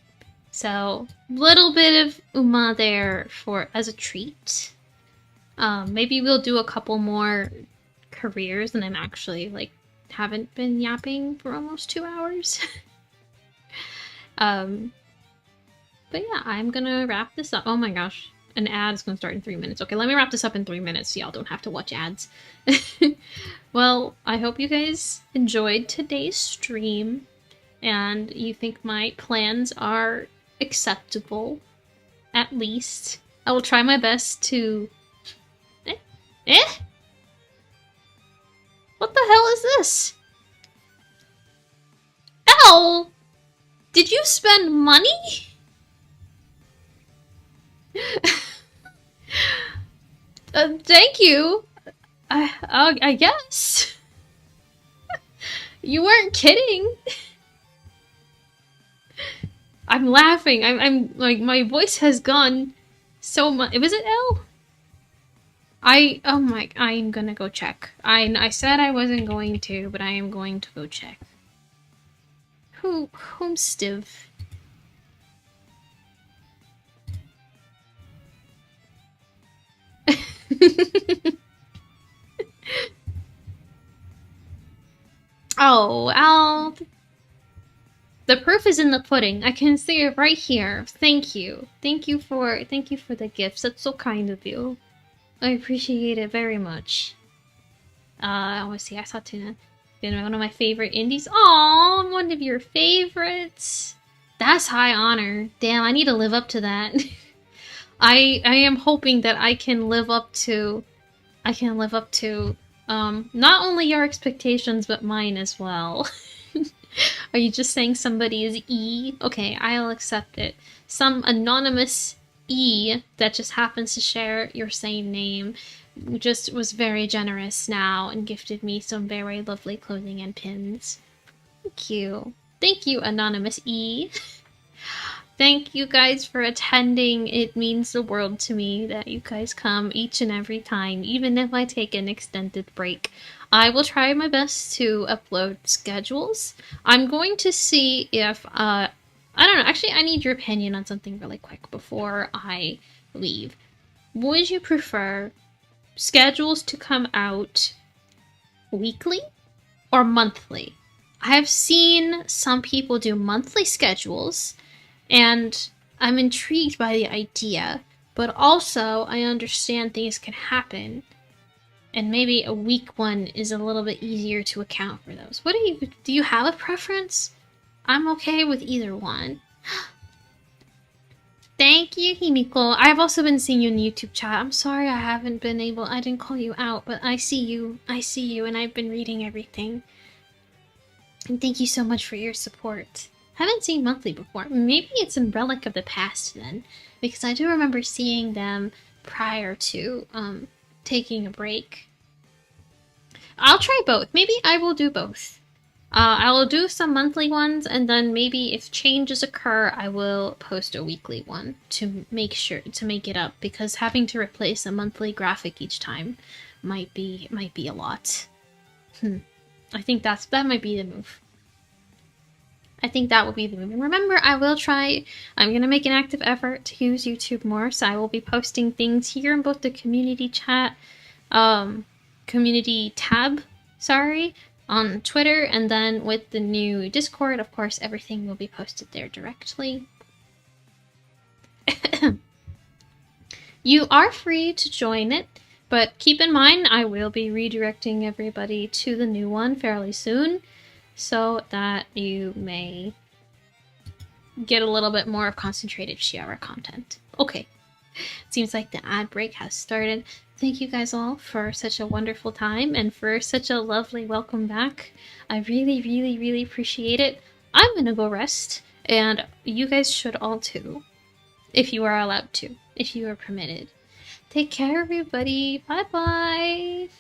So, little bit of Uma there as a treat. Maybe we'll do a couple more careers, and I'm actually like haven't been yapping for almost 2 hours. But yeah, I'm gonna wrap this up. Oh my gosh, an ad is gonna start in 3 minutes. Okay, let me wrap this up in 3 minutes so y'all don't have to watch ads. Well, I hope you guys enjoyed today's stream, and you think my plans are acceptable, at least. I will try my best to... What the hell is this? Ow! Did you spend money? Thank you. I guess. You weren't kidding. I'm laughing. I'm like, my voice has gone so much. Was it L? I'm gonna go check. I said I wasn't going to, but I am going to go check. Whom Stiv? Oh, Al. The proof is in the pudding. I can see it right here. Thank you. Thank you for the gifts. That's so kind of you. I appreciate it very much. Let's see, I saw Tuna. Been one of my favorite indies. Aww, one of your favorites. That's high honor. Damn, I need to live up to that. I am hoping that I can live up to not only your expectations but mine as well. Are you just saying somebody is E? Okay, I'll accept it. Some anonymous E that just happens to share your same name just was very generous now and gifted me some very lovely clothing and pins. Thank you. Thank you, anonymous E. Thank you guys for attending. It means the world to me that you guys come each and every time, even if I take an extended break. I will try my best to upload schedules. I'm going to see if, I don't know, actually I need your opinion on something really quick before I leave. Would you prefer schedules to come out weekly or monthly. I've seen some people do monthly schedules, and I'm intrigued by the idea, but also I understand things can happen, and maybe a week one is a little bit easier to account for those. What do you have a preference? I'm okay with either one. Thank you, Himiko. I've also been seeing you in YouTube chat. I'm sorry I didn't call you out, but I see you, and I've been reading everything. And thank you so much for your support. Haven't seen monthly before. Maybe it's a relic of the past then, because I do remember seeing them prior to taking a break. I'll try both. Maybe I will do both. I will do some monthly ones, and then maybe if changes occur, I will post a weekly one to make it up, because having to replace a monthly graphic each time might be a lot. I think that might be the move. I think that will be the move. And remember, I'm gonna make an active effort to use YouTube more, so I will be posting things here in both the community chat, community tab, on Twitter, and then with the new Discord, of course, everything will be posted there directly. You are free to join it, but keep in mind I will be redirecting everybody to the new one fairly soon, so that you may get a little bit more of concentrated Shiara content. Okay, seems like the ad break has started. Thank you guys all for such a wonderful time and for such a lovely welcome back. I really, really, really appreciate it. I'm gonna go rest, and you guys should all too, if you are allowed to, if you are permitted. Take care, everybody. Bye-bye.